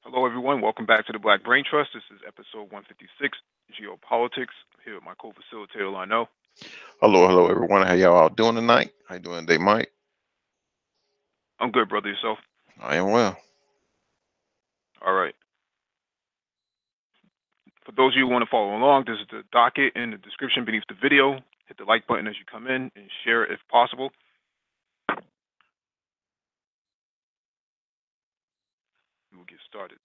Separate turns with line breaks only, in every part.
Hello, everyone. Welcome back to the Black Brain Trust. This is episode 156, Geopolitics. I'm here with my co-facilitator, Lino.
Hello, everyone. How y'all all doing tonight? How you doing today, Mike?
I'm good, brother. Yourself?
I am well.
All right. For those of you who want to follow along, this is the docket in the description beneath the video. Hit the like button as you come in and share it if possible. We will get started.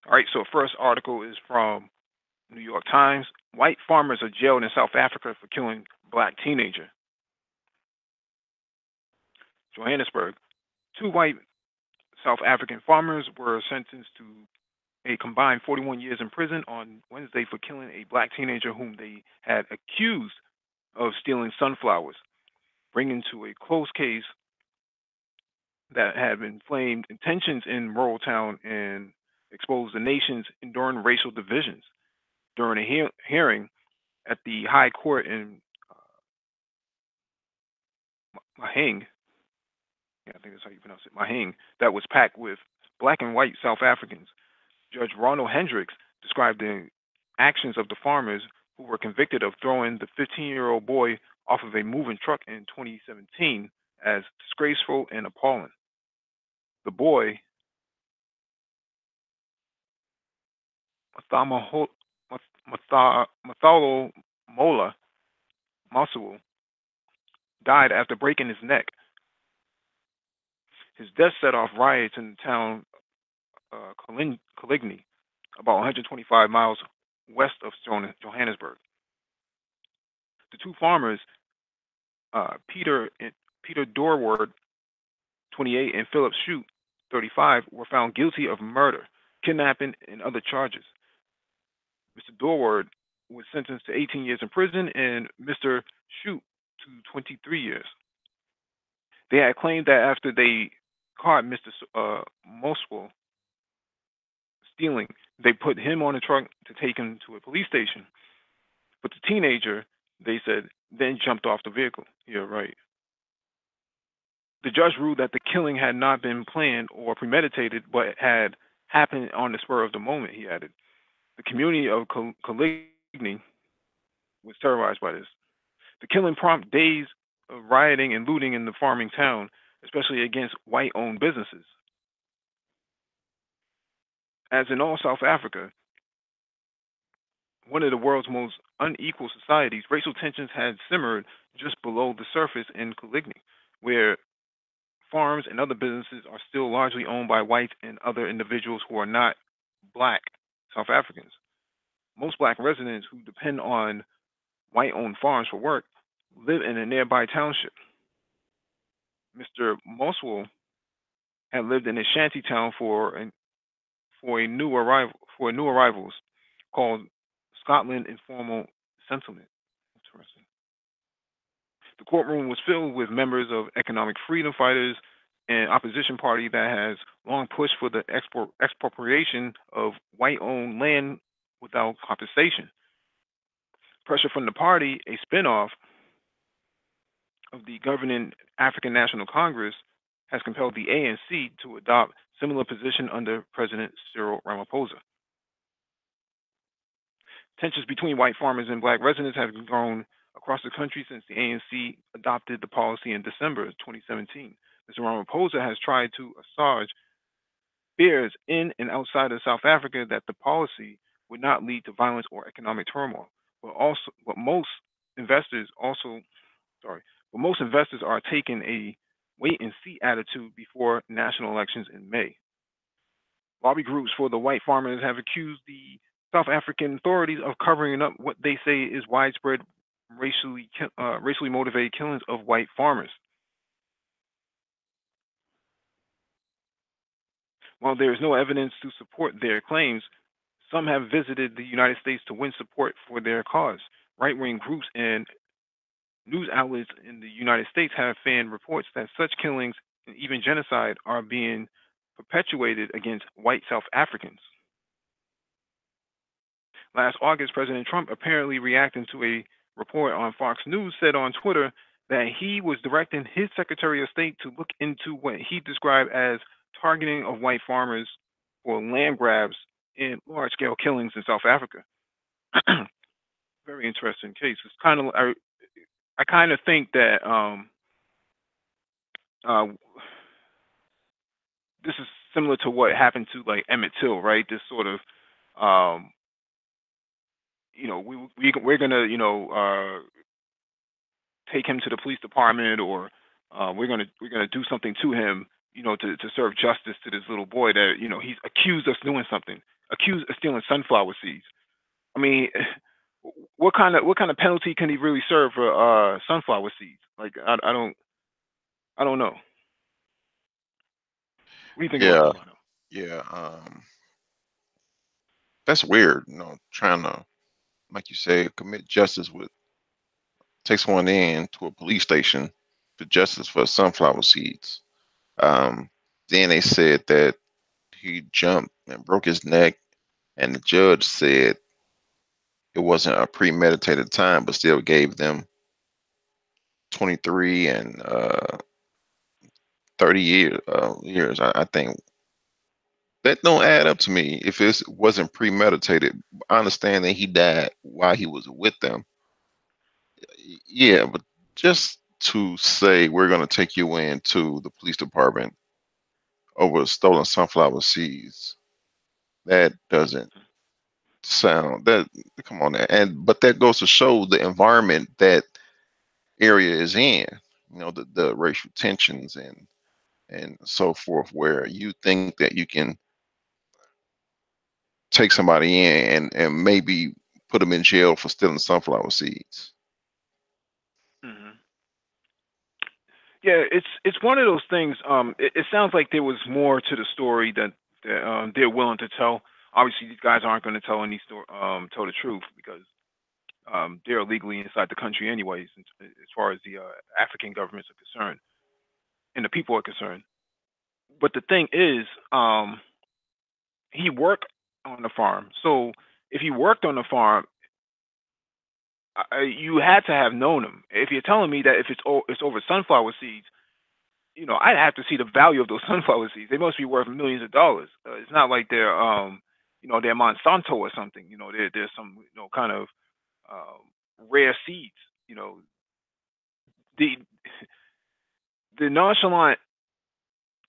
All right. So first article is from New York Times. White farmers are jailed in South Africa for killing black teenager. Johannesburg. Two white South African farmers were sentenced to a combined 41 years in prison on Wednesday for killing a black teenager whom they had accused of stealing sunflowers, bringing to a close case that had inflamed tensions in rural town and exposed the nation's enduring racial divisions. During a hearing at the High Court in Maheng, yeah, I think that's how you pronounce it, Maheng, that was packed with black and white South Africans, Judge Ronald Hendricks described the actions of the farmers who were convicted of throwing the 15-year-old boy off of a moving truck in 2017 as disgraceful and appalling. The boy, Mathalo Mola Masuel, died after breaking his neck. His death set off riots in the town Coligny, about 125 miles west of Johannesburg. The two farmers, Peter Dorward, 28, and Philip Shute, 35, were found guilty of murder, kidnapping, and other charges. Mr. Dorward was sentenced to 18 years in prison, and Mr. Shute to 23 years. They had claimed that after they caught Mr. Moswell stealing, they put him on a truck to take him to a police station. But the teenager, they said, then jumped off the vehicle. Yeah, right. The judge ruled that the killing had not been planned or premeditated, but had happened on the spur of the moment, he added. The community of Coligny was terrorized by this. The killing prompted days of rioting and looting in the farming town, especially against white owned businesses. As in all South Africa, one of the world's most unequal societies, racial tensions had simmered just below the surface in Coligny, where farms and other businesses are still largely owned by whites and other individuals who are not black South Africans. Most black residents who depend on white owned farms for work live in a nearby township. Mr. Moswell had lived in a shanty town for a new arrivals called Scotland Informal Settlement. Interesting. The courtroom was filled with members of economic freedom fighters and opposition party that has long pushed for the expropriation of white-owned land without compensation. Pressure from the party, a spinoff of the governing African National Congress, has compelled the ANC to adopt similar position under President Cyril Ramaphosa. Tensions between white farmers and black residents have grown across the country since the ANC adopted the policy in December 2017. Mr. Ramaphosa has tried to assuage fears in and outside of South Africa that the policy would not lead to violence or economic turmoil. But most investors also, sorry, but most investors are taking a wait and see attitude before national elections in May. Lobby groups for the white farmers have accused the South African authorities of covering up what they say is widespread racially motivated killings of white farmers. While there is no evidence to support their claims, some have visited the United States to win support for their cause. Right wing groups and news outlets in the United States have fanned reports that such killings and even genocide are being perpetuated against white South Africans. Last August, President Trump, apparently reacting to a report on Fox News, said on Twitter that he was directing his Secretary of State to look into what he described as targeting of white farmers for land grabs and large scale killings in South Africa. Very interesting case. It's kind of I kind of think that uh, this is similar to what happened to like Emmett Till, right? This sort of um, we're gonna take him to the police department, or we're gonna do something to him, to serve justice to this little boy that he's accused of doing something, accused of stealing sunflower seeds. I mean, what kind of penalty can he really serve for sunflower seeds? Like I don't know. What do you think about
Yeah,
that, Lano?
yeah. That's weird. Trying to, like you say, commit justice with take someone in to a police station for justice for sunflower seeds. Um, then they said that he jumped and broke his neck, and the judge said it wasn't a premeditated time, but still gave them 23 and 30 years. I think that don't add up to me. If it wasn't premeditated, I understand that he died while he was with them. Yeah, but just to say we're going to take you into the police department over stolen sunflower seeds, that doesn't sound that. Come on, and but that goes to show the environment that area is in. The racial tensions and so forth, where you think that you can take somebody in and maybe put them in jail for stealing sunflower seeds.
Hmm. Yeah, it's one of those things. It sounds like there was more to the story that they're willing to tell. Obviously, these guys aren't going to tell the truth because they're illegally inside the country anyways, as far as the African governments are concerned and the people are concerned. But the thing is, he worked on the farm. So if he worked on the farm, you had to have known him. If you're telling me that if it's over sunflower seeds, I'd have to see the value of those sunflower seeds. They must be worth millions of dollars. It's not like they're Monsanto or something. There's some, kind of rare seeds. You know, the the nonchalant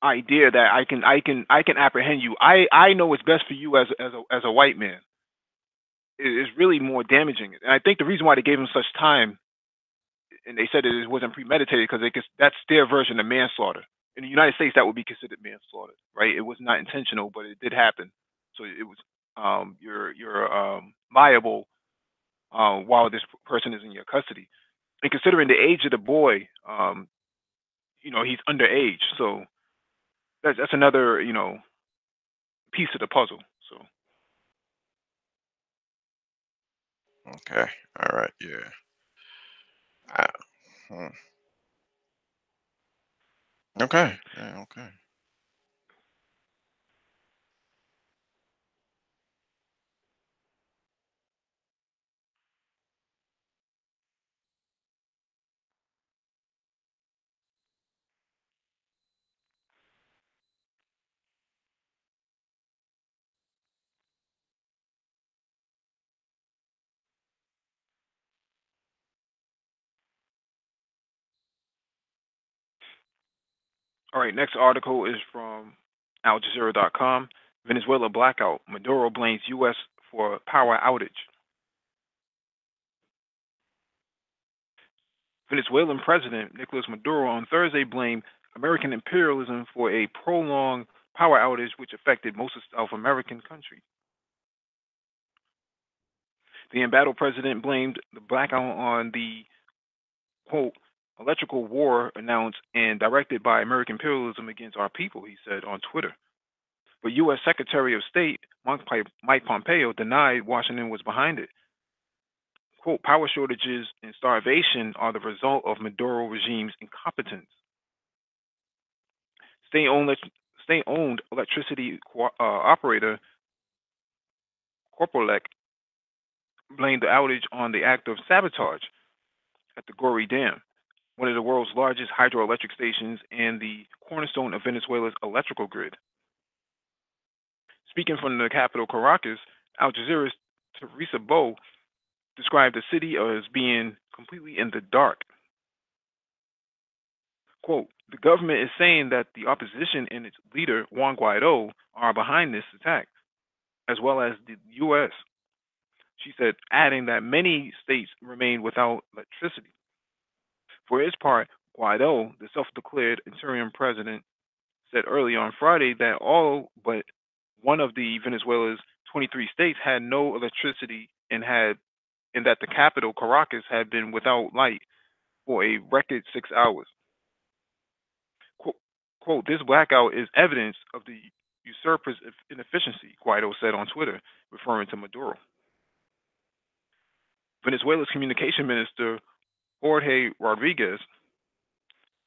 idea that I can apprehend you. I know what's best for you as a white man is really more damaging. And I think the reason why they gave him such time, and they said that it wasn't premeditated, because that's their version of manslaughter. In the United States, that would be considered manslaughter, right? It was not intentional, but it did happen. So it was you're liable while this person is in your custody. And considering the age of the boy, he's underage, so that's another piece of the puzzle. So
Okay. All right. Yeah. I, hmm, okay. Yeah, okay.
all right, next article is from AlJazeera.com. Venezuela blackout. Maduro blames U.S. for power outage. Venezuelan President Nicolas Maduro on Thursday blamed American imperialism for a prolonged power outage which affected most of South American countries. The embattled president blamed the blackout on the quote electrical war announced and directed by American imperialism against our people, he said on Twitter. But U.S. Secretary of State Mike Pompeo denied Washington was behind it. Quote, power shortages and starvation are the result of Maduro regime's incompetence. State-owned, state-owned electricity operator Corporalec blamed the outage on the act of sabotage at the Gori Dam, one of the world's largest hydroelectric stations and the cornerstone of Venezuela's electrical grid. Speaking from the capital, Caracas, Al Jazeera's Teresa Bow described the city as being completely in the dark. Quote, the government is saying that the opposition and its leader, Juan Guaido, are behind this attack, as well as the U.S. She said, adding that many states remain without electricity. For his part, Guaido, the self declared interim president, said early on Friday that all but one of the Venezuela's 23 states had no electricity and that the capital, Caracas, had been without light for a record 6 hours. Quote, quote, this blackout is evidence of the usurper's inefficiency, Guaido said on Twitter, referring to Maduro. Venezuela's communication minister, Jorge Rodriguez,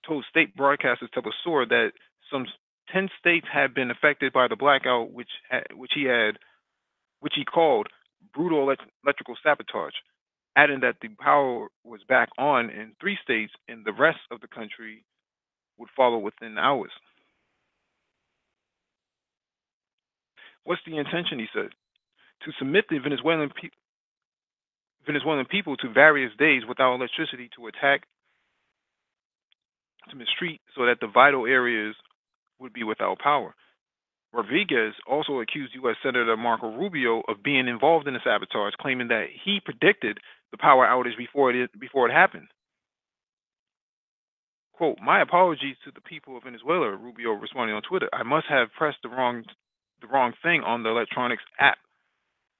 told state broadcasters Telesur that some 10 states had been affected by the blackout, which he called brutal electrical sabotage, adding that the power was back on in 3 states and the rest of the country would follow within hours. What's the intention, he said? To submit the Venezuelan people to various days without electricity to attack, to mistreat, so that the vital areas would be without power. Rodriguez also accused U.S. Senator Marco Rubio of being involved in the sabotage, claiming that he predicted the power outage before it happened. Quote, my apologies to the people of Venezuela, Rubio responded on Twitter. I must have pressed the wrong thing on the electronics app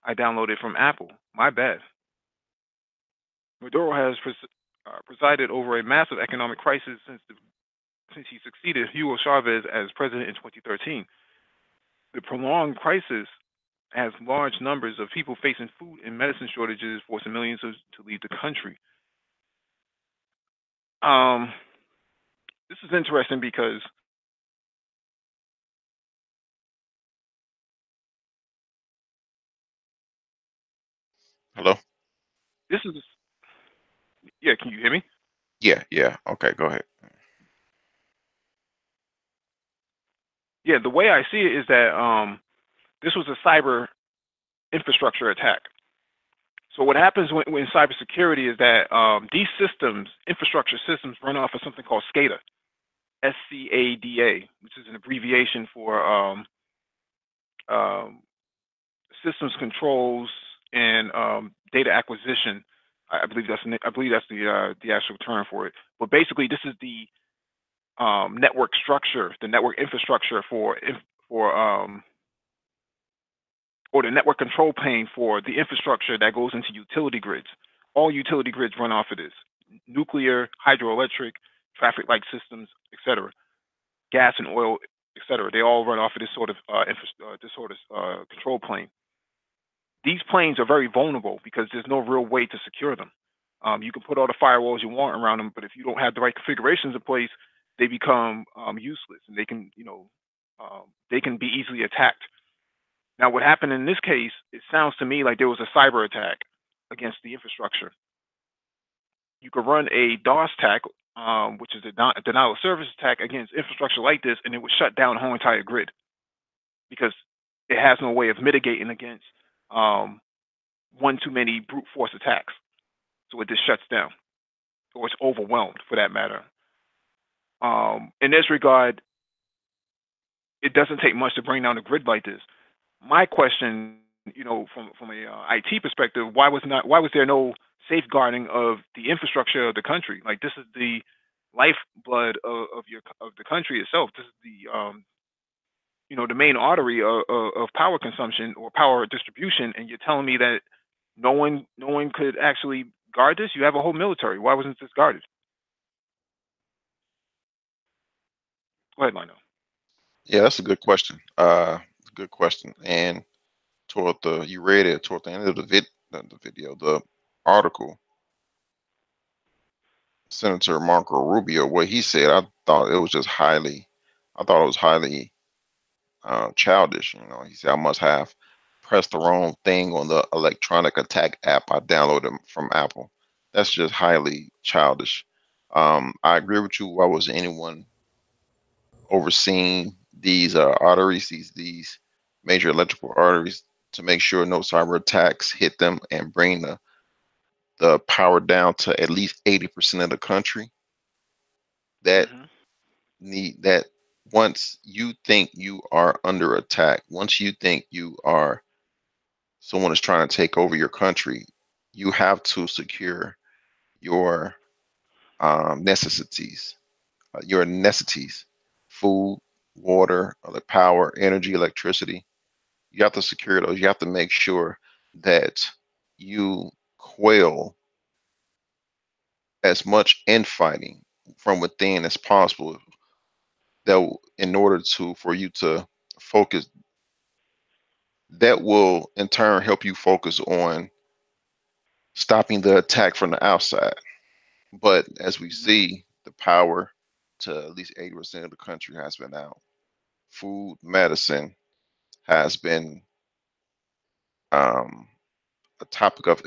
I downloaded from Apple. My bad. Maduro has presided over a massive economic crisis since he succeeded Hugo Chavez as president in 2013. The prolonged crisis has large numbers of people facing food and medicine shortages, forcing millions to leave the country. This is interesting because
Hello?
this is, yeah, can you hear me?
Yeah. Okay, go ahead.
Yeah, the way I see it is that this was a cyber infrastructure attack. So what happens when cybersecurity is that these systems, infrastructure systems, run off of something called SCADA, SCADA, which is an abbreviation for systems controls and data acquisition. I believe that's the actual term for it. But basically, this is the network structure, the network infrastructure or the network control plane for the infrastructure that goes into utility grids. All utility grids run off of this: nuclear, hydroelectric, traffic light systems, etc., gas and oil, etc. They all run off of this sort of control plane. These planes are very vulnerable because there's no real way to secure them. You can put all the firewalls you want around them, but if you don't have the right configurations in place, they become useless, and they can be easily attacked. Now, what happened in this case, it sounds to me like there was a cyber attack against the infrastructure. You could run a DOS attack, which is a denial of service attack against infrastructure like this, and it would shut down the whole entire grid because it has no way of mitigating against one too many brute force attacks. So it just shuts down, or it's overwhelmed for that matter. In this regard, it doesn't take much to bring down a grid like this. My question, from a IT perspective, why was there no safeguarding of the infrastructure of the country? Like, this is the lifeblood of the country itself. This is the main artery of power consumption or power distribution, and you're telling me that no one could actually guard this? You have a whole military. Why wasn't this guarded? Go ahead, Lionel.
Yeah, that's a good question. a good question. And you read it toward the end of the video, the article, Senator Marco Rubio, what he said, I thought it was highly childish. You know, he said I must have pressed the wrong thing on the electronic attack app I downloaded from Apple. That's just highly childish. I agree with you. Why was anyone overseeing these arteries, these major electrical arteries, to make sure no cyber attacks hit them and bring the power down to at least 80% of the country? That
Hmm.
need that once you think you are under attack, once you think you are someone is trying to take over your country, you have to secure your necessities, food, water, power, energy, electricity. You have to secure those. You have to make sure that you quell as much infighting from within as possible. In order for you to focus, that will in turn help you focus on stopping the attack from the outside. But as we
Hmm.
see, the power to at least 80% of the country has been out. Food, medicine has been um, a topic of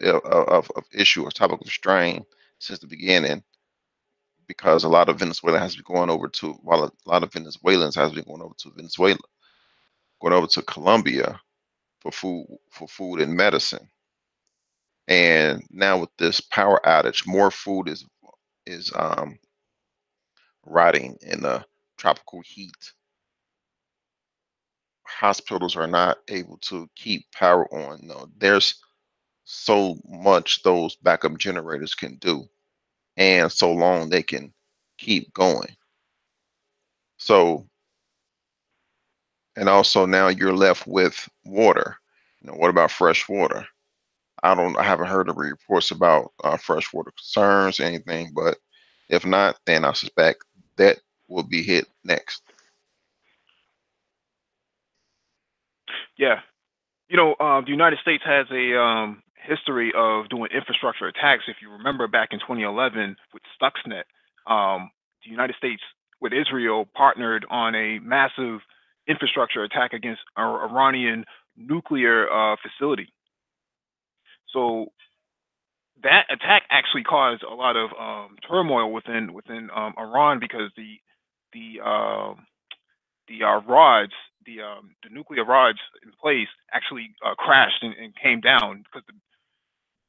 issue, a topic of strain since the beginning, because a lot of Venezuela has been going over to, while a lot of Venezuelans has been going over to Venezuela, going over to Colombia for food and medicine. And now with this power outage, more food is rotting in the tropical heat. Hospitals are not able to keep power on. No, there's so much those backup generators can do, and so long they can keep going. So, and also now you're left with water. You know, what about fresh water? I haven't heard of reports about freshwater concerns or anything, but if not, then I suspect that will be hit next.
Yeah. The United States has a history of doing infrastructure attacks. If you remember back in 2011 with Stuxnet, the United States with Israel partnered on a massive infrastructure attack against our Iranian nuclear facility. So that attack actually caused a lot of turmoil within Iran because the rods, the nuclear rods in place actually crashed and came down because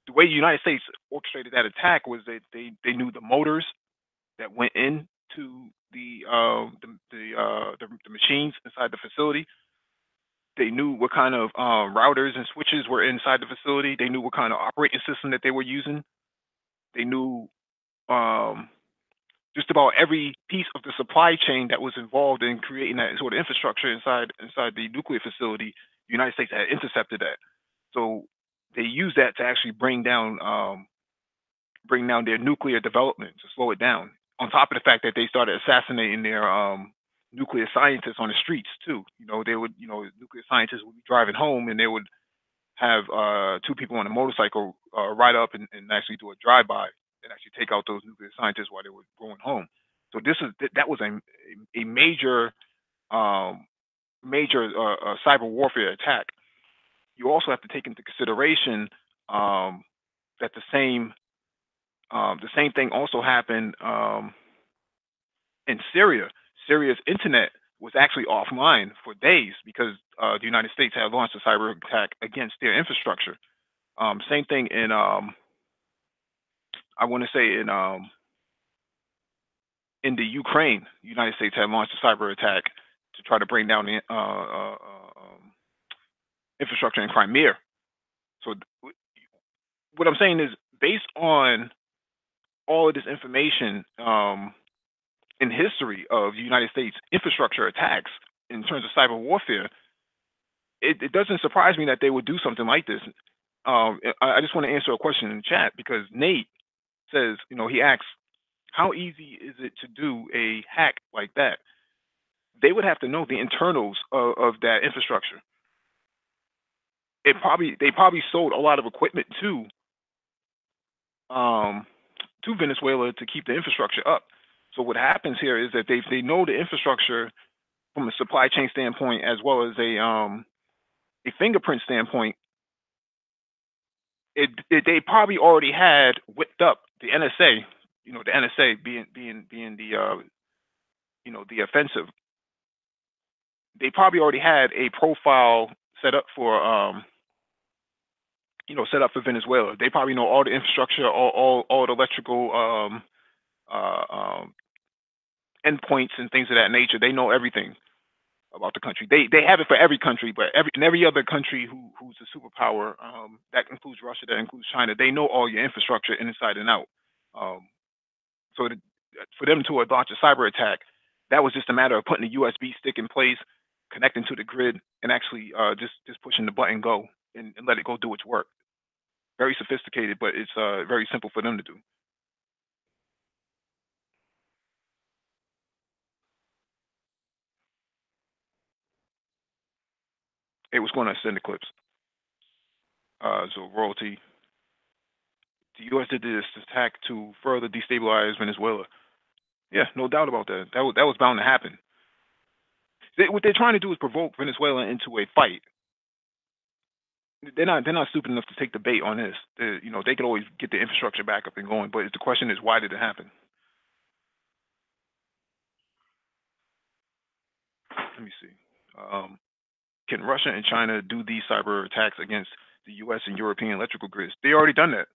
the way the United States orchestrated that attack was that they knew the motors that went into the machines inside the facility. They knew what kind of routers and switches were inside the facility. They knew what kind of operating system that they were using. They knew um, just about every piece of the supply chain that was involved in creating that sort of infrastructure inside the nuclear facility. The United States had intercepted that, so they used that to actually bring down their nuclear development to slow it down. On top of the fact that they started assassinating their nuclear scientists on the streets too. They would, nuclear scientists would be driving home and they would have two people on a motorcycle ride up and actually do a drive-by and actually take out those nuclear scientists while they were going home. So that was a major um, cyber warfare attack. You also have to take into consideration that the same thing also happened in Syria. Syria's internet was actually offline for days because the United States had launched a cyber attack against their infrastructure. Same thing in I want to say in the Ukraine, the United States had launched a cyber attack to try to bring down the infrastructure in Crimea. So what I'm saying is, based on all of this information in history of the United States infrastructure attacks in terms of cyber warfare, it doesn't surprise me that they would do something like this. I just want to answer a question in the chat because Nate says, he asks, how easy is it to do a hack like that? they would have to know the internals of that infrastructure. They probably sold a lot of equipment to Venezuela to keep the infrastructure up. So what happens here is that they know the infrastructure from a supply chain standpoint as well as a fingerprint standpoint. They probably already had whipped up the NSA. You know, the NSA being the the offensive. They probably already had a profile set up for set up for Venezuela. They probably know all the infrastructure, all the electrical endpoints and things of that nature. They know everything about the country. They have it for every country, but every other country who's a superpower, that includes Russia, that includes China. They know all your infrastructure inside and out. So for them to launch a cyber attack, that was just a matter of putting a USB stick in place, connecting to the grid, and actually just pushing the button go and let it go do its work. Very sophisticated, but it's very simple for them to do. It was going to send the clips. So royalty. The U.S. did this attack to further destabilize Venezuela. Yeah, no doubt about that. That was bound to happen. What they're trying to do is provoke Venezuela into a fight. They're not stupid enough to take the bait on this. They could always get the infrastructure back up and going. But the question is, why did it happen? Let me see. Can Russia and China do these cyber attacks against the U.S. and European electrical grids? They already done that.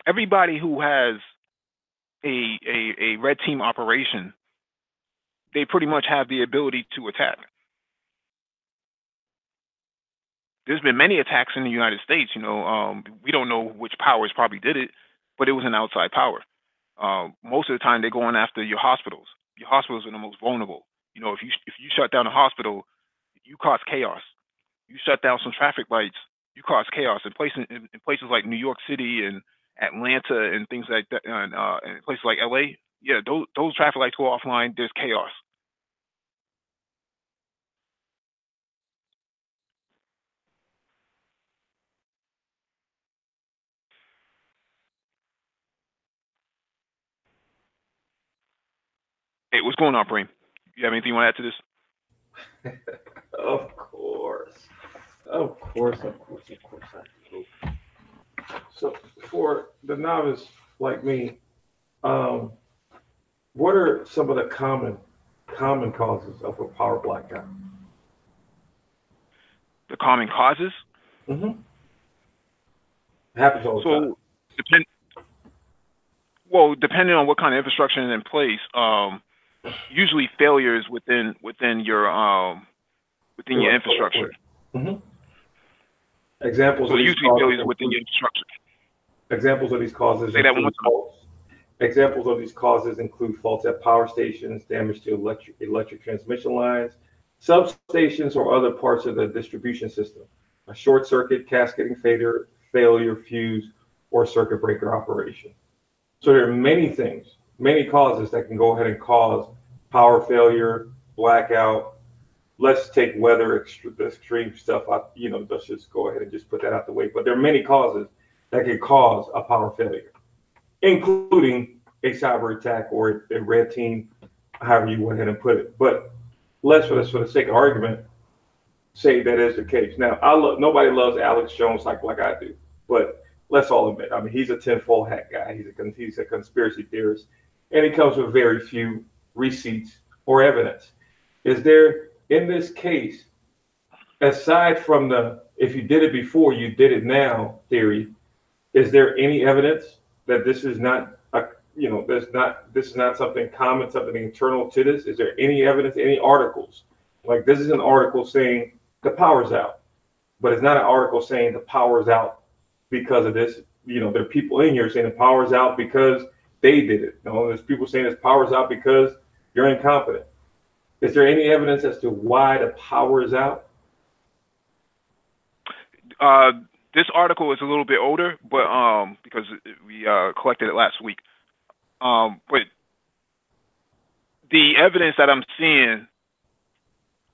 Everybody who has a red team operation, they pretty much have the ability to attack. There's been many attacks in the United States. We don't know which powers probably did it, but it was an outside power. Most of the time, they're going after your hospitals. Your hospitals are the most vulnerable. If you shut down a hospital, you cause chaos. You shut down some traffic lights, you cause chaos in places like New York City and Atlanta and things like that, and places like LA. Yeah, those traffic lights go offline. There's chaos. Hey, what's going on, Preem? You have anything you want to add to this?
Of course. Of course, of course, of course. So for the novice like me, what are some of the common causes of a power blackout?
The common causes?
Mm-hmm. It happens all the time.
Depending on what kind of infrastructure is in place, usually failures within your infrastructure.
Mm-hmm. Examples
So
of these
usually failures within your infrastructure.
Examples of these causes
Say that one more time.
Examples of these causes include faults at power stations, damage to electric transmission lines, substations, or other parts of the distribution system, a short circuit, cascading failure, fuse, or circuit breaker operation. So there are many things, many causes that can go ahead and cause power failure, blackout. Let's take weather, extreme stuff out, let's just go ahead and just put that out the way. But there are many causes that can cause a power failure, including a cyber attack or a red team, however you went ahead and put it. But let's, for the sake of argument, say that is the case. Now, nobody loves Alex Jones like I do, but let's all admit, I mean, he's a tinfoil hat guy. He's a conspiracy theorist, and he comes with very few receipts or evidence. Is there, in this case, aside from the if you did it before, you did it now theory, is there any evidence that this is not this is not something common, something internal to this? Is there any evidence, any articles? Like, this is an article saying the power's out, but it's not an article saying the power's out because of this. There are people in here saying the power's out because they did it. There's people saying this power's out because you're incompetent. Is there any evidence as to why the power is out?
This article is a little bit older, but because we collected it last week. But the evidence that I'm seeing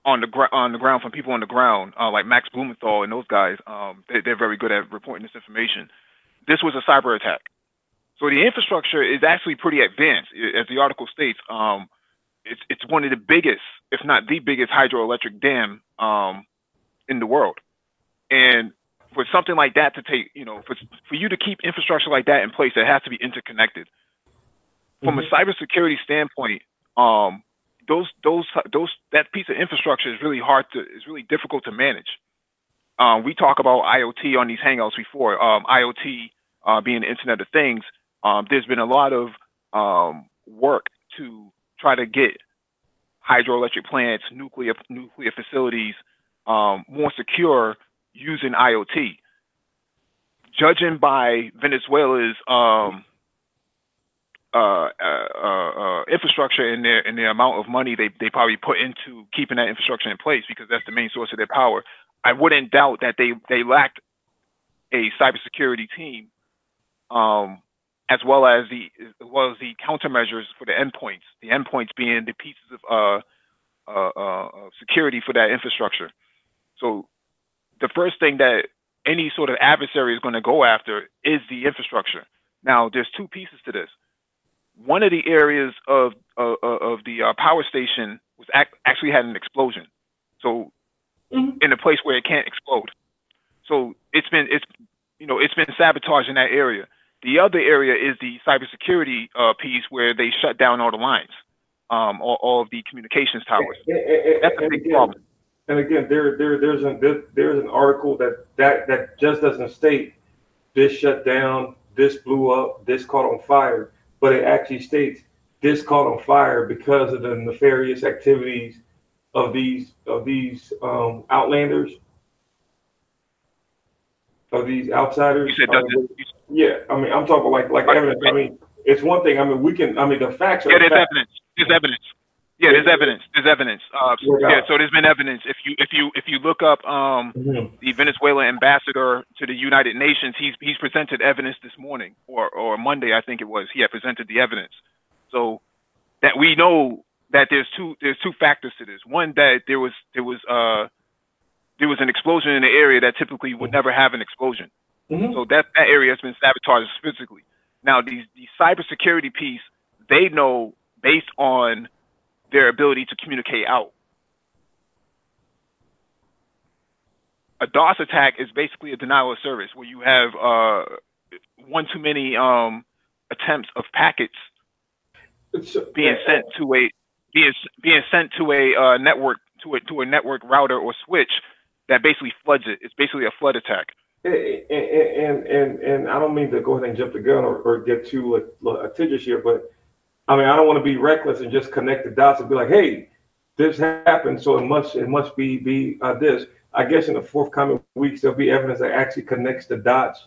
on the ground from people on the ground, like Max Blumenthal and those guys, they're very good at reporting this information. This was a cyber attack. So the infrastructure is actually pretty advanced, as the article states. It's one of the biggest, if not the biggest, hydroelectric dam in the world. And for something like that to take, for you to keep infrastructure like that in place, it has to be interconnected. From a cybersecurity standpoint, that piece of infrastructure is really difficult to manage. We talk about IoT on these hangouts before. IoT being the Internet of Things. There's been a lot of work to try to get hydroelectric plants, nuclear facilities more secure using IoT. Judging by Venezuela's infrastructure and the amount of money they probably put into keeping that infrastructure in place, because that's the main source of their power, I wouldn't doubt that they lacked a cybersecurity team, as well as the countermeasures for the endpoints. The endpoints being the pieces of security for that infrastructure. So the first thing that any sort of adversary is going to go after is the infrastructure. Now, there's two pieces to this. One of the areas of the power station was actually had an explosion. So in a place where it can't explode. So it's been sabotaged in that area. The other area is the cybersecurity piece, where they shut down all the lines, all of the communications towers. That's a big problem.
And again, there's an article that just doesn't state this shut down, this blew up, this caught on fire, but it actually states this caught on fire because of the nefarious activities of these outlanders, of these outsiders.
You said
yeah, I mean, I'm talking like evidence. I mean, it's one thing. I mean, the facts are.
Yeah, there's evidence. There's evidence. Yeah, there's evidence. There's evidence. So there's been evidence. If you look up the Venezuela ambassador to the United Nations, he's presented evidence this morning or Monday, I think it was. He had presented the evidence. So that we know that there's two factors to this. One, that there was an explosion in the area that typically would never have an explosion. So that area has been sabotaged physically. Now the cybersecurity piece, they know based on their ability to communicate out. A DOS attack is basically a denial of service, where you have one too many attempts of packets being sent to a network to a network router or switch that basically floods it. It's basically a flood attack.
And I don't mean to go ahead and jump the gun or get too litigious here, but I mean, I don't want to be reckless and just connect the dots and be like, hey, this happened, so it must be this. I guess in the forthcoming weeks, there'll be evidence that actually connects the dots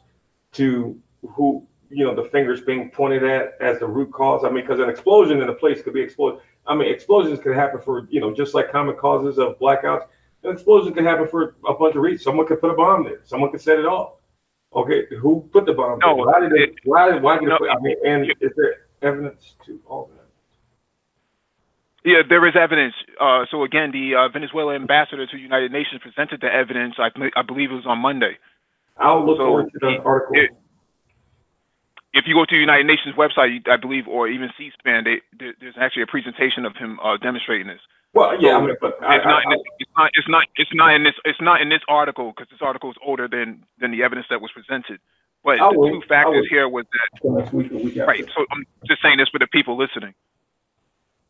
to who, the fingers being pointed at as the root cause. I mean, because an explosion in a place could be exploded. I mean, explosions could happen for, just like common causes of blackouts. An explosion could happen for a bunch of reasons. Someone could put a bomb there. Someone could set it off. Okay, who put the bomb there? Why did it? Why did it? I mean, and is there evidence to all that?
Yeah, there is evidence. So again, the Venezuela ambassador to the United Nations presented the evidence. I believe it was on Monday.
I'll look forward to the article.
If you go to the United Nations website, I believe, or even C-SPAN, there's actually a presentation of him demonstrating this.
Well, yeah, I mean, but
it's not in this article, because this article is older than the evidence that was presented. But the two factors here was that, right? So I'm just saying this for the people listening.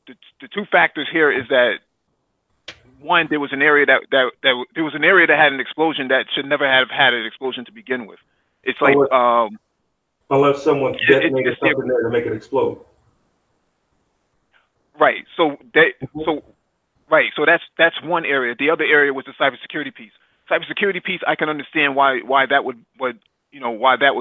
The two factors here is that, one, there was an area that had an explosion that should never have had an explosion to begin with. It's like
unless someone detonated something there to make it explode.
Right. So that's one area. The other area was the cybersecurity piece. Cybersecurity piece, I can understand why that would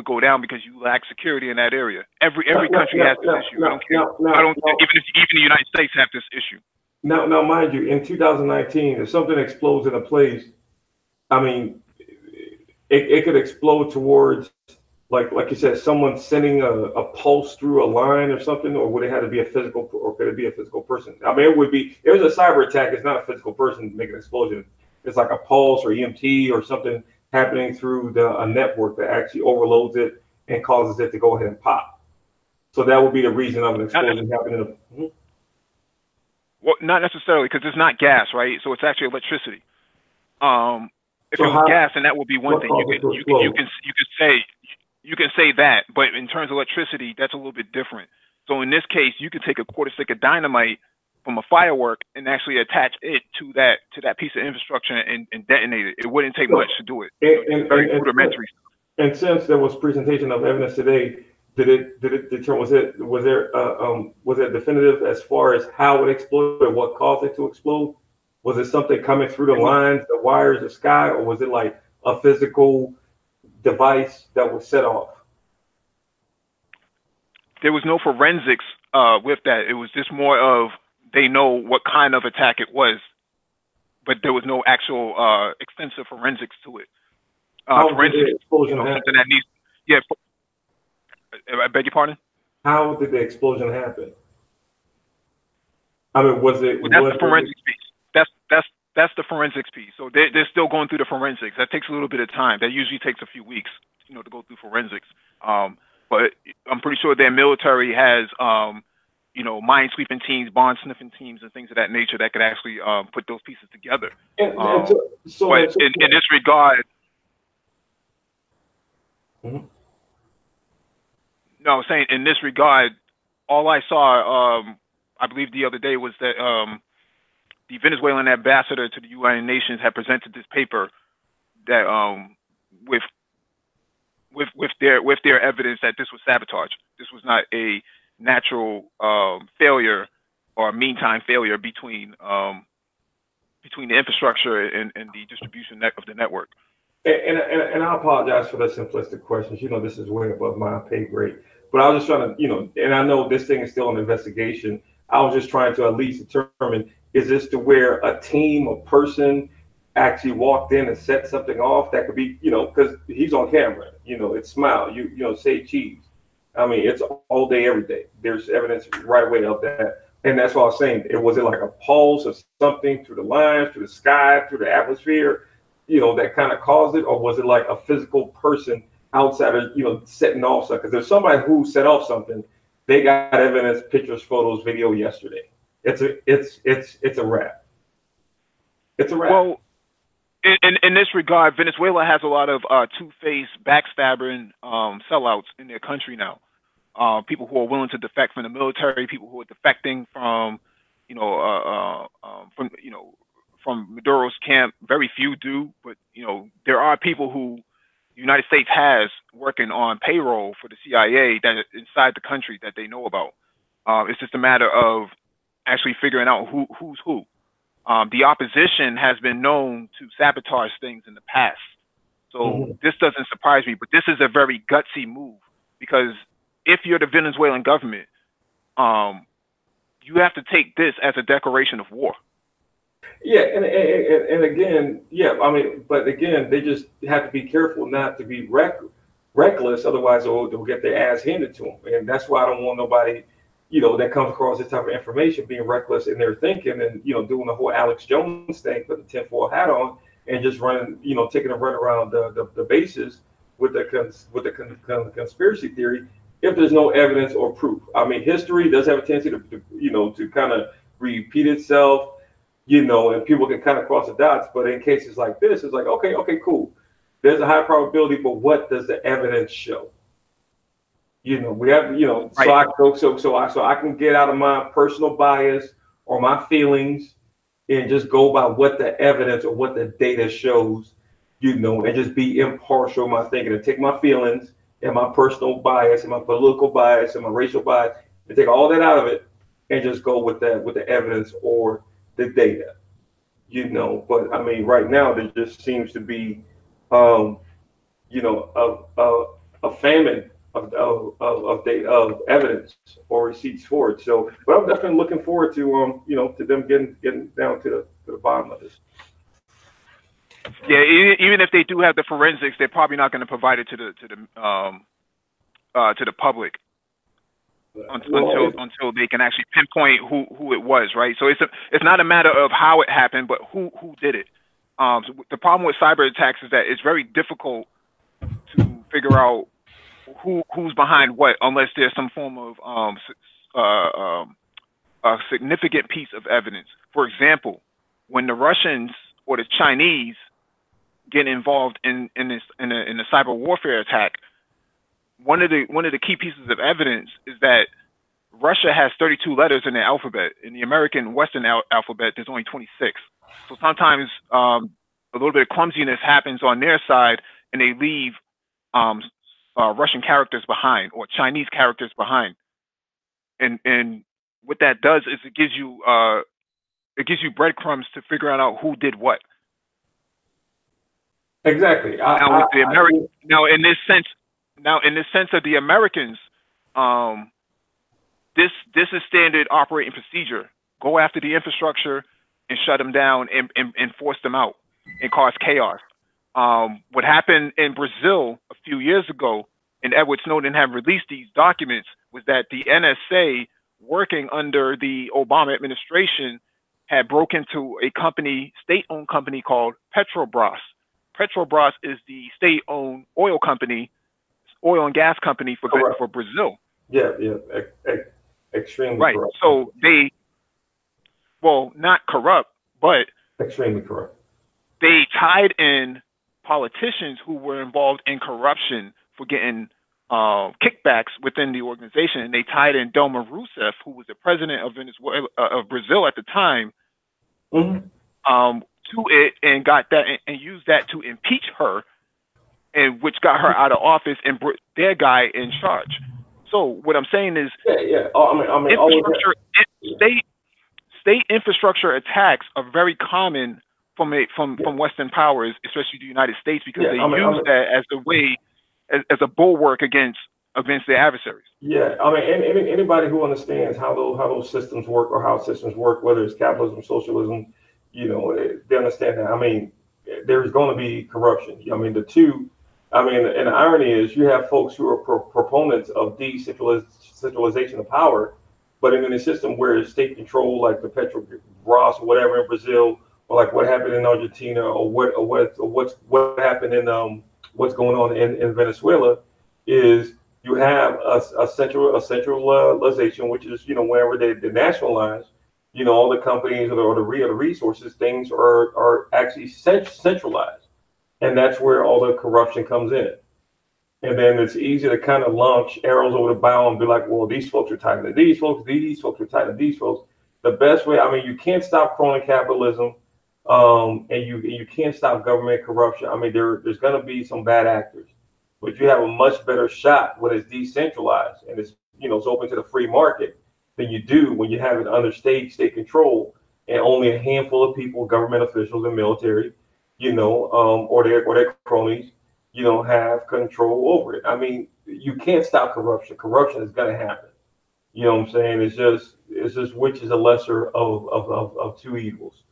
go down, because you lack security in that area. Every country has this issue. I don't care. Even the United States have this issue.
Now, mind you, in 2019, if something explodes in a place, I mean, it could explode towards like you said, someone sending a pulse through a line or something, or would it have to be a physical, or could it be a physical person? I mean, it would be. It was a cyber attack. It's not a physical person making an explosion. It's like a pulse or EMT or something happening through a network that actually overloads it and causes it to go ahead and pop. So that would be the reason of an explosion happening.
Well, not necessarily, because it's not gas, right? So it's actually electricity. If
So
it was gas, then that would be one thing. You can say that, but in terms of electricity, that's a little bit different. So in this case, you could take a quarter stick of dynamite from a firework and actually attach it to that piece of infrastructure and detonate it. It wouldn't take much to do it. Very rudimentary.
And since there was presentation of evidence today, did it determine, was it definitive as far as how it exploded, what caused it to explode? Was it something coming through the lines, the wires, the sky, or was it like a physical device that was set off?
There was no forensics with that. It was just more of they know what kind of attack it was, but there was no actual extensive forensics to it. Forensics, something that needs. Yeah, I beg your pardon?
How did the explosion happen? I mean, was it?
Well, that's the forensics piece. That's the forensics piece. So they're still going through the forensics. That takes a little bit of time. That usually takes a few weeks, to go through forensics. But I'm pretty sure their military has, mine sweeping teams, barn sniffing teams, and things of that nature that could actually put those pieces together. But in this regard.
Mm-hmm.
No, I was saying in this regard, all I saw, I believe the other day, was that the Venezuelan ambassador to the United Nations had presented this paper that with their evidence that this was sabotage. This was not a natural failure or a meantime failure between the infrastructure and the distribution of the network.
And I apologize for the simplistic questions. This is way above my pay grade. But I was just trying to, and I know this thing is still an investigation. I was just trying to at least determine, is this to where a team, a person actually walked in and set something off that could be, because he's on camera, it's smile, say cheese. I mean, it's all day, every day. There's evidence right away of that. And that's what I was saying. Was it like a pulse or something through the lines, through the sky, through the atmosphere, that kind of caused it? Or was it like a physical person outside of, setting off something? Because there's somebody who set off something. They got evidence, pictures, photos, video yesterday. It's a wrap. It's a wrap.
Well, in this regard, Venezuela has a lot of two-faced, backstabbing sellouts in their country now. People who are willing to defect from the military, people who are defecting from, from Maduro's camp. Very few do, but there are people who the United States has working on payroll for the CIA that inside the country that they know about. It's just a matter of actually figuring out who's who. The opposition has been known to sabotage things in the past. So this doesn't surprise me, but this is a very gutsy move, because if you're the Venezuelan government, you have to take this as a declaration of war.
Yeah, and again, yeah, I mean, but again, they just have to be careful not to be reckless, otherwise they'll get their ass handed to them. And that's why I don't want nobody, that comes across this type of information being reckless in their thinking and, doing the whole Alex Jones thing, put the tinfoil hat on and just running, taking a run around the bases with the conspiracy theory if there's no evidence or proof. I mean, history does have a tendency to kind of repeat itself, and people can kind of cross the dots. But in cases like this, it's like, okay, cool. There's a high probability, but what does the evidence show? We have, right. So I can get out of my personal bias or my feelings and just go by what the evidence or what the data shows, and just be impartial in my thinking and take my feelings and my personal bias and my political bias and my racial bias and take all that out of it and just go with the evidence or the data, But I mean, right now there just seems to be, a famine of data, of evidence or receipts for it. So, but I'm definitely looking forward to to them getting down to the bottom of this.
Yeah, even if they do have the forensics, they're probably not going to provide it to the to the public until they can actually pinpoint who it was, right? So it's not a matter of how it happened, but who did it. So the problem with cyber attacks is that it's very difficult to figure out who's behind what unless there's some form of a significant piece of evidence. For example, when the Russians or the Chinese get involved in the cyber warfare attack, one of the key pieces of evidence is that Russia has 32 letters in their alphabet. In the American Western alphabet, there's only 26. So sometimes a little bit of clumsiness happens on their side, and they leave Russian characters behind or Chinese characters behind. And what that does is it gives you breadcrumbs to figure out who did what.
Exactly.
Now in this sense of the Americans, this is standard operating procedure. Go after the infrastructure and shut them down and force them out and cause chaos. What happened in Brazil a few years ago, and Edward Snowden had released these documents, was that the NSA, working under the Obama administration, had broken into a state-owned company called Petrobras. Petrobras is the state-owned oil and gas company for Brazil.
Yeah, extremely
right.
Corrupt.
So not corrupt, but
extremely corrupt.
They tied in politicians who were involved in corruption for getting kickbacks within the organization, and they tied in Dilma Rousseff, who was the president of Venezuela, of Brazil at the time, to it, and got that and used that to impeach her, and which got her out of office and brought their guy in charge. So what I'm saying is, infrastructure, state infrastructure attacks are very common from Western powers, especially the United States, because they use that as a way, as a bulwark against their adversaries.
Yeah, anybody who understands how those systems work, or how systems work, whether it's capitalism, socialism, they understand that. There's going to be corruption. And the irony is, you have folks who are proponents of decentralization of power, but in a system where it's state control, like the Petrobras or whatever in Brazil, or like what happened in Argentina, or what happened in what's going on in Venezuela, is you have a centralization, which is wherever they nationalize, all the companies or the resources, things are actually centralized, and that's where all the corruption comes in. And then it's easy to kind of launch arrows over the bow and be like, well, these folks are tied to these folks are tied to these folks. The best way, you can't stop crony capitalism, and you can't stop government corruption. There's going to be some bad actors, but you have a much better shot when it's decentralized and it's open to the free market than you do when you have it under state control, and only a handful of people, government officials and military, or their cronies, have control over it. You can't stop corruption. Corruption is going to happen. You know what I'm saying? It's just which is the lesser of two evils.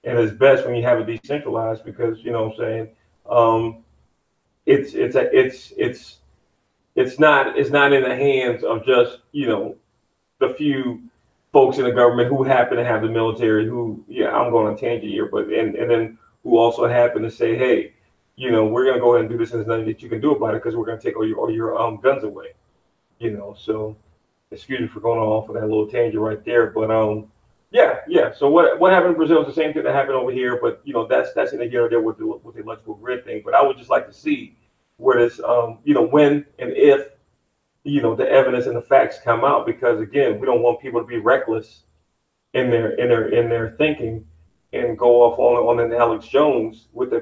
And it's best when you have it decentralized, because what I'm saying, it's not in the hands of just the few folks in the government who happen to have the military, who I'm going on a tangent here, but and then who also happen to say, hey, we're going to go ahead and do this, and there's nothing that you can do about it, because we're going to take all your guns away. So excuse me for going off of that little tangent right there, but yeah. So what happened in Brazil is the same thing that happened over here, but that's in the here there with the electrical grid thing. But I would just like to see where this when and if the evidence and the facts come out, because again, we don't want people to be reckless in their thinking and go off on an Alex Jones with the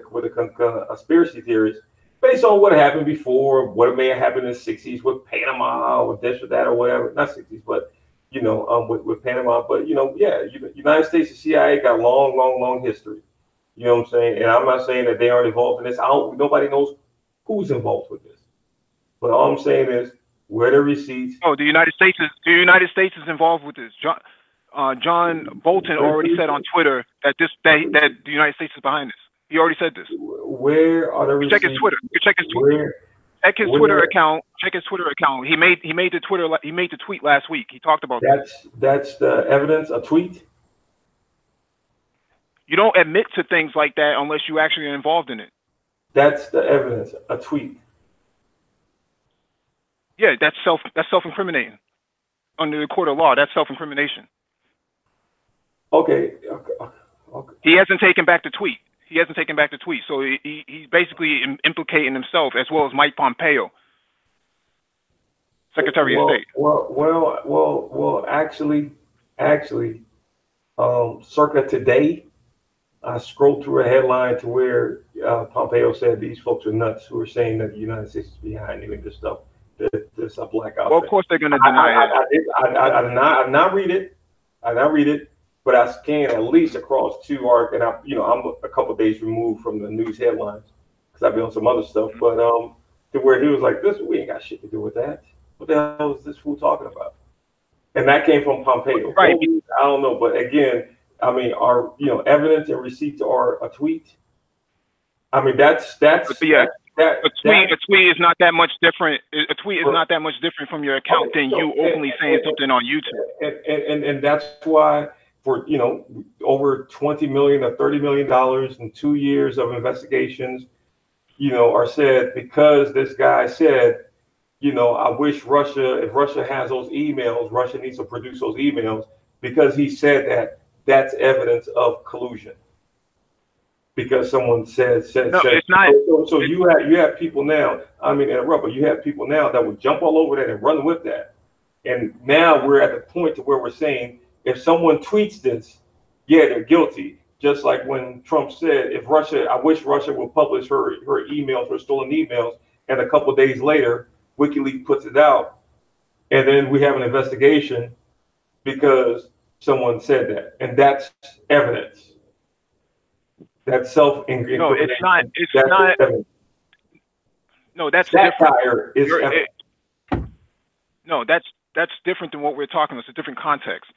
conspiracy theories based on what happened before, what may have happened in the 60s with Panama or this or that or whatever. Not 60s, but with Panama. But United States and CIA got long history. You know what I'm saying? And I'm not saying that they aren't involved in this. Nobody knows who's involved with this. But all I'm saying is, where the receipts.
Oh, the United States is involved with this. John Bolton already said on Twitter that the United States is behind this. He already said this.
Where are the receipts?
Check his Twitter. You check his Twitter. Check his Twitter account. Check his Twitter account. He made the tweet last week. He talked about that.
That's the evidence. A tweet.
You don't admit to things like that unless you actually are involved in it.
That's the evidence. A tweet.
Yeah, that's self-incriminating. Under the court of law, that's self-incrimination.
Okay.
He hasn't taken back the tweet. So he's basically implicating himself as well as Mike Pompeo, Secretary of State.
Well. Actually, circa today, I scrolled through a headline to where Pompeo said these folks are nuts who are saying that the United States is behind any of this stuff. There's a blackout.
Well, of course they're going to deny it.
I did not read it. But I scanned at least across 2 arc, and I'm a couple of days removed from the news headlines because I've been on some other stuff. But to where he was like, we ain't got shit to do with that. What the hell is this fool talking about? And that came from Pompeo.
Right.
I don't know, but again, I mean, our evidence and receipts are a tweet. I mean, that's
a tweet is not that much different. A tweet is not that much different from your account than you openly saying something on YouTube.
And that's why for over $20 million or $30 million in 2 years of investigations, are said because this guy said, I wish if Russia has those emails, Russia needs to produce those emails because he said that. That's evidence of collusion. Because someone said
no, it's not.
So you have people now. I mean, interrupt, but you have people now that would jump all over that and run with that. And now we're at the point to where we're saying if someone tweets this, yeah, they're guilty. Just like when Trump said, I wish Russia would publish her emails, her stolen emails, and a couple of days later, WikiLeaks puts it out, and then we have an investigation because someone said that, and that's evidence. That's self-incrimination.
No, it's not. It's not.
Evidence.
No, that's
satire
different. No, that's different than what we're talking about. It's a different context.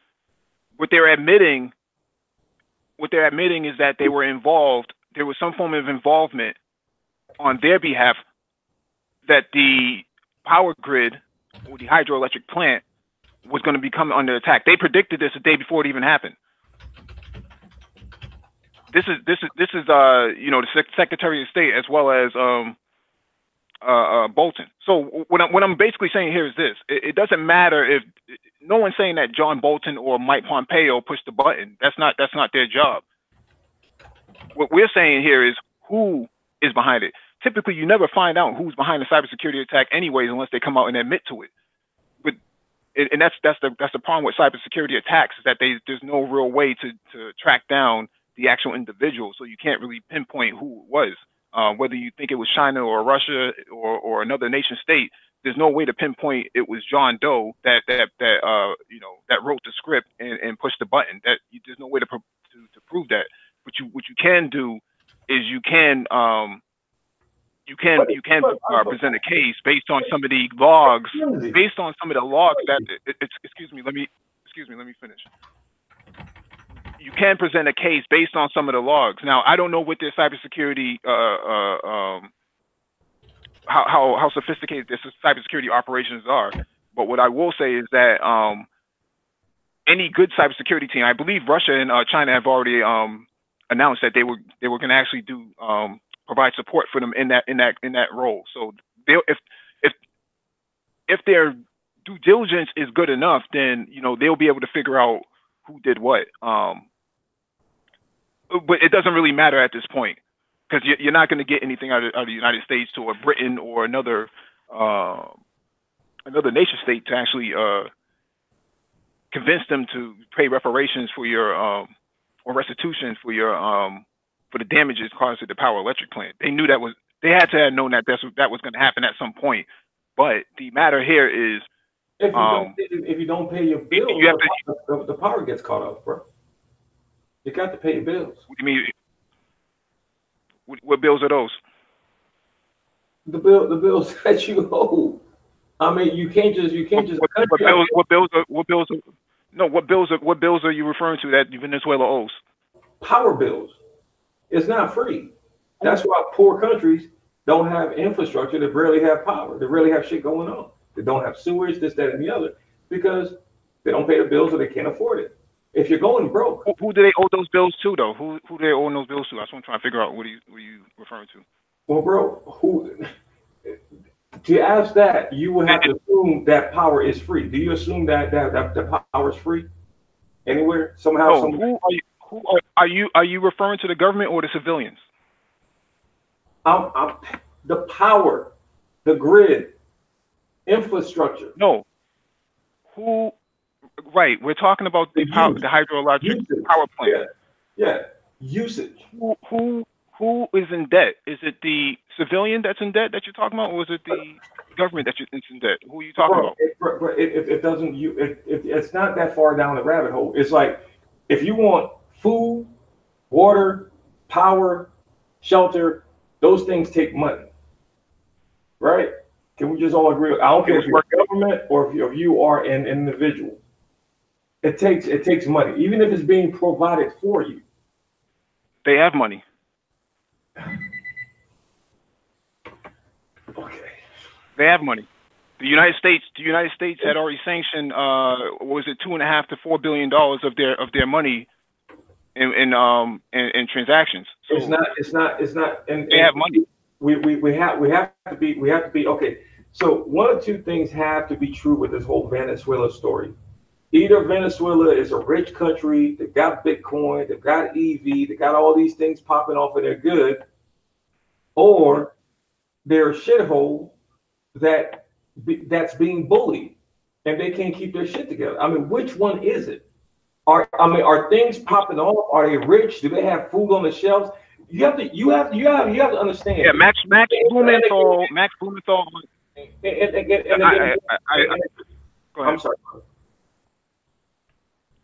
What they're admitting is that they were involved. There was some form of involvement on their behalf that the power grid or the hydroelectric plant was going to become under attack. They predicted this the day before it even happened. This is the Secretary of State as well as Bolton. So what I'm basically saying here is this: it doesn't matter if no one's saying that John Bolton or Mike Pompeo pushed the button. That's not their job. What we're saying here is who is behind it. Typically, you never find out who's behind the cybersecurity attack, anyways, unless they come out and admit to it. But and that's the problem with cybersecurity attacks is that there's no real way to track down the actual individual, so you can't really pinpoint who it was. Whether you think it was China or Russia or another nation state, there's no way to pinpoint it was John Doe that wrote the script and pushed the button. There's no way to prove that. But what you can do is you can present a case based on some of the logs, that excuse me, let me finish. You can present a case based on some of the logs. Now, I don't know what their cybersecurity, how sophisticated their cybersecurity operations are, but what I will say is that any good cybersecurity team, I believe Russia and China have already announced that they were going to actually do provide support for them in that role. So if their due diligence is good enough, then they'll be able to figure out who did what. But it doesn't really matter at this point because you're not going to get anything out of the United States or Britain or another nation state to actually convince them to pay reparations for your or restitution for your for the damages caused to the power electric plant. They knew they had to have known that that was going to happen at some point. But the matter here is
if you don't pay your bills, the power gets caught up, bro. You got to pay your bills.
What do you mean? What bills are those?
The bills that you owe. I mean, you can't just.
What bills are you referring to that Venezuela owes?
Power bills. It's not free. That's why poor countries don't have infrastructure, they barely have power, they really have shit going on. They don't have sewage, this, that, and the other, because they don't pay the bills or they can't afford it. If you're going broke,
Who do they owe those bills to, though? Who do they owe those bills to? That's what I'm trying to figure out. What are you referring to?
well, bro, who to ask that, you would have to assume that power is free. Do you assume that the power is free anywhere somehow?
No, are you referring to the government or the civilians?
The power, the grid, infrastructure.
No. Who? Right. We're talking about the hydroelectric power plant.
Yeah. Usage.
Who is in debt? Is it the civilian that's in debt that you're talking about, or is it the government that's in debt? Who are you talking about?
It's not that far down the rabbit hole. It's like if you want food, water, power, shelter, those things take money, right? Can we just all agree? I don't care if you're government or if you are an individual. It takes money, even if it's being provided for you.
They have money.
Okay.
They have money. The United States had already sanctioned was it $2.5 to $4 billion of their money in transactions. So
it's not. And
they have money.
We have to be okay. So one of two things have to be true with this whole Venezuela story. Either Venezuela is a rich country, they got Bitcoin, they got EV, they got all these things popping off and they're good, or they're a shithole that's being bullied and they can't keep their shit together. I mean, which one is it? Are things popping off? Are they rich? Do they have food on the shelves? You have to understand.
Yeah, Max Blumenthal. Go ahead.
I'm sorry.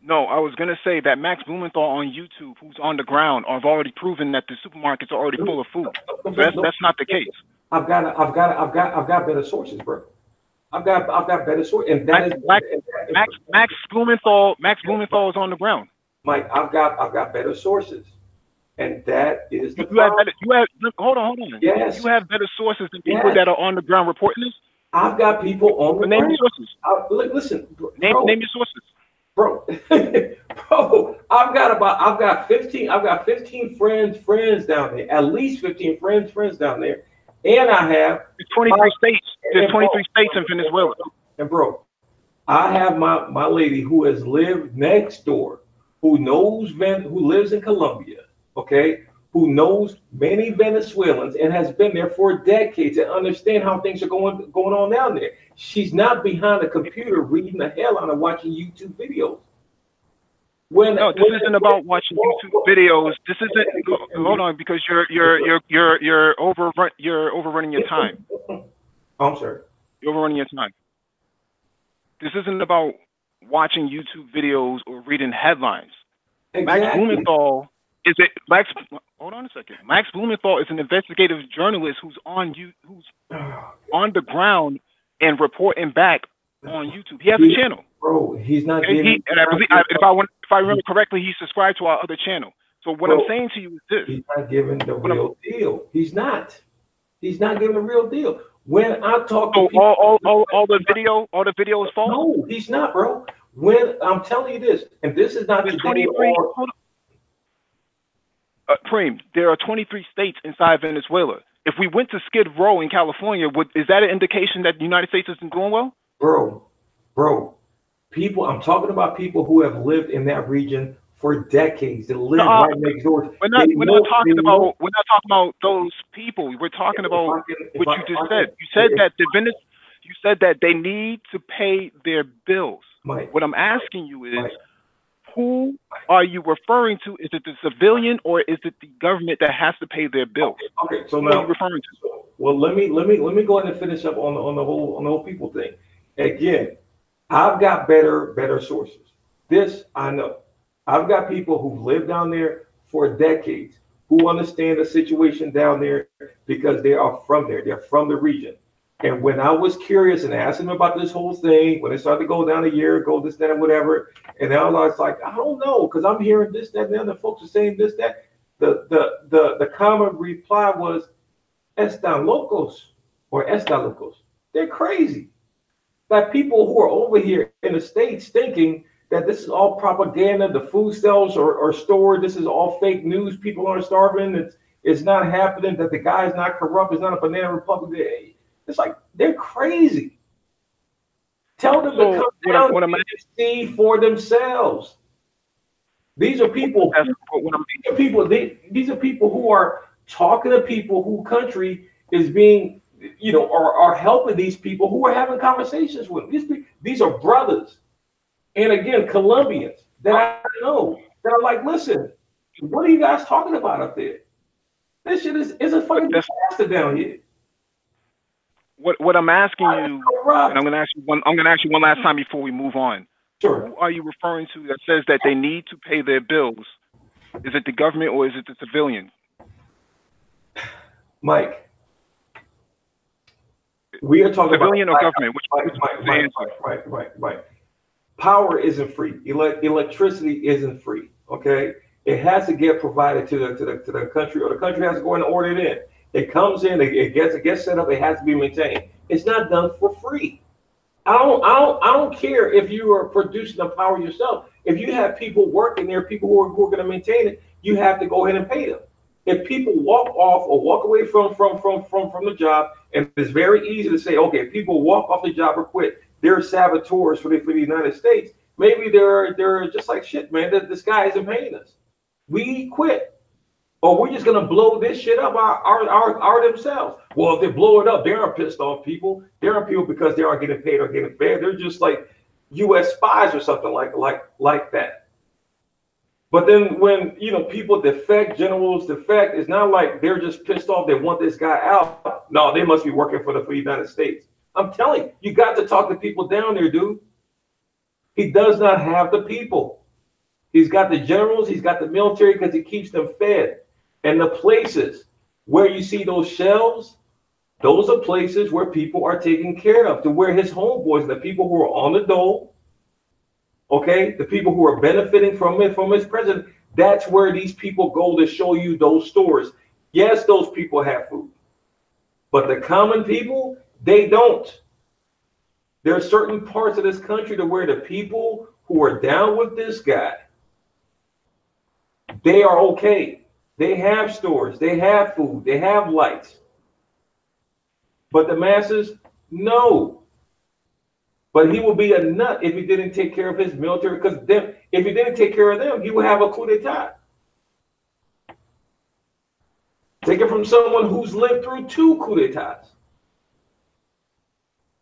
No, I was gonna say that Max Blumenthal on YouTube, who's on the ground, have already proven that the supermarkets are already full of food. So that's not the case.
I've got better sources, bro. I've got better sources, and
Max Blumenthal is on the ground.
Mike, I've got better sources, and that is the
hold on.
Yes,
you have better sources than people that are on the ground reporting this.
I've got people on the ground.
Name your sources.
Listen,
name your sources.
Bro, I've got 15 friends down there, at least 15 friends down there, and I have
23 states. There's 23 states in Venezuela.
And bro, I have my lady who has lived next door, who lives in Colombia, okay, who knows many Venezuelans and has been there for decades and understand how things are going on down there. She's not behind a computer reading the hell out of watching YouTube videos.
This isn't about watching YouTube videos. This isn't. Hold on, because you're overrunning your time.
I'm sorry.
You're overrunning your time. This isn't about watching YouTube videos or reading headlines.
Exactly.
Max Blumenthal hold on a second. Max Blumenthal is an investigative journalist who's on the ground and reporting back on YouTube. He has a channel.
Bro, he's not.
If I remember correctly, he's subscribed to our other channel. So what I'm saying to you is this:
he's not giving the real deal. He's not giving the real deal. When I talk to people,
all the video is false.
No, he's not, bro. When I'm telling you this, and this is not
Preem, there are 23 states inside Venezuela. If we went to Skid Row in California, is that an indication that the United States isn't doing well?
Bro, people. I'm talking about people who have lived in that region for decades. They live right next door.
We're not talking about those people. We're talking about what you just said. You said that they need to pay their bills.
Mike,
what I'm asking you is, who are you referring to? Is it the civilian or is it the government that has to pay their bills?
Okay, so
who
now
are you referring to?
Well, let me go ahead and finish up on the whole people thing. Again, I've got better sources. This I know. I've got people who've lived down there for decades, who understand the situation down there because they are from there. They're from the region. And when I was curious and asked them about this whole thing, when it started to go down a year ago, this, that, and whatever, and I was like, I don't know, because I'm hearing this, that, and the other folks are saying this, that. The common reply was, Están locos or Están locos. They're crazy. That people who are over here in the States thinking that this is all propaganda, the food shelves are stored, this is all fake news, people aren't starving, it's not happening, that the guy's not corrupt, it's not a banana republic. It's like they're crazy. Tell them to
So
come
what I'm
down
what I'm
and see for themselves. These are people.
asking, what I'm
These are people. These are people who are talking to people who country is being, are helping these people who are having conversations with them. These are brothers, and again, Colombians that I know that are like, listen, what are you guys talking about up there? This shit is a
but
fucking
that's
disaster down here.
what I'm asking you, and
Corrupt.
I'm gonna ask you one last time before we move on.
Sure,
Who are you referring to that says that they need to pay their bills? Is it the government or is it the civilian?
Mike. We are talking about
Civilian or government? Which is the answer?
Right. Power isn't free. Electricity isn't free. Okay, it has to get provided to the country, or the country has to go and order it in. It comes in, it gets set up. It has to be maintained. It's not done for free. I don't care if you are producing the power yourself. If you have people working there, people who are going to maintain it, you have to go ahead and pay them. If people walk off or walk away from the job, and it's very easy to say, okay, people walk off the job or quit. They're saboteurs for the United States. Maybe they're just like shit, man. This guy isn't paying us. We quit. Or we're just gonna blow this shit up our themselves. Well, if they blow it up, they aren't pissed off people. They aren't people because they aren't getting paid or getting fed. They're just like U.S. spies or something like that. But then when people defect, generals defect, it's not like they're just pissed off. They want this guy out. No, they must be working for the United States. I'm telling you, you got to talk to people down there, dude. He does not have the people. He's got the generals. He's got the military because he keeps them fed. And the places where you see those shelves, those are places where people are taken care of, to where his homeboys, the people who are on the dole, okay, the people who are benefiting from it, from his president, that's where these people go to show you those stores. Yes, those people have food, but the common people, they don't. There are certain parts of this country to where the people who are down with this guy, they are okay. They have stores, they have food, they have lights. But the masses, no. But he would be a nut if he didn't take care of his military, because if he didn't take care of them, he would have a coup d'etat. Take it from someone who's lived through 2 coup d'etats.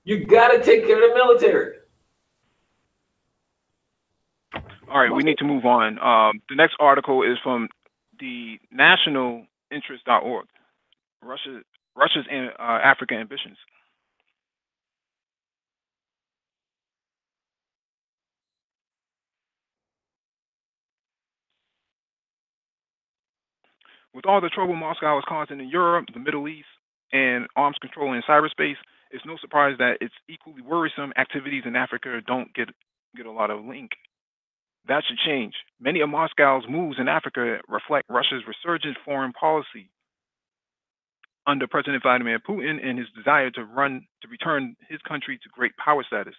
You got to take care of the military.
All right, we need to move on. The next article is from the nationalinterest.org. Russia's Africa ambitions. With all the trouble Moscow is causing in Europe, the Middle East, and arms control in cyberspace, it's no surprise that its equally worrisome activities in Africa don't get a lot of link. That should change. Many of Moscow's moves in Africa reflect Russia's resurgent foreign policy under President Vladimir Putin and his desire to return his country to great power status.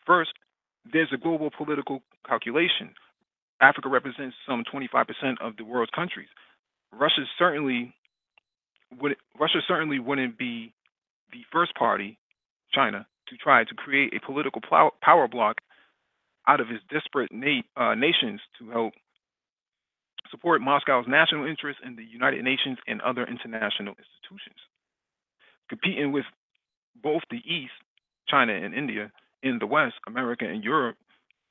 First, there's a global political calculation. Africa represents some 25% of the world's countries. Russia certainly wouldn't be the first party, China, to try to create a political power bloc out of its disparate nations to help support Moscow's national interests in the United Nations and other international institutions. Competing with both the East, China and India, in the West, America and Europe,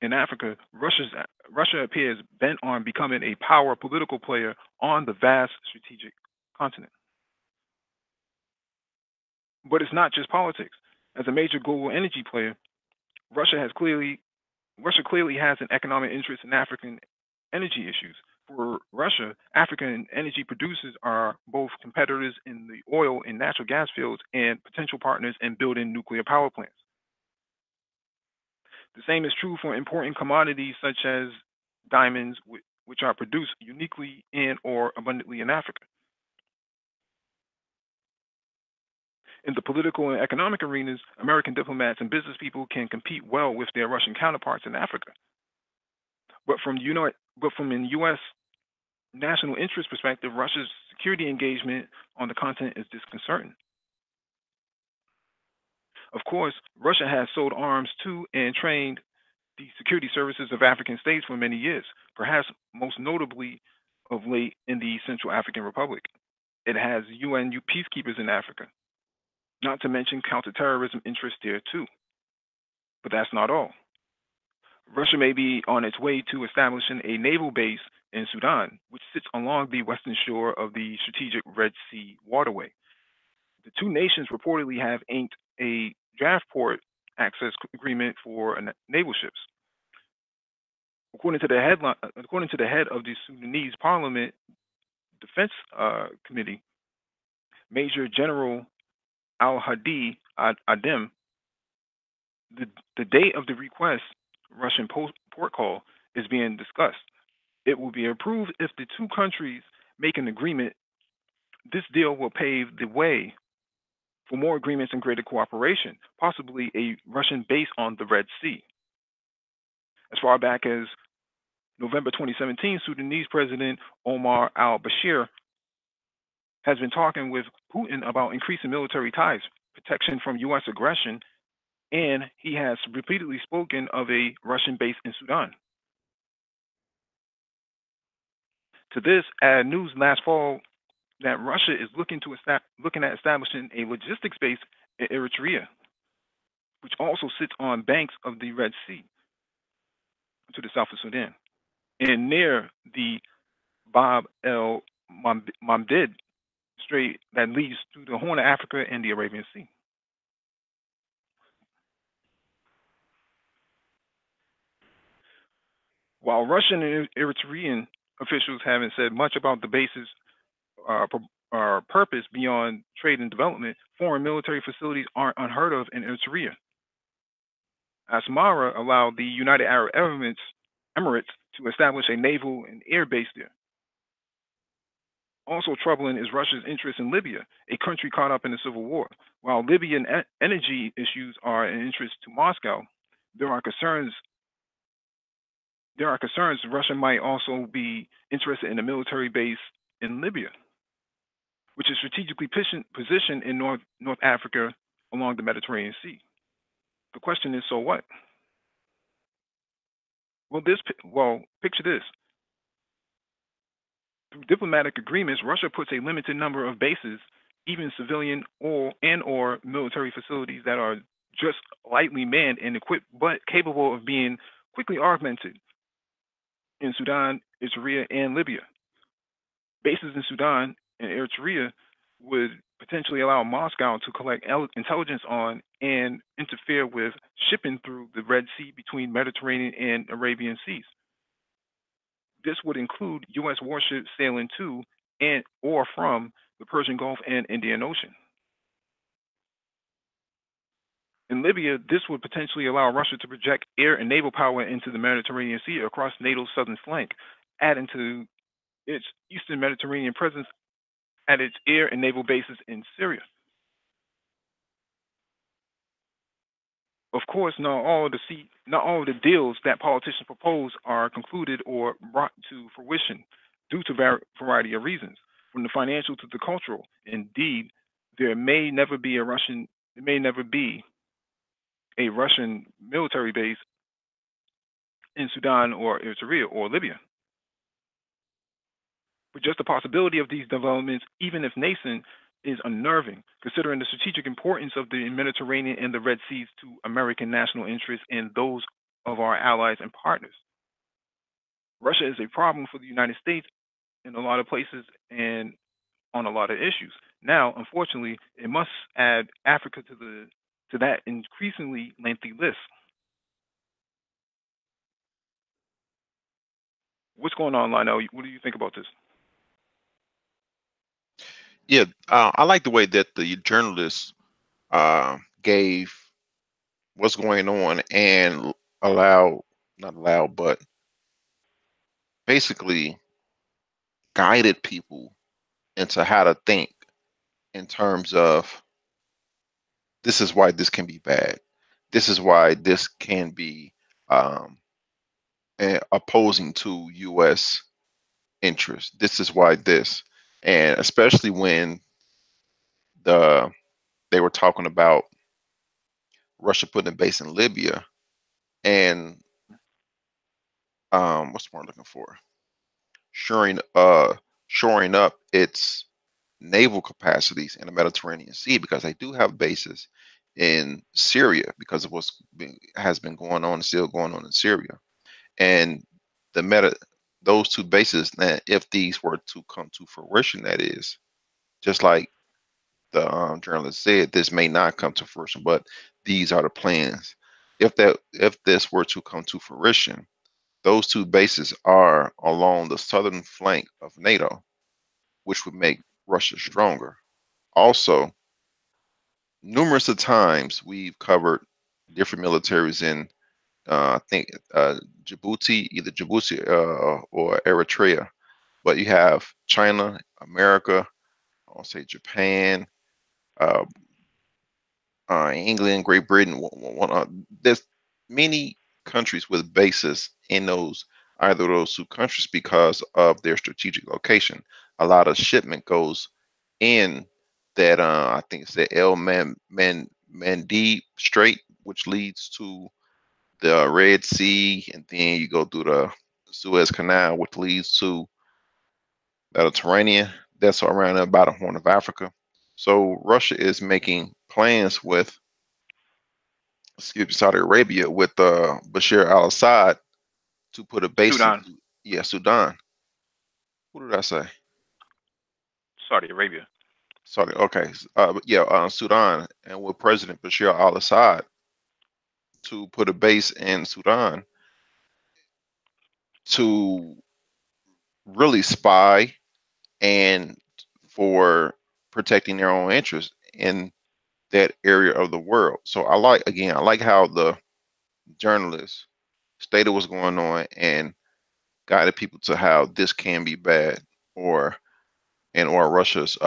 in Africa, Russia appears bent on becoming a power political player on the vast strategic continent. But it's not just politics. As a major global energy player, Russia clearly has an economic interest in African energy issues. For Russia, African energy producers are both competitors in the oil and natural gas fields and potential partners in building nuclear power plants. The same is true for important commodities such as diamonds, which are produced uniquely and or abundantly in Africa. In the political and economic arenas, American diplomats and business people can compete well with their Russian counterparts in Africa. But from an U.S. national interest perspective, Russia's security engagement on the continent is disconcerting. Of course, Russia has sold arms to and trained the security services of African states for many years, perhaps most notably of late in the Central African Republic. It has UN peacekeepers in Africa, not to mention counterterrorism interests there too. But that's not all. Russia may be on its way to establishing a naval base in Sudan, which sits along the western shore of the strategic Red Sea waterway. The two nations reportedly have inked a draft port access agreement for naval ships. According to the head of the Sudanese Parliament Defense Committee, Major General Al Hadi Adem, the date of the request Russian port call is being discussed. It will be approved if the two countries make an agreement. This deal will pave the way for more agreements and greater cooperation, possibly a Russian base on the Red Sea. As far back as November 2017, Sudanese President Omar al-Bashir has been talking with Putin about increasing military ties, protection from U.S. aggression, and he has repeatedly spoken of a Russian base in Sudan. To this, add news last fall that Russia is looking at establishing a logistics base in Eritrea, which also sits on banks of the Red Sea to the south of Sudan and near the Bab el Mandeb Strait that leads through the Horn of Africa and the Arabian Sea. While Russian and Eritrean officials haven't said much about the base's purpose beyond trade and development, foreign military facilities aren't unheard of in Eritrea. Asmara allowed the United Arab Emirates to establish a naval and air base there. Also troubling is Russia's interest in Libya, a country caught up in the civil war. While Libyan energy issues are an interest to Moscow, there are concerns Russia might also be interested in a military base in Libya, which is strategically positioned in North Africa along the Mediterranean Sea. The question is, so what? Well, picture this. Through diplomatic agreements, Russia puts a limited number of bases, even civilian or military facilities that are just lightly manned and equipped, but capable of being quickly augmented in Sudan, Eritrea, and Libya. Bases in Sudan and Eritrea would potentially allow Moscow to collect intelligence on and interfere with shipping through the Red Sea between Mediterranean and Arabian seas. This would include U.S. warships sailing to and or from the Persian Gulf and Indian Ocean. In Libya, this would potentially allow Russia to project air and naval power into the Mediterranean Sea across NATO's southern flank, adding to its eastern Mediterranean presence at its air and naval bases in Syria. Of course, not all of the deals that politicians propose are concluded or brought to fruition due to a variety of reasons, from the financial to the cultural. Indeed, there may never be a Russian military base in Sudan or Eritrea or Libya. But just the possibility of these developments, even if nascent, is unnerving, considering the strategic importance of the Mediterranean and the Red Seas to American national interests and those of our allies and partners. Russia is a problem for the United States in a lot of places and on a lot of issues. Now, unfortunately, it must add Africa to that increasingly lengthy list. What's going on, Lionel? What do you think about this?
Yeah, I like the way that the journalists gave what's going on and not allowed, but basically guided people into how to think in terms of this is why this can be bad. This is why this can be um, opposing to U.S. interests. This is why this, and especially when the they were talking about Russia putting a base in Libya and what's the word I'm looking for? Shoring shoring up its naval capacities in the Mediterranean Sea because they do have bases in Syria because of has been going on and still going on in Syria. And the those two bases, now, if these were to come to fruition, that is, just like the journalist said, this may not come to fruition, but these are the plans. If this were to come to fruition, those two bases are along the southern flank of NATO, which would make Russia stronger. Also, numerous of times we've covered different militaries in I think Djibouti, either Djibouti or Eritrea. But you have China, America, I'll say Japan, uh, England, Great Britain. There's many countries with bases in those either of those two countries because of their strategic location. A lot of shipment goes in that I think it's the Mandeb Strait, which leads to the Red Sea, and then you go through the Suez Canal, which leads to the Mediterranean. That's around about the Horn of Africa. So Russia is making plans with, excuse me, Saudi Arabia with Bashar al-Assad to put a base in,
Sudan,
yeah, Sudan. What did I say?
Saudi Arabia.
Saudi. Okay, yeah, Sudan, and with President Bashar al-Assad to put a base in Sudan to really spy and for protecting their own interests in that area of the world. So I like how the journalists stated what's going on and guided people to how this can be bad or Russia's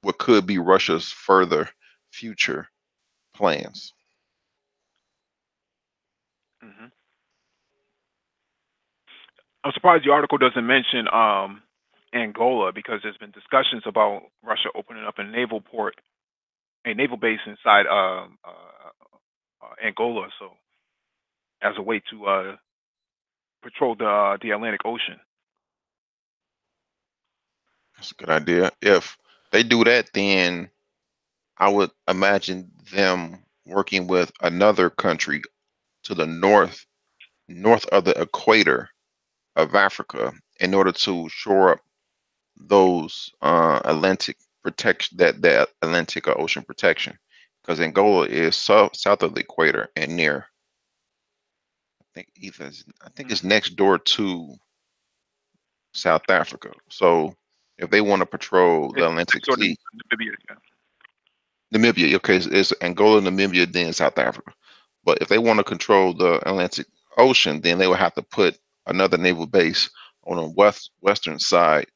what could be Russia's further future plans.
Hmm. I'm surprised the article doesn't mention Angola because there's been discussions about Russia opening up a naval base inside Angola, so as a way to patrol the Atlantic Ocean.
That's a good idea. If they do that, then I would imagine them working with another country to the north of the equator of Africa in order to shore up those Atlantic protection, that Atlantic Ocean protection, because Angola is south of the equator and near. I think
Mm.
it's next door to South Africa. So if they want to patrol the
It's
Atlantic
sort of
Sea,
Namibia. Yeah.
Namibia, okay, it's Angola, Namibia, then South Africa. But if they want to control the Atlantic Ocean, then they would have to put another naval base on the western side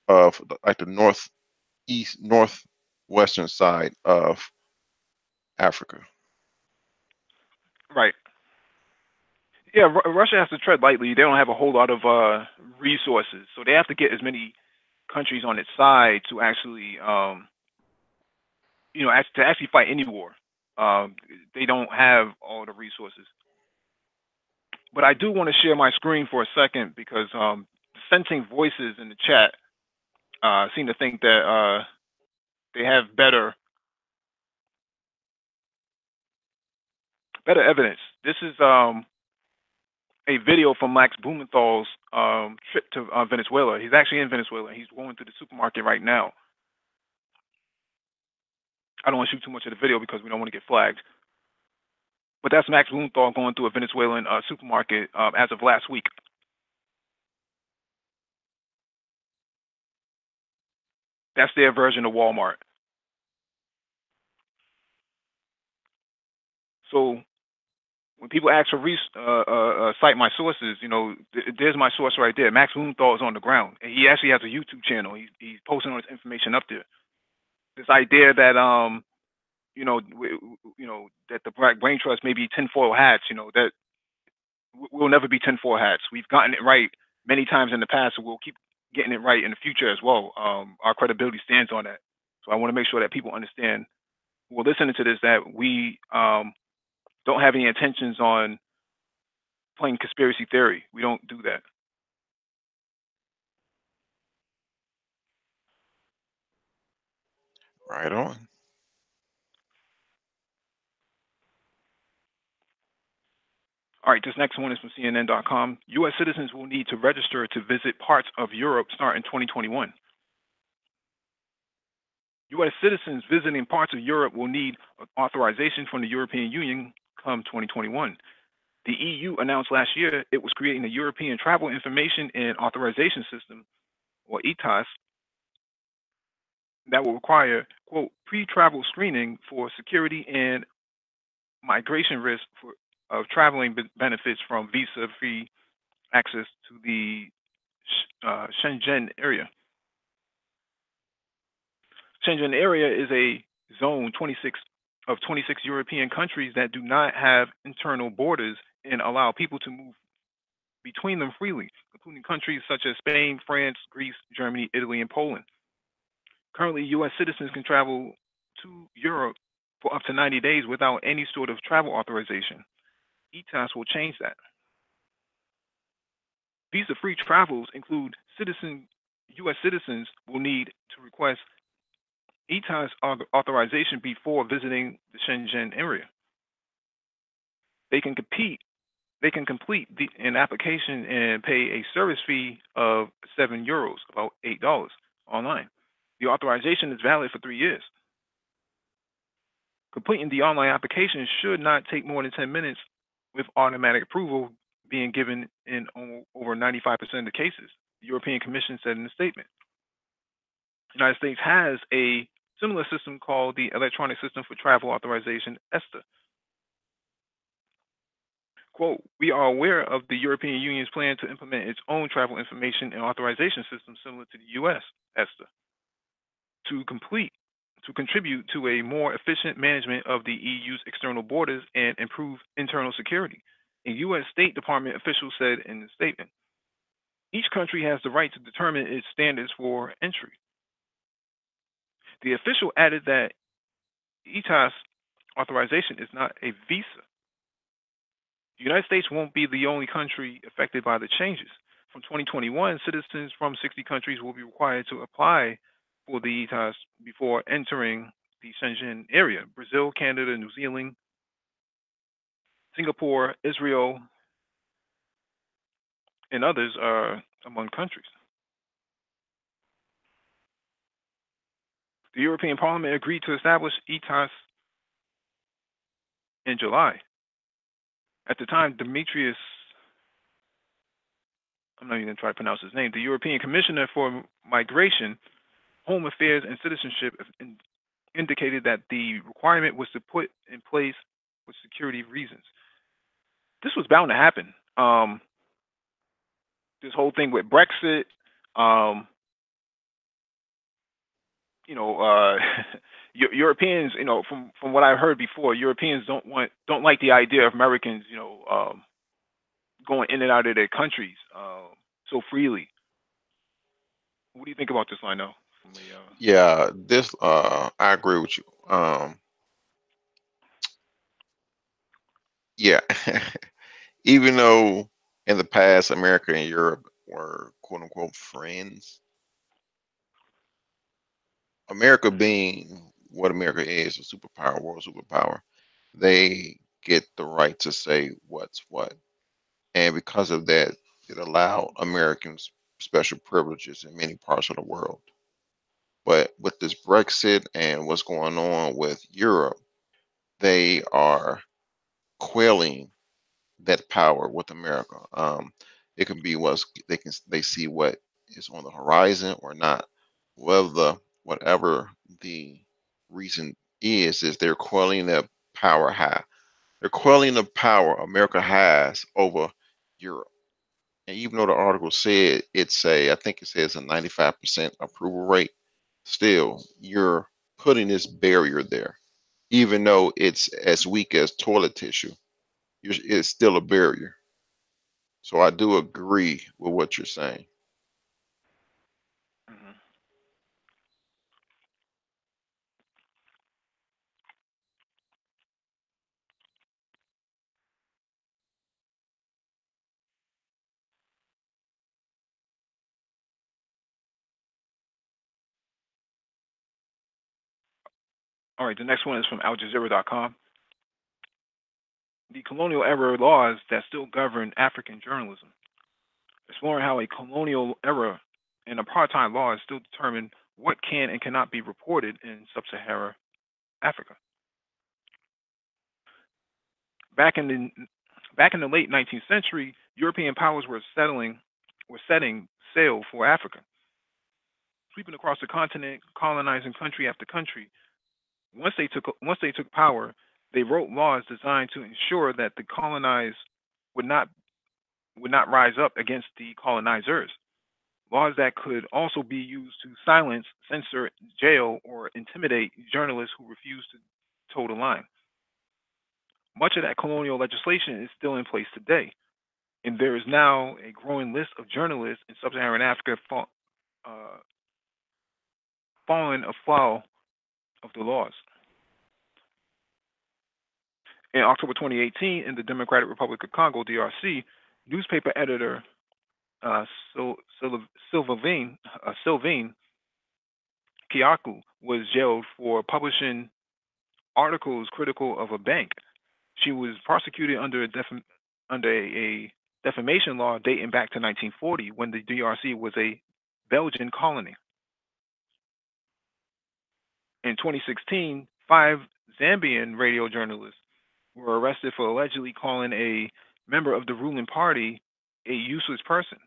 of like the northwestern side of Africa.
Right. Yeah, Russia has to tread lightly. They don't have a whole lot of resources, so they have to get as many countries on its side to actually, to actually fight any war. They don't have all the resources. But I do want to share my screen for a second because dissenting voices in the chat seem to think that they have better evidence. This is a video from Max Blumenthal's trip to Venezuela. He's actually in Venezuela. He's going to the supermarket right now. I don't want to shoot too much of the video because we don't want to get flagged. But that's Max Blumenthal going to a Venezuelan supermarket as of last week. That's their version of Walmart. So when people ask for cite my sources, there's my source right there. Max Blumenthal is on the ground, and he actually has a YouTube channel. He's posting all his information up there. This idea that that the Black Brain Trust may be tinfoil hats. That we'll never be tinfoil hats. We've gotten it right many times in the past, and we'll keep getting it right in the future as well. Our credibility stands on that. So I want to make sure that people understand who are listening to this that we don't have any intentions on playing conspiracy theory. We don't do that.
Right on.
All right, this next one is from CNN.com. U.S. citizens will need to register to visit parts of Europe starting 2021. U.S. citizens visiting parts of Europe will need authorization from the European Union come 2021. The EU announced last year it was creating a European Travel Information and Authorization System, or ETAS, that will require, quote, pre-travel screening for security and migration risk of traveling benefits from visa-free access to the Schengen area. Schengen area is a zone 26 of 26 European countries that do not have internal borders and allow people to move between them freely, including countries such as Spain, France, Greece, Germany, Italy, and Poland. Currently, U.S. citizens can travel to Europe for up to 90 days without any sort of travel authorization. ETAS will change that. Visa-free travels include U.S. citizens will need to request ETAS authorization before visiting the Schengen area. They can complete an application and pay a service fee of €7, about $8 online. The authorization is valid for 3 years. Completing the online application should not take more than 10 minutes, with automatic approval being given in over 95% of the cases, the European Commission said in a statement. The United States has a similar system called the Electronic System for Travel Authorization, ESTA. Quote, we are aware of the European Union's plan to implement its own travel information and authorization system similar to the U.S., ESTA, to contribute to a more efficient management of the EU's external borders and improve internal security. A U.S. State Department official said in the statement, each country has the right to determine its standards for entry. The official added that ETAS authorization is not a visa. The United States won't be the only country affected by the changes. From 2021, citizens from 60 countries will be required to apply for the ETAS before entering the Schengen area. Brazil, Canada, New Zealand, Singapore, Israel, and others are among countries. The European Parliament agreed to establish ETAS in July. At the time, Demetrius, I'm not even going to try to pronounce his name, the European Commissioner for Migration, Home Affairs, and Citizenship indicated that the requirement was to put in place for security reasons. This was bound to happen. This whole thing with Brexit, Europeans, from what I've heard before, Europeans don't like the idea of Americans, going in and out of their countries so freely. What do you think about this, Lionel?
Yeah, this I agree with you. Yeah, even though in the past America and Europe were quote unquote friends, America being what America is, a superpower, world superpower, they get the right to say what's what. And because of that, it allowed Americans special privileges in many parts of the world. But with this Brexit and what's going on with Europe, they are quelling that power with America. It can be they see what is on the horizon or not. Whatever the reason is they're quelling the power high. They're quelling the power America has over Europe. And even though the article said I think it says a 95% approval rate, still you're putting this barrier there. even though it's as weak as toilet tissue. It's still a barrier. So I do agree with what you're saying.
Mhm. All right, the next one is from AlJazeera.com. The colonial era laws that still govern African journalism, exploring how a colonial era and apartheid laws still determine what can and cannot be reported in sub-Saharan Africa. Back in the back in the late 19th century, European powers were setting sail for Africa, sweeping across the continent, colonizing country after country. Once they took power, they wrote laws designed to ensure that the colonized would not would not rise up against the colonizers. Laws that could also be used to silence, censor, jail, or intimidate journalists who refuse to toe the line. Much of that colonial legislation is still in place today, and there is now a growing list of journalists in sub-Saharan Africa uh, falling afoul of the laws. In October 2018, in the Democratic Republic of Congo (DRC), newspaper editor uh, Sylvain Kiaku was jailed for publishing articles critical of a bank. She was prosecuted under under a defamation law dating back to 1940 when the DRC was a Belgian colony. In 2016, five Zambian radio journalists were arrested for allegedly calling a member of the ruling party a useless person.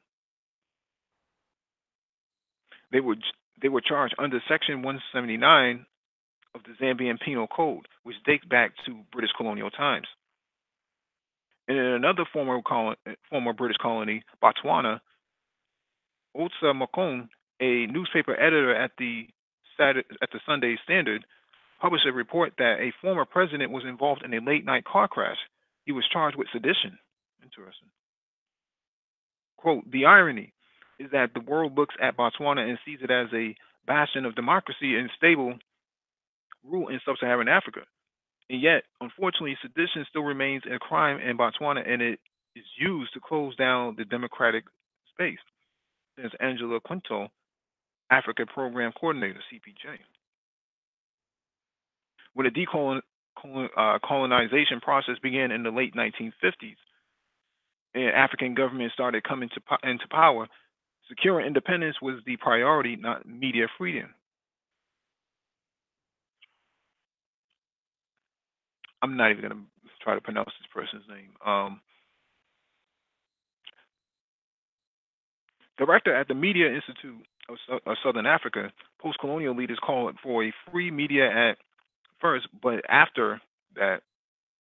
They were they were charged under Section 179 of the Zambian Penal Code, which dates back to British colonial times. And in another former British colony, Botswana, Otsa Makon, a newspaper editor at the Sunday Standard, published a report that a former president was involved in a late night car crash. He was charged with sedition. Interesting. Quote, the irony is that the world looks at Botswana and sees it as a bastion of democracy and stable rule in sub Saharan Africa. And yet, unfortunately, sedition still remains a crime in Botswana and it is used to close down the democratic space, says Angela Quinto, Africa Program Coordinator, CPJ. When the decolonization process began in the late 1950s, and African governments started coming into power, securing independence was the priority, not media freedom. I'm not even going to try to pronounce this person's name. Director at the Media Institute of Southern Africa, post-colonial leaders called for a free media at first, but after that,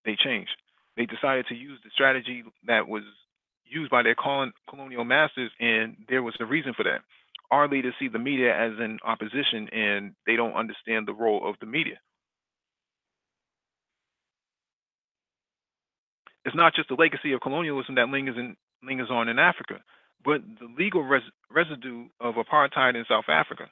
they changed. They decided to use the strategy that was used by their colonial masters, and there was a reason for that. Our leaders see the media as an opposition, and they don't understand the role of the media. It's not just the legacy of colonialism that lingers on in Africa, but the legal residue of apartheid in South Africa.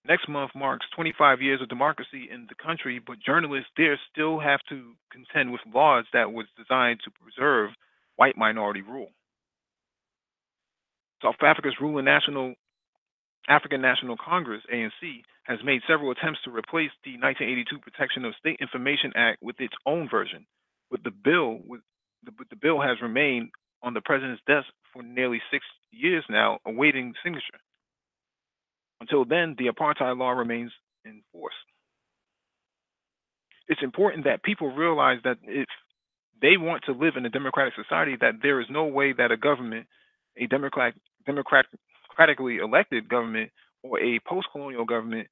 Next month marks 25 years of democracy in the country, but journalists there still have to contend with laws that was designed to preserve white minority rule. South Africa's ruling African National Congress (ANC) has made several attempts to replace the 1982 Protection of State Information Act with its own version, but the bill has remained on the president's desk for nearly 6 years now, awaiting signature. Until then, the apartheid law remains in force. It's important that people realize that if they want to live in a democratic society, that there is no way that a government, a democratically elected government, or a post-colonial government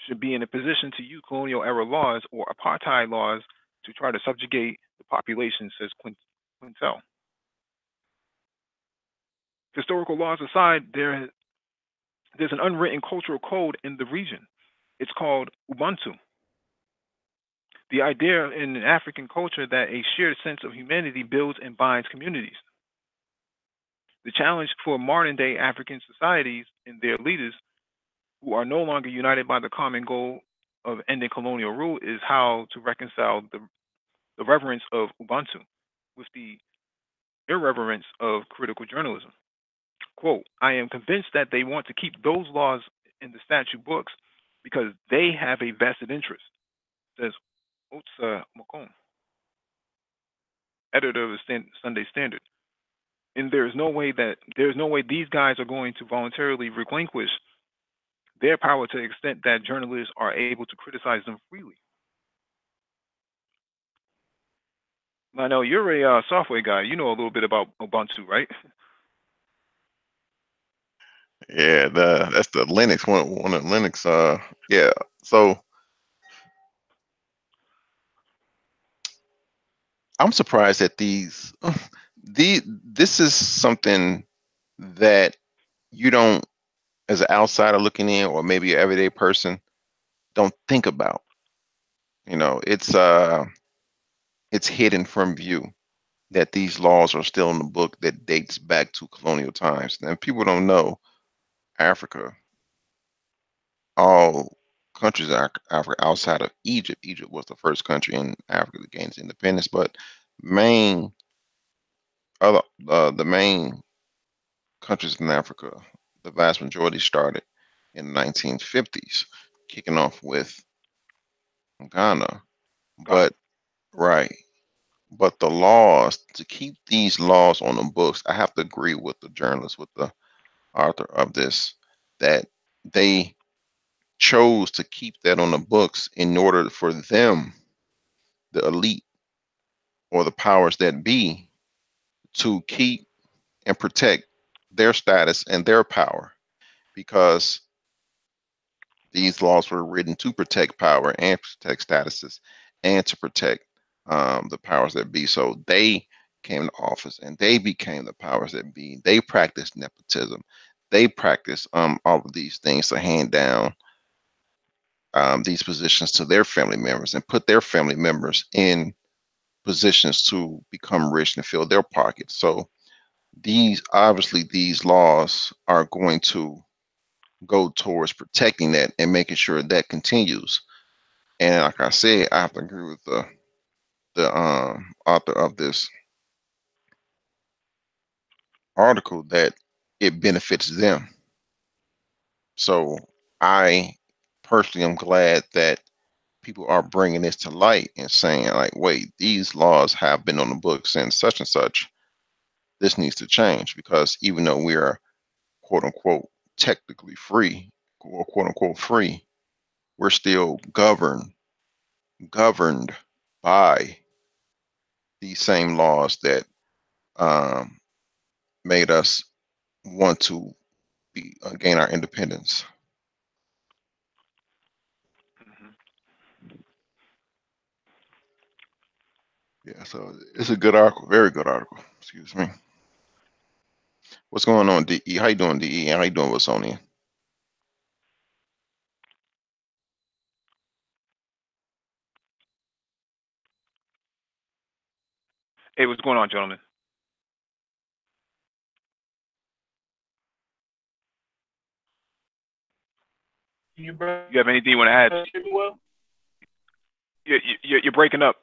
should be in a position to use colonial era laws or apartheid laws to try to subjugate the population, says Quintel. Historical laws aside, there's an unwritten cultural code in the region. It's called Ubuntu. The idea in African culture that a shared sense of humanity builds and binds communities. The challenge for modern day African societies and their leaders who are no longer united by the common goal of ending colonial rule is how to reconcile the reverence of Ubuntu with the irreverence of critical journalism. Quote, I am convinced that they want to keep those laws in the statute books because they have a vested interest, says Otsa Makon, editor of the Sunday Standard. And there's no way these guys are going to voluntarily relinquish their power to the extent that journalists are able to criticize them freely. I know you're a software guy. You know a little bit about Ubuntu, right?
Yeah, that's the Linux one of Linux. Yeah. So I'm surprised that this is something that you don't, as an outsider looking in, or maybe an everyday person, don't think about. It's hidden from view that these laws are still in the book that dates back to colonial times. And people don't know Africa, all countries in Africa outside of Egypt. Egypt was the first country in Africa to gain its independence, but main the main countries in Africa, the vast majority started in the 1950s, kicking off with Ghana.
Ghana.
But right, but the laws, to keep these laws on the books, I have to agree with the journalist, with the author of this, that they chose to keep that on the books in order for them, the elite or the powers that be, to keep and protect their status and their power, because these laws were written to protect power and protect statuses and to protect the powers that be. So they came to office and they became the powers that be. They practiced nepotism. They practiced all of these things to hand down these positions to their family members and put their family members in positions to become rich and fill their pockets. So these laws are going to go towards protecting that and making sure that continues. And like I said, I have to agree with the author of this article that it benefits them. So I personally am glad that people are bringing this to light and saying, like, wait, these laws have been on the books since such and such. This needs to change, because even though we are quote unquote technically free, or quote unquote free, we're still governed by these same laws that um, made us want to gain our independence.
Hmm.
Yeah, so it's a good article, very good article. Excuse me. What's going on, DE? How you doing, DE? And how you doing, Wilsonian?
Hey, what's going on, gentlemen? You have anything you want to add? You're breaking up.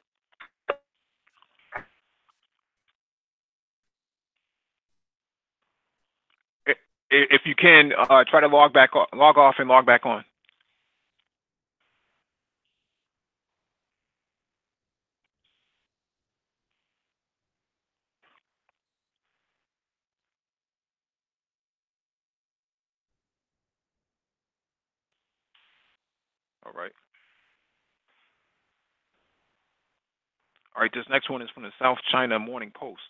If you can, try to log off and log back on. All right. All right. This next one is from the South China Morning Post.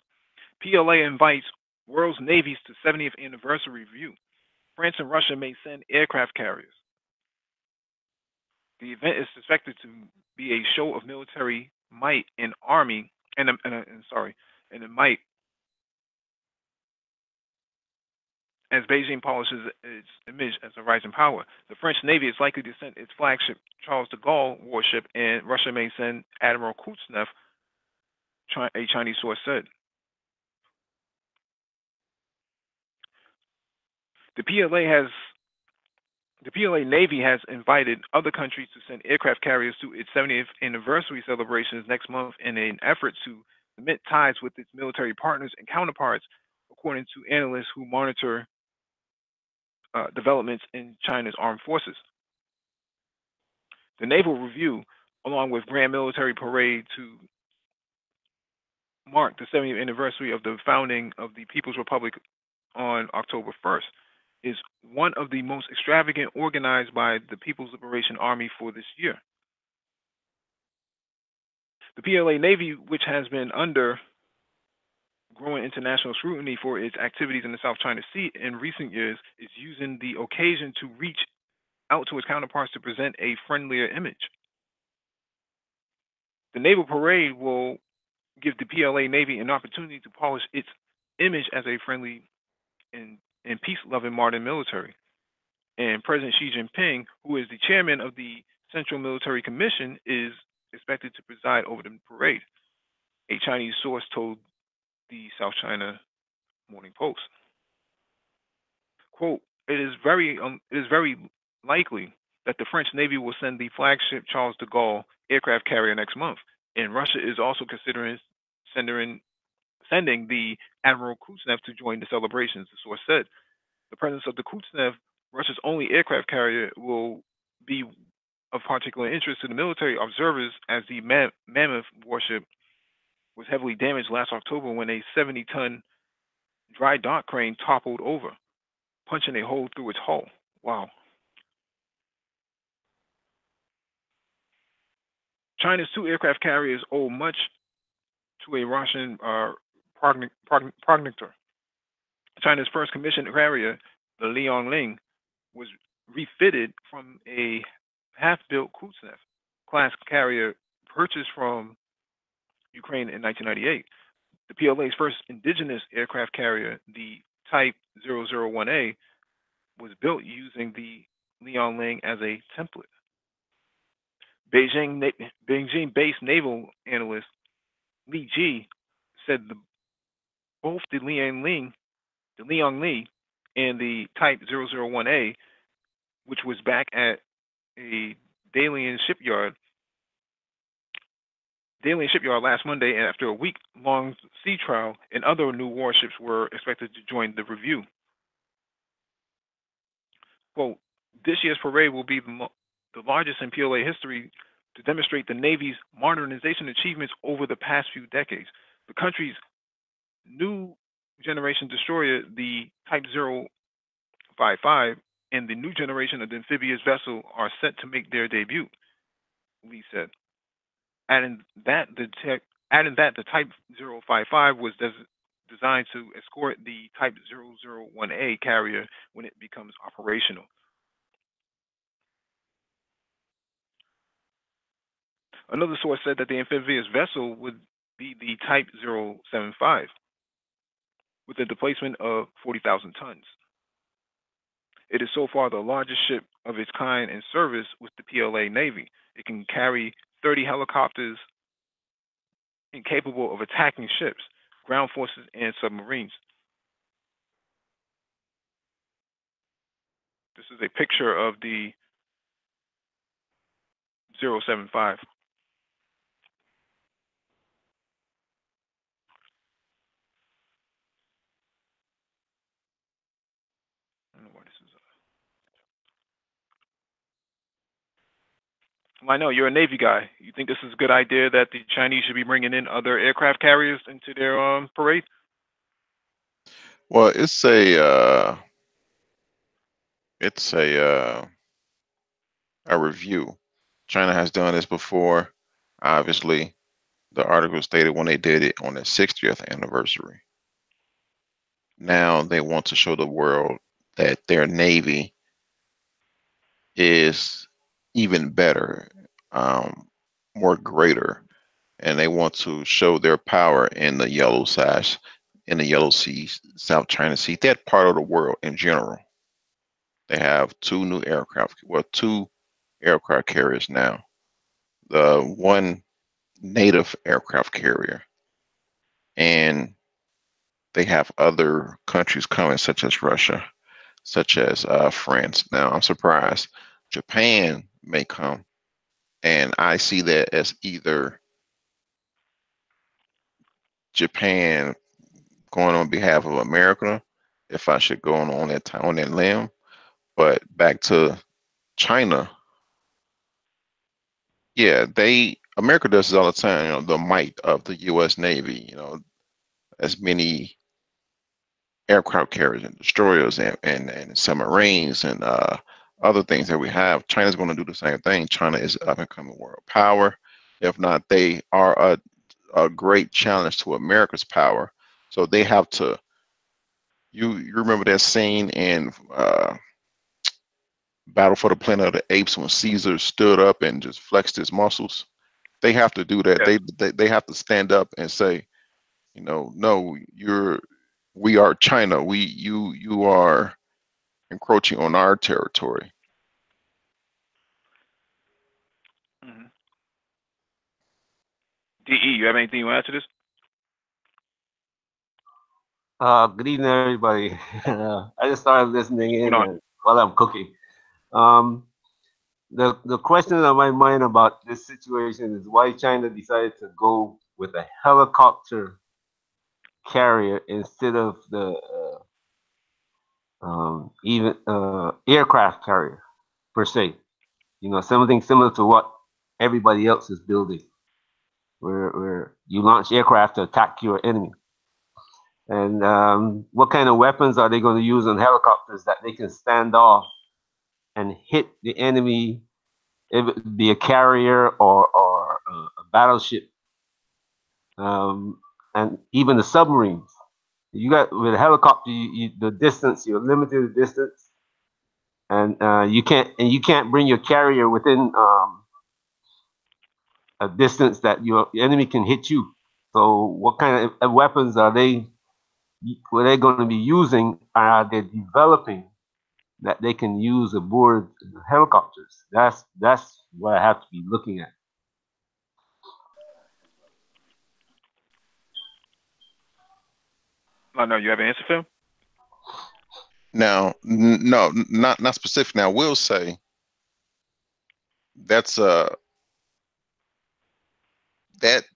PLA invites world's navies to 70th anniversary review. France and Russia may send aircraft carriers. The event is suspected to be a show of military might and army, and sorry, and the might as Beijing polishes its image as a rising power. The French Navy is likely to send its flagship Charles de Gaulle warship, and Russia may send Admiral Kuznetsov, a Chinese source said. The PLA has the PLA Navy has invited other countries to send aircraft carriers to its 70th anniversary celebrations next month in an effort to cement ties with its military partners and counterparts, according to analysts who monitor developments in China's armed forces. The Naval Review, along with Grand Military Parade to mark the 70th anniversary of the founding of the People's Republic on October 1st, is one of the most extravagant organized by the People's Liberation Army for this year. The PLA Navy, which has been under growing international scrutiny for its activities in the South China Sea in recent years, is using the occasion to reach out to its counterparts to present a friendlier image. The Naval Parade will give the PLA Navy an opportunity to polish its image as a friendly and peace-loving modern military. And President Xi Jinping, who is the chairman of the Central Military Commission, is expected to preside over the parade, a Chinese source told the South China Morning Post. Quote, it is very likely that the French Navy will send the flagship Charles de Gaulle aircraft carrier next month, and Russia is also considering sending the Admiral Kuznetsov to join the celebrations, the source said. The presence of the Kuznetsov, Russia's only aircraft carrier, will be of particular interest to the military observers, as the Mammoth warship was heavily damaged last October when a 70-ton dry dock crane toppled over, punching a hole through its hull. Wow. China's two aircraft carriers owe much to a Russian progenitor. China's first commissioned carrier, the Liangling, was refitted from a half-built Kuznetsov class carrier purchased from Ukraine in 1998. The PLA's first indigenous aircraft carrier, the Type 001A, was built using the Liangling as a template. Beijing-based naval analyst Li Ji said both the Liangling and the Type 001A, which was back at a Dalian shipyard last Monday, and after a week-long sea trial, and other new warships were expected to join the review. Quote, this year's parade will be the largest in PLA history to demonstrate the Navy's modernization achievements over the past few decades. The country's new generation destroyer, the Type 055, and the new generation of the amphibious vessel are set to make their debut, Lee said. Adding that the Type 055 was designed to escort the Type 001A carrier when it becomes operational. Another source said that the amphibious vessel would be the Type 075, with a displacement of 40,000 tons. It is so far the largest ship of its kind in service with the PLA Navy. It can carry 30 helicopters incapable of attacking ships, ground forces, and submarines. This is a picture of the 075. I don't know why this is. I know you're a Navy guy. You think this is a good idea that the Chinese should be bringing in other aircraft carriers into their parade?
Well, it's a review. China has done this before. Obviously, the article stated when they did it on their 60th anniversary. Now they want to show the world that their Navy is even better, more greater, and they want to show their power in the yellow sash in the Yellow Sea, South China Sea, that part of the world in general. They have two aircraft carriers now. The one native aircraft carrier, and they have other countries coming, such as Russia, such as France. Now, I'm surprised Japan may come, and I see that as either Japan going on behalf of America, if I should go on that limb. But back to China, yeah, America does this all the time. The might of the U.S. Navy. As many aircraft carriers and destroyers and submarines and other things that we have. China's going to do the same thing. China is an up and coming world power. If not, they are a great challenge to America's power. So they have to. You remember that scene in Battle for the Planet of the Apes when Caesar stood up and just flexed his muscles? They have to do that.
Yes.
They have to stand up and say, no, we are China. You are encroaching on our territory.
Mm-hmm. DE, you have anything you want to add to this?
Good evening, everybody. I just started listening
What's
in
going on?
while I'm cooking. Um, the question on my mind about this situation is why China decided to go with a helicopter carrier instead of the even aircraft carrier per se. Something similar to what everybody else is building, where you launch aircraft to attack your enemy. And what kind of weapons are they going to use on helicopters that they can stand off and hit the enemy, if it be a carrier or a battleship, and even the submarines? You got with a helicopter, the distance, you're limited the distance, and you can't bring your carrier within a distance that your enemy can hit you. So, what kind of weapons were they going to be using? Are they developing that they can use aboard helicopters? That's what I have to be looking at.
Oh, no, you have an answer, Phil?
Now, no, not specific. Now, we'll say that's that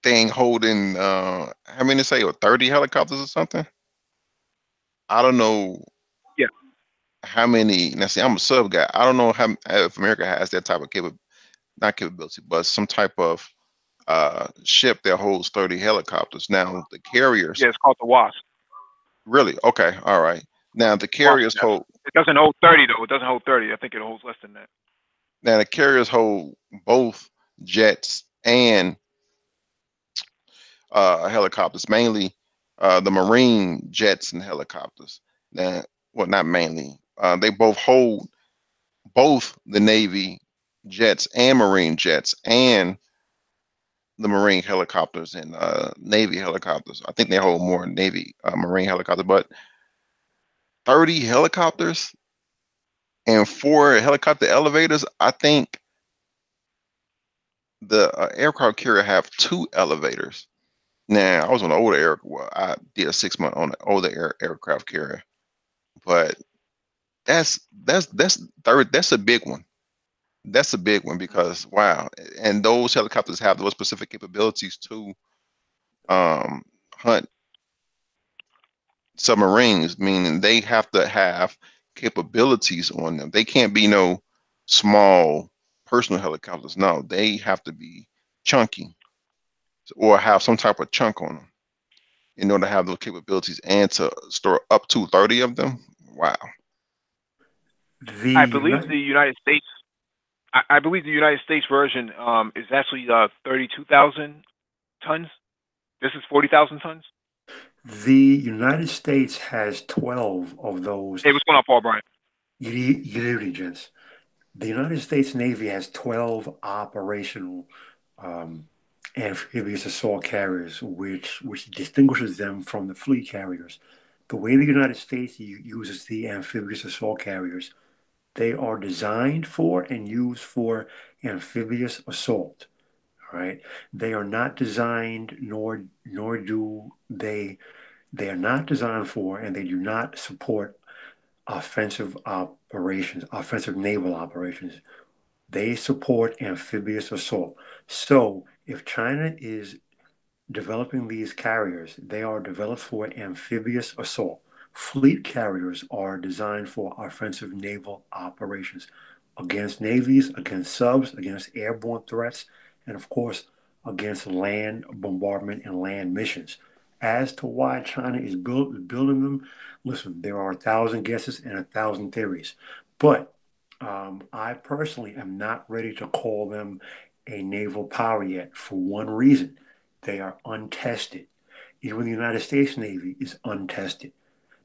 thing holding how many say or 30 helicopters or something. I don't know
Yeah.
how many. Now, see, I'm a sub guy. I don't know how if America has that type of not capability, but some type of ship that holds 30 helicopters. Now, the carriers,
Yeah, it's called the Wasp.
really? Okay, all right. Now, the
Wasp,
carriers
yes.
hold.
It doesn't hold 30, though. It doesn't hold 30. I think it holds less than that.
Now, the carriers hold both jets and helicopters, mainly the Marine jets and helicopters. Now, well, not mainly. They both hold both the Navy jets and Marine jets and the Marine helicopters and Navy helicopters. I think they hold more Navy Marine helicopters, but 30 helicopters and 4 helicopter elevators. I think the aircraft carrier have 2 elevators. Now, I was on the older well, I did a 6 month on the older aircraft carrier, but that's third. That's a big one. That's a big one because wow, and those helicopters have those specific capabilities to hunt submarines, meaning they have to have capabilities on them. They can't be no small personal helicopters. No, they have to be chunky or have some type of chunk on them in order to have those capabilities and to store up to 30 of them. Wow.
The
I believe
United
the United States. I believe the United States version is actually 32,000 tons. This is 40,000 tons.
the United States has 12 of those
Hey, what's going on, Paul Bryant?
utility jets. The United States Navy has 12 operational um, amphibious assault carriers, which distinguishes them from the fleet carriers. The way the United States uses the amphibious assault carriers, they are designed for and used for amphibious assault. All right, they are not designed, nor do they are not designed for, and they do not support offensive operations, offensive naval operations. They support amphibious assault. So if China is developing these carriers, they are developed for amphibious assault. Fleet carriers are designed for offensive naval operations against navies, against subs, against airborne threats, and of course, against land bombardment and land missions. As to why China is building them, listen, there are 1,000 guesses and 1,000 theories. But I personally am not ready to call them a naval power yet for one reason. They are untested. Even the United States Navy is untested.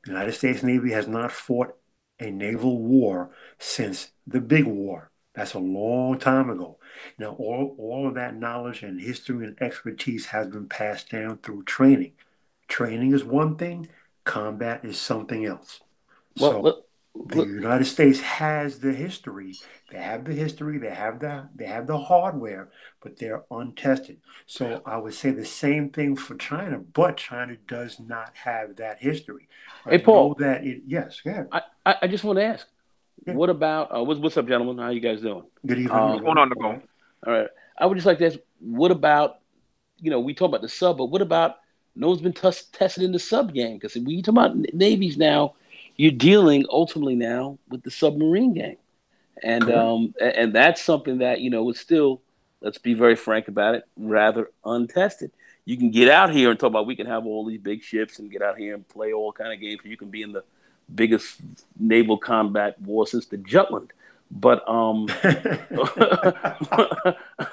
The United States Navy has not fought a naval war since the Big War. That's a long time ago. Now, all of that knowledge and history and expertise has been passed down through training. Training is one thing, combat is something else.
Well,
So the United States has the history. They have the history. They have the hardware, but they're untested. So I would say the same thing for China, but China does not have that history.
hey,
I know
Paul,
that it. Yes, yeah,
I just want to ask,
yeah.
what about what's up, gentlemen? How you guys doing?
Good evening.
What's
Um,
going on to go?
all right. I would just like to ask, what about we talk about the sub, but what about no one's been tested in the sub game? Because when you talk about navies now, you're dealing ultimately now with the submarine game, and
Correct.
that's something that is still, let's be very frank about it, rather untested. You can get out here and talk about we can have all these big ships and get out here and play all kind of games. You can be in the biggest naval combat war since the Jutland, but
I'm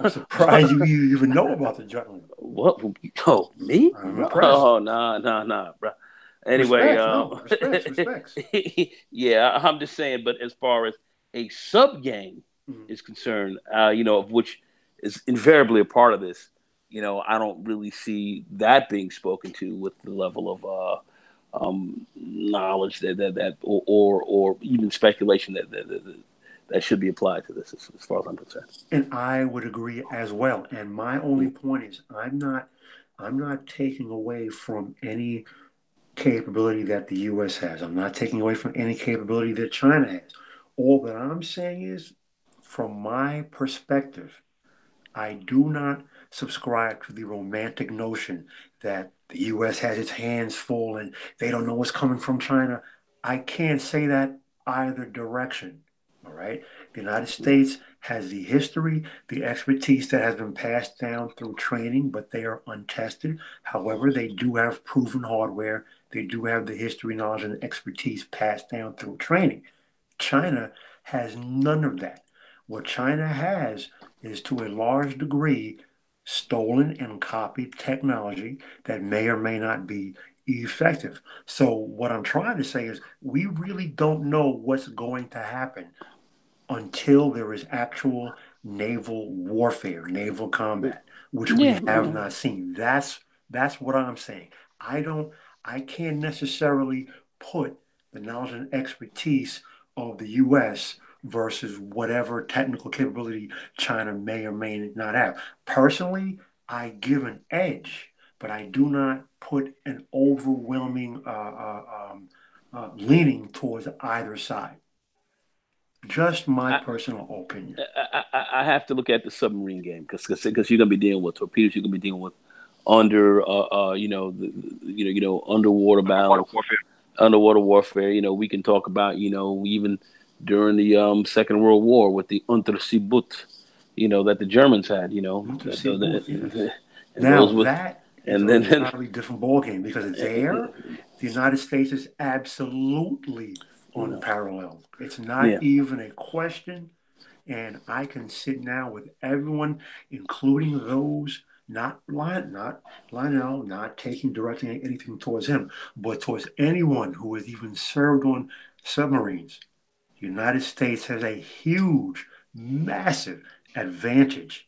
surprised you even know about the Jutland.
what? Oh, me?
I'm
Bro?
impressed.
Oh, nah, bro. Anyway,
Respects, no, respects.
yeah, I'm just saying. But as far as a sub game
Mhm.
is concerned, of which is invariably a part of this, I don't really see that being spoken to with the level of knowledge that or even speculation that should be applied to this, as far as I'm concerned.
And I would agree as well. And my only point is I'm not taking away from any capability that the US has. I'm not taking away from any capability that China has. All that I'm saying is, from my perspective, I do not subscribe to the romantic notion that the US has its hands full and they don't know what's coming from China. I can't say that either direction. All right. The United States has the history, the expertise that has been passed down through training, but they are untested. However, they do have proven hardware. They do have the history, knowledge, and expertise passed down through training. China has none of that. What China has is, to a large degree, stolen and copied technology that may or may not be effective. So, what I'm trying to say is, we really don't know what's going to happen until there is actual naval warfare, naval combat, which we
Yeah,
have not seen. That's what I'm saying. I don't I can't necessarily put the knowledge and expertise of the US versus whatever technical capability China may or may not have. Personally, I give an edge, but I do not put an overwhelming leaning towards either side. Just my
I,
personal opinion.
I have to look at the submarine game because you're gonna be dealing with torpedoes. You're gonna be dealing with under underwater
Underwater
battles,
warfare.
underwater warfare. We can talk about even during the Second World War with the Unterseeboot, that the Germans had.
To see both, yes.
And those
Now
with
that is
and
an
then
entirely different ballgame because there, the United States is absolutely unparalleled. It's not
yeah.
even a question. And I can sit now with everyone, including those not Lionel, not taking directly anything towards him, but towards anyone who has even served on submarines. The United States has a huge, massive advantage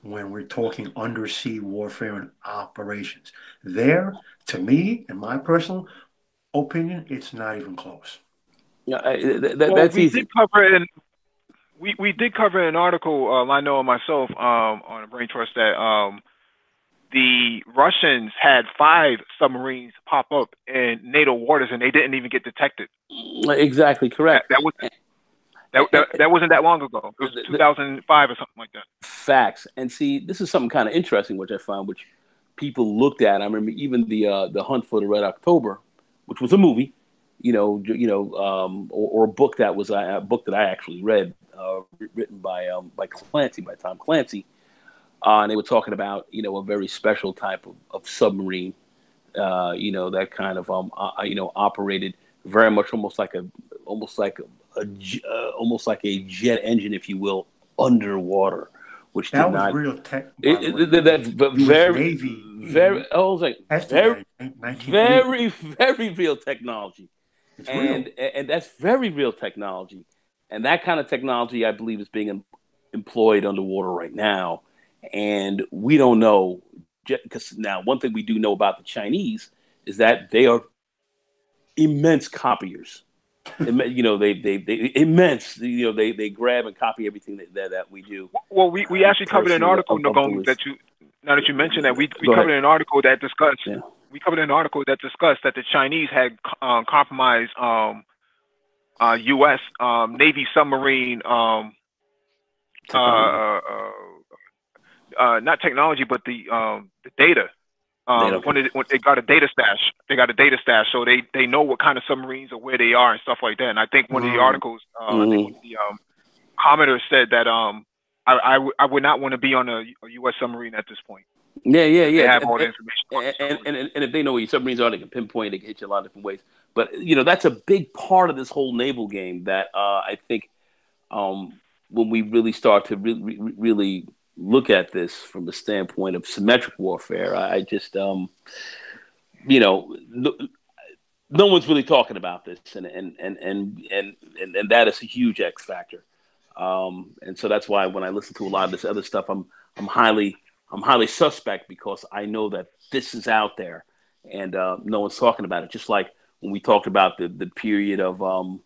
when we're talking undersea warfare and operations. There, to me, in my personal opinion, it's not even close.
Yeah,
Well,
that's easy.
we did cover an article. I know of myself on a brain trust that the Russians had 5 submarines pop up in NATO waters, and they didn't even get detected.
Exactly correct.
That wasn't that long ago. It was 2005 or something like that.
Facts. And see, this is something kind of interesting, which I found, which people looked at. I remember even the Hunt for the Red October, which was a movie, or a book that was a book that I actually read, written by Tom Clancy, and they were talking about a very special type of submarine, that kind of operated very much almost like a jet engine, if you will, underwater, which
That
did
was
not.
real tech, by the way.
That's
US Navy
very. I was like
tested
very,
that in 1980.
very real technology,
It's real.
and that's very real technology, and that kind of technology, I believe, is being employed underwater right now, and we don't know, because now one thing we do know about the Chinese is that they are immense copiers. They immense. They grab and copy everything that we do.
Well, we actually covered an
Personally,
article, Nagong, that you now that you mentioned that we
Go
covered
ahead.
an article that discussed
Yeah.
we covered an article that discussed that the Chinese had compromised U.S. Navy submarine
Technology.
not technology but the data. When they got a data stash, so they know what kind of submarines or where they are and stuff like that. And I think one of the articles, I think one of the commenters said that I would not want to be on a U.S. submarine at this point.
Yeah.
They have all the information.
And if they know where your submarines are, they can pinpoint. They can hit you a lot of different ways. But that's a big part of this whole naval game that I think when we really start to really look at this from the standpoint of symmetric warfare, I just no one's really talking about this, and that is a huge X factor. And so that's why when I listen to a lot of this other stuff, I'm highly suspect, because I know that this is out there, and no one's talking about it. Just like when we talked about the period of the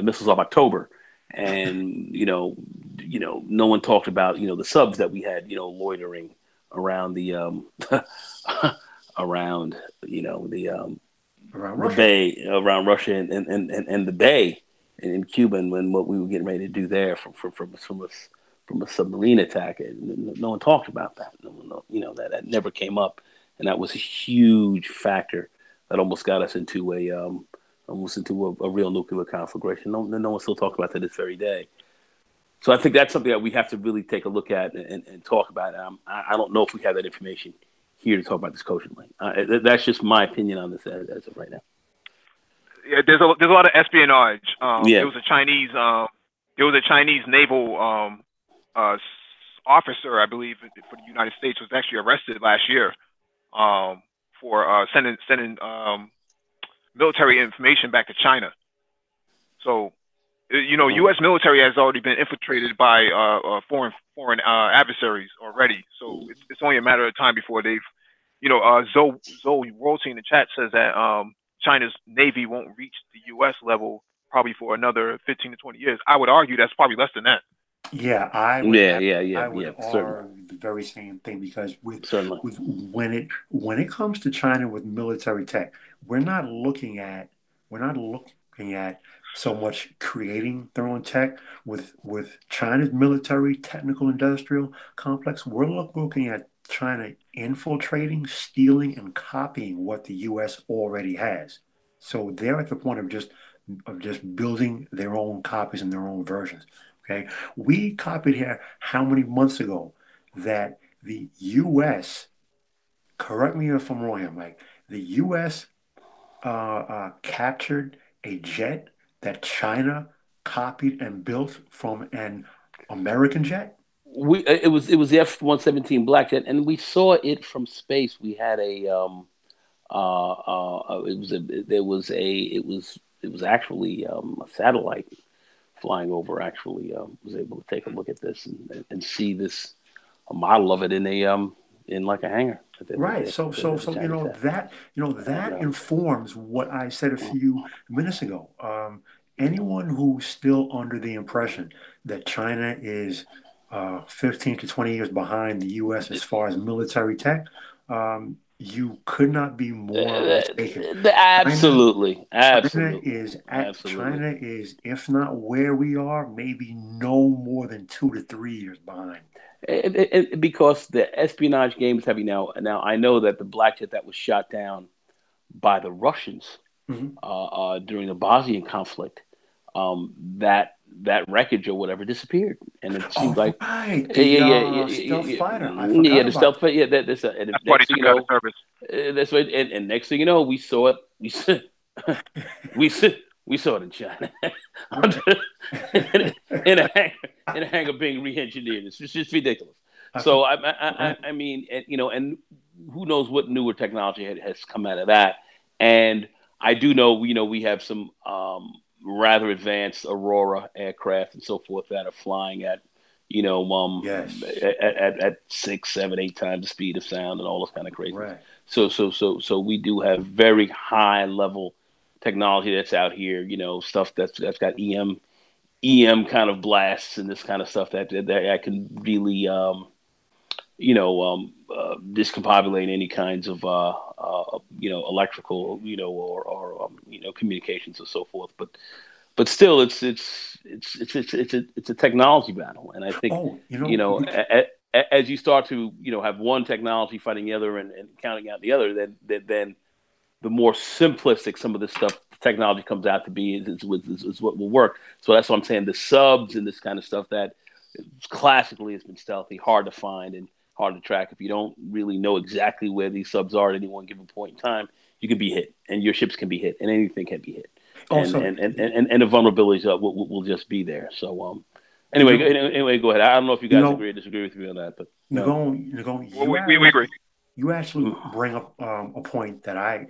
missiles of October, and no one talked about the subs that we had loitering around the around the
Russia.
bay, around Russia, and the bay in Cuba, and what we were getting ready to do there from a submarine attack. And no one talked about that. That never came up, and that was a huge factor that almost got us into a real nuclear conflagration. No one's still talking about that this very day. So I think that's something that we have to really take a look at and talk about. I don't know if we have that information here to talk about this cogently. That's just my opinion on this as of right now.
Yeah, there's a lot of espionage.
Yeah.
There was a Chinese naval officer, I believe, for the United States, was actually arrested last year for sending military information back to China. So, U.S. military has already been infiltrated by foreign adversaries already. So it's only a matter of time before they've, Zoe Royalty in the chat says that China's Navy won't reach the U.S. level probably for another 15 to 20 years. I would argue that's probably less than that.
Yeah, I would
certainly.
argue the very same thing, because
Certainly.
when it comes to China with military tech, we're not looking at so much creating their own tech with China's military technical industrial complex. We're looking at China infiltrating, stealing, and copying what the U.S. already has. So they're at the point of just building their own copies and their own versions. Okay, we copied here how many months ago that the U.S. Correct me if I'm wrong here, Mike. The U.S. Captured a jet that China copied and built from an American jet.
It was the F-117 Black Jet, and we saw it from space. We had a it was actually a satellite flying over actually was able to take a look at this and see this a model of it in like a hangar.
Right. So that informs what I said a few minutes ago. Anyone who's still under the impression that China is 15 to 20 years behind the U.S. as far as military tech, you could not be more mistaken.
Absolutely.
China is, if not where we are, maybe no more than 2 to 3 years behind.
Because the espionage game is heavy now. Now I know that the black jet that was shot down by the Russians during the Bosnian conflict, that wreckage or whatever disappeared, and it seemed like
stealth fighter. I forgot
the stealth fighter. Yeah, that's
why they took out of service.
That's right. And next thing you know, we saw it. We saw it in China in a hangar being re-engineered. It's just ridiculous. So I mean, and who knows what newer technology has come out of that. And I do know, we have some rather advanced Aurora aircraft and so forth that are flying at, at 6, 7, 8 times the speed of sound and all this kind of crazy.
Right.
So we do have very high level technology that's out here, stuff that's got EM kind of blasts and this kind of stuff that can really, discombobulate any kinds of, electrical, or communications and so forth. But still, it's a technology battle, and I think as you start to have one technology fighting the other and counting out the other, then the more simplistic some of this stuff technology comes out to be is what will work. So that's what I'm saying. The subs and this kind of stuff that classically has been stealthy, hard to find and hard to track. If you don't really know exactly where these subs are at any one given point in time, you can be hit, and your ships can be hit, and anything can be hit. And the vulnerabilities will just be there. So anyway, go ahead. I don't know if you guys agree or disagree with me on that, but
we agree.
You actually bring up a point that I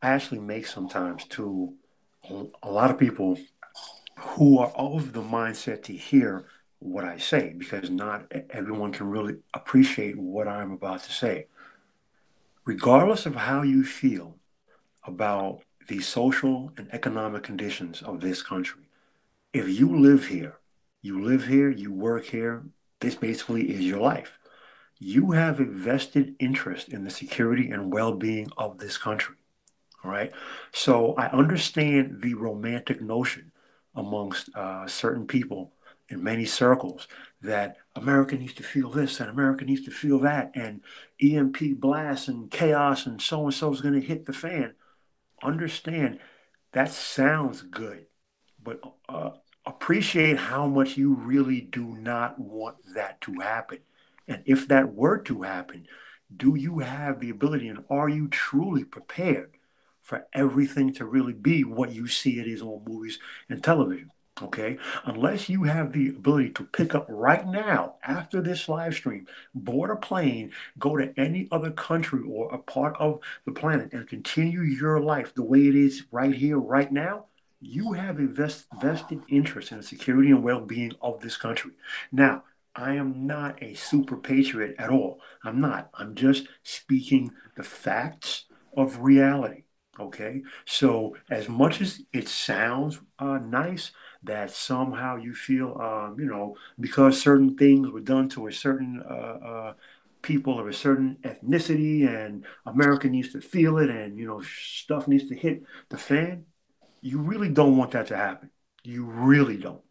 actually make sometimes to a lot of people who are of the mindset to hear what I say, because not everyone can really appreciate what I'm about to say. Regardless of how you feel about the social and economic conditions of this country, if you live here, you work here, this basically is your life. You have a vested interest in the security and well-being of this country. All right. So I understand the romantic notion amongst certain people in many circles that America needs to feel this and America needs to feel that, and EMP blasts and chaos and so is going to hit the fan. Understand that sounds good, but appreciate how much you really do not want that to happen. And if that were to happen, do you have the ability and are you truly prepared for everything to really be what you see it is on movies and television? Okay, unless you have the ability to pick up right now after this live stream, board a plane, go to any other country or a part of the planet and continue your life the way it is right here, right now, you have a vested interest in the security and well-being of this country. Now, I am not a super patriot at all. I'm not. I'm just speaking the facts of reality. Okay, so as much as it sounds nice that somehow you feel, because certain things were done to a certain people of a certain ethnicity, and America needs to feel it, and stuff needs to hit the fan. You really don't want that to happen. You really don't.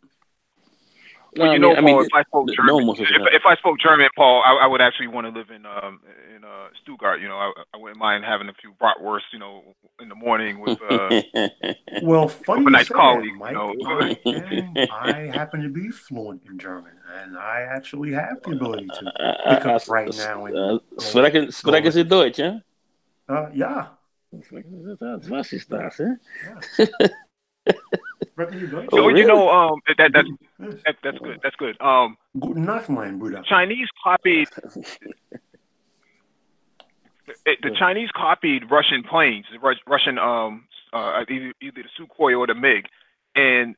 Well, Paul, if I spoke German, if I spoke German, Paul, I would actually want to live in Stuttgart. I wouldn't mind having a few bratwursts, in the morning with
well, funny
with a nice colleague.
Mike, I happen to be fluent in German, and I actually have the ability to pick up right now. And
sprechen Sie Deutsch, huh?
Yeah.
Was ist das, eh?
Sprechen Sie Deutsch?
So, that's good. That's good.
Guten Nacht, mein Bruder.
Chinese copied the Chinese copied Russian planes, Russian either the Sukhoi or the MiG, and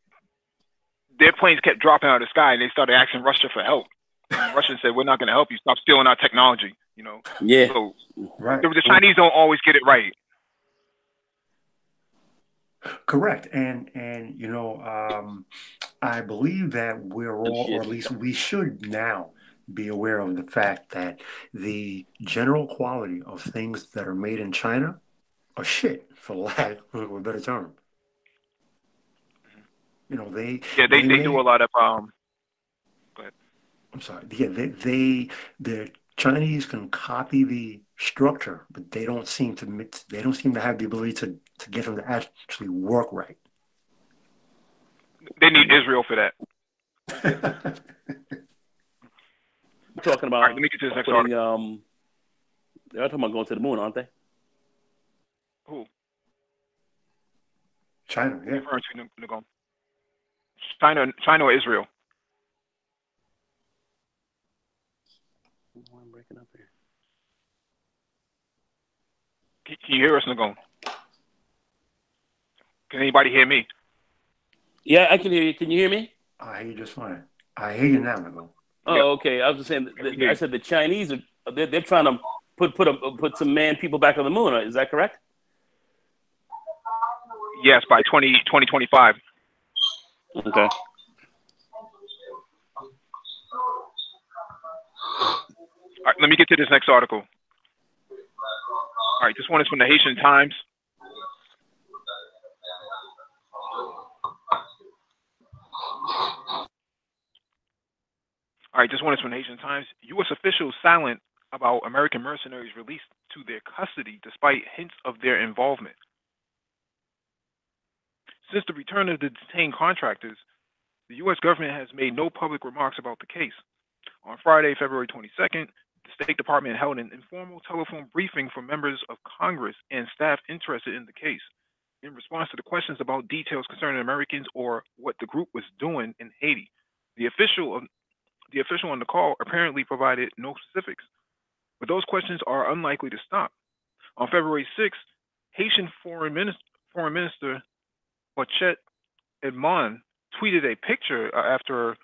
their planes kept dropping out of the sky, and they started asking Russia for help. And the Russians said, "We're not going to help you. Stop stealing our technology." You know.
Yeah.
So
Right.
the Chinese don't always get it right.
Correct. And I believe that we're all, or at least we should now be aware of the fact that the general quality of things that are made in China are shit, for lack of a better term. You know, they
do a lot of Go ahead.
I'm sorry. Yeah, the Chinese can copy the structure, but they don't seem to have the ability to get them to actually work right.
They need Israel for that.
We're talking about
All right, let me get to this next article.
They're talking about going to the moon, aren't they?
Who?
China, yeah.
Referring to Nagom. China or Israel?
I'm breaking up here.
Can you hear us, Nagom? Can anybody hear me?
Yeah, I can hear you. Can you hear me?
I hear you just fine. I hear you now, Nagom.
Oh,
Yep.
okay. I was just saying. I said the Chinese they're trying to put some people back on the moon. Is that correct?
Yes, by 2025.
Okay.
All right, let me get to this next article. All right, this one is from the Haitian Times. All right, this one is from the Haitian Times. U.S. officials silent about American mercenaries released to their custody despite hints of their involvement. Since the return of the detained contractors, the U.S. government has made no public remarks about the case. On Friday, February 22nd, the State Department held an informal telephone briefing for members of Congress and staff interested in the case. In response to the questions about details concerning Americans or what the group was doing in Haiti, the official on the call apparently provided no specifics, but those questions are unlikely to stop. On February 6th, Haitian Foreign Minister Bochet Edmond tweeted a picture after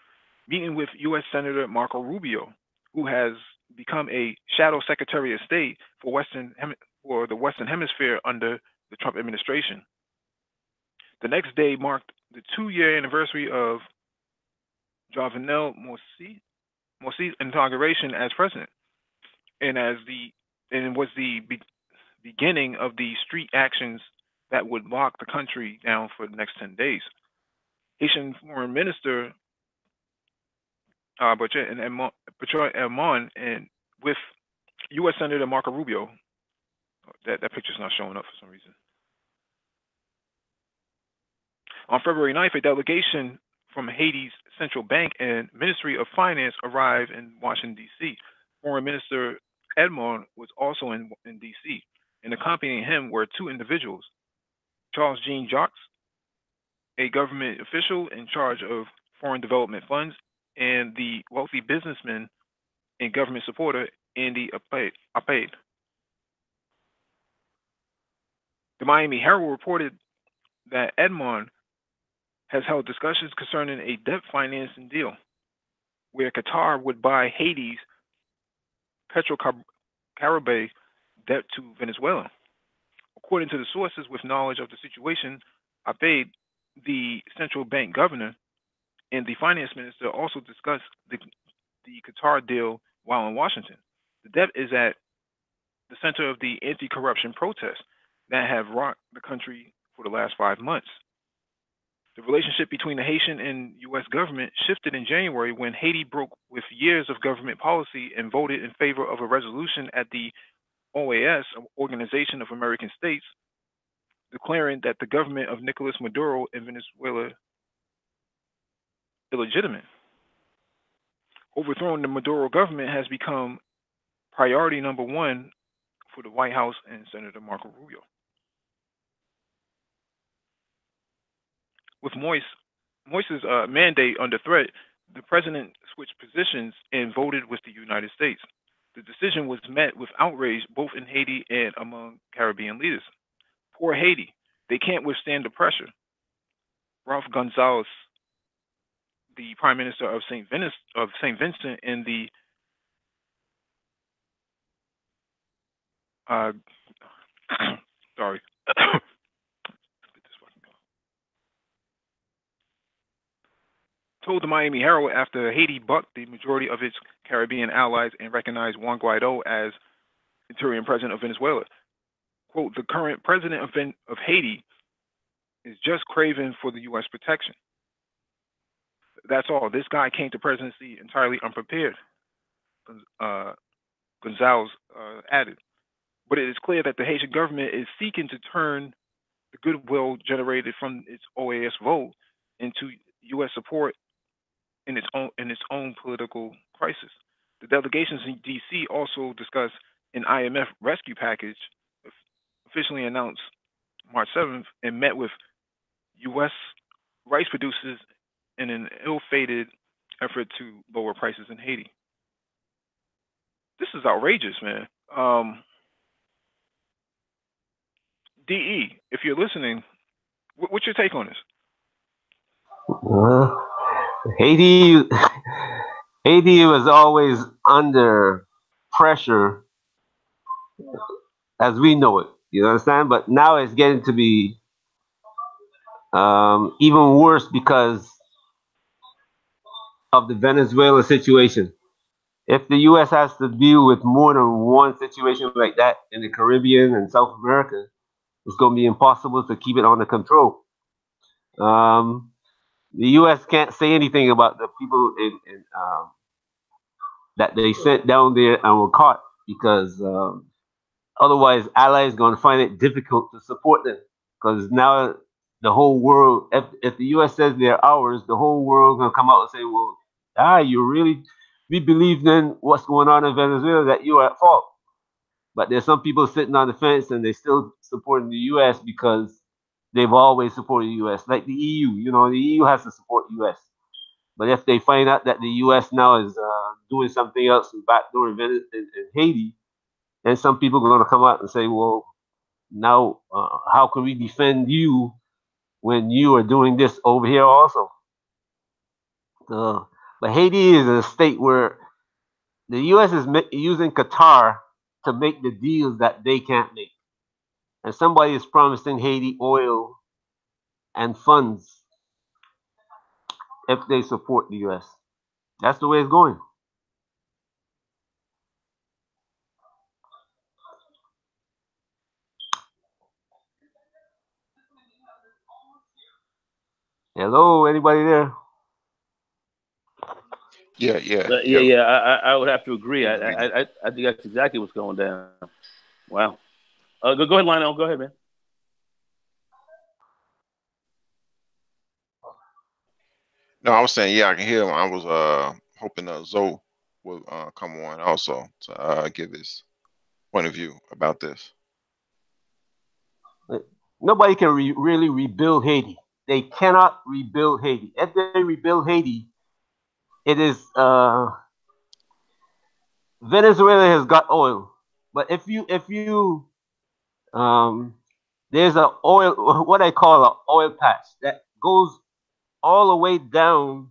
meeting with U.S. Senator Marco Rubio, who has become a shadow Secretary of State for the Western Hemisphere under the Trump administration. The next day marked the 2-year anniversary of Jovenel Moïse's inauguration as president, and was the beginning of the street actions that would lock the country down for the next 10 days. Haitian Foreign Minister Bochet Edmond and with U.S. Senator Marco Rubio. That picture's not showing up for some reason. On February 9th, a delegation from Haiti's central bank and Ministry of Finance arrived in Washington, D.C. Foreign Minister Edmond was also in D.C., and accompanying him were 2 individuals, Charles Jean Jacques, a government official in charge of foreign development funds, and the wealthy businessman and government supporter Andy Apade. The Miami Herald reported that Edmond has held discussions concerning a debt financing deal where Qatar would buy Haiti's Petrocaribe debt to Venezuela. According to the sources with knowledge of the situation, Apade, the central bank governor, and the finance minister also discussed the Qatar deal while in Washington. The debt is at the center of the anti-corruption protests that have rocked the country for the last 5 months. The relationship between the Haitian and U.S. government shifted in January when Haiti broke with years of government policy and voted in favor of a resolution at the OAS, Organization of American States, declaring that the government of Nicolas Maduro in Venezuela illegitimate. Overthrowing the Maduro government has become priority number 1 for the White House and Senator Marco Rubio. With Moise's mandate under threat, the president switched positions and voted with the United States. The decision was met with outrage both in Haiti and among Caribbean leaders. Poor Haiti, they can't withstand the pressure. Ralph Gonzalez the Prime Minister of Saint Vincent in the sorry. Told the Miami Herald after Haiti bucked the majority of its Caribbean allies and recognized Juan Guaido as interim president of Venezuela. Quote, the current president of Haiti is just craving for the U.S. protection. That's all. This guy came to presidency entirely unprepared, Gonzalez added. But it is clear that the Haitian government is seeking to turn the goodwill generated from its OAS vote into U.S. support in its own political crisis. The delegations in D.C. also discussed an IMF rescue package officially announced March 7th and met with U.S. rice producers in an ill-fated effort to lower prices in Haiti. This is outrageous, man. DE, if you're listening, what's your take on this?
Haiti, Haiti was always under pressure, as we know it. You understand? But now it's getting to be even worse because of the Venezuela situation. If the U.S. has to deal with more than one situation like that in the Caribbean and South America, it's going to be impossible to keep it under control. The U.S. can't say anything about the people that they sent down there and were caught because otherwise, allies going to find it difficult to support them because now the whole world, if the U.S. says they're ours, the whole world going to come out and say, well, we believe in what's going on in Venezuela that you are at fault. But there's some people sitting on the fence and they still supporting the U.S. because they've always supported the U.S. Like the EU, the EU has to support the U.S. But if they find out that the U.S. now is doing something else in backdoor in Haiti, then some people are going to come out and say, well, now how can we defend you when you are doing this over here also? But Haiti is a state where the U.S. is using Qatar to make the deals that they can't make. And somebody is promising Haiti oil and funds if they support the U.S. That's the way it's going. Hello, anybody there?
Yeah.
I would have to agree.
Give me
I think that's exactly what's going down. Wow. Go ahead, Lionel. Go ahead, man.
No, I was saying, yeah, I can hear him. I was hoping Zoe would come on also to give his point of view about this.
Nobody can really rebuild Haiti. They cannot rebuild Haiti. If they rebuild Haiti, it is Venezuela has got oil, but if you there's a oil what I call an oil patch that goes all the way down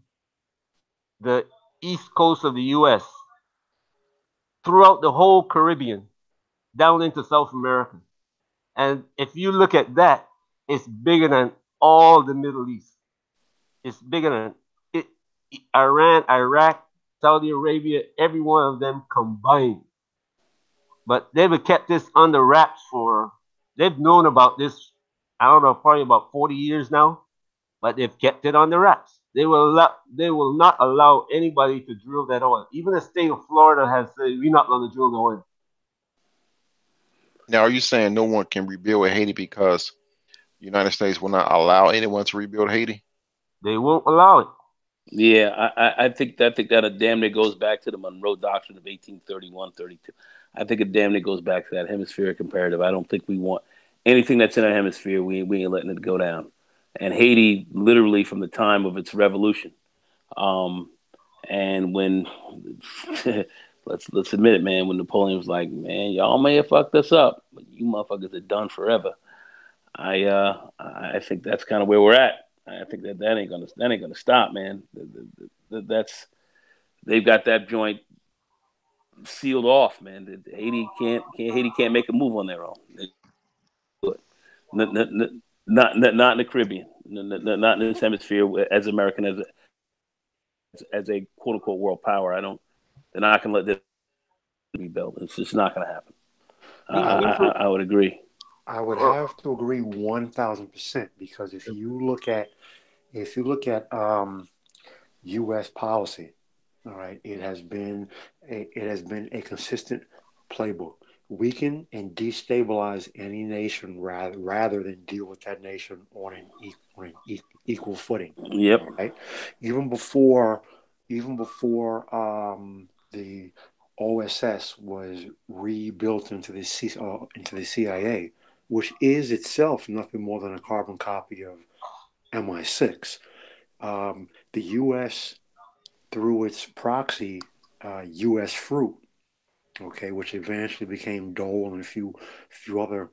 the east coast of the U.S. throughout the whole Caribbean down into South America, and if you look at that, it's bigger than all the Middle East. It's bigger than it, Iran, Iraq, Saudi Arabia, every one of them combined. But they've kept this under wraps they've known about this, I don't know, probably about 40 years now, but they've kept it under wraps. They will not allow anybody to drill that oil. Even the state of Florida has said, we're not going to drill the oil.
Now, are you saying no one can rebuild Haiti because the United States will not allow anyone to rebuild Haiti?
They won't allow it.
Yeah, I think that damn near goes back to the Monroe Doctrine of 1831, 32. I think it damn near goes back to that hemispheric imperative. I don't think we want anything that's in our hemisphere. We ain't letting it go down. And Haiti, literally from the time of its revolution, and when let's admit it, man, when Napoleon was like, man, y'all may have fucked us up, but you motherfuckers are done forever. I think that's kind of where we're at. I think that ain't gonna stop, man. That's they've got that joint sealed off, man. Haiti can't make a move on their own. They do it. Not in the Caribbean, not in this hemisphere as American as a quote unquote world power. They're not gonna let this be built. It's just not gonna happen. I would agree.
I would have to agree 1,000% because if you look at U.S. policy, all right, it has been a consistent playbook. Weaken and destabilize any nation rather than deal with that nation on an equal footing.
Yep.
Right. Even before the OSS was rebuilt into the CIA, which is itself nothing more than a carbon copy of MI6. The U.S. through its proxy, U.S. Fruit, okay, which eventually became Dole and a few other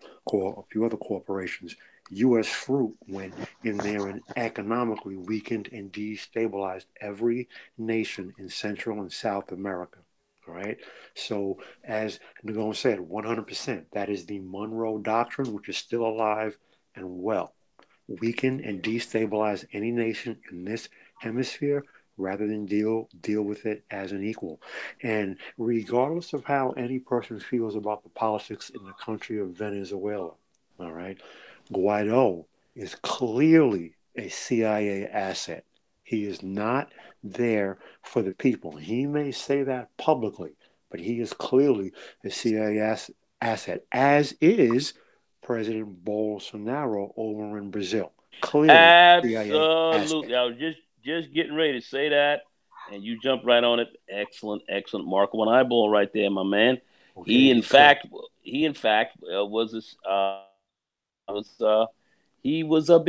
corporations. U.S. Fruit went in there and economically weakened and destabilized every nation in Central and South America. All right. So, as Nagone said, 100%, that is the Monroe Doctrine, which is still alive and well. Weaken and destabilize any nation in this hemisphere rather than deal with it as an equal. And regardless of how any person feels about the politics in the country of Venezuela, all right, Guaido is clearly a CIA asset. He is not there for the people. He may say that publicly, but he is clearly a CIA asset, as is President Bolsonaro over in Brazil. Clearly,
Absolutely. I was just getting ready to say that, and you jumped right on it. Excellent. Mark, one eyeball right there, my man.
Okay,
he in fact was this. He was on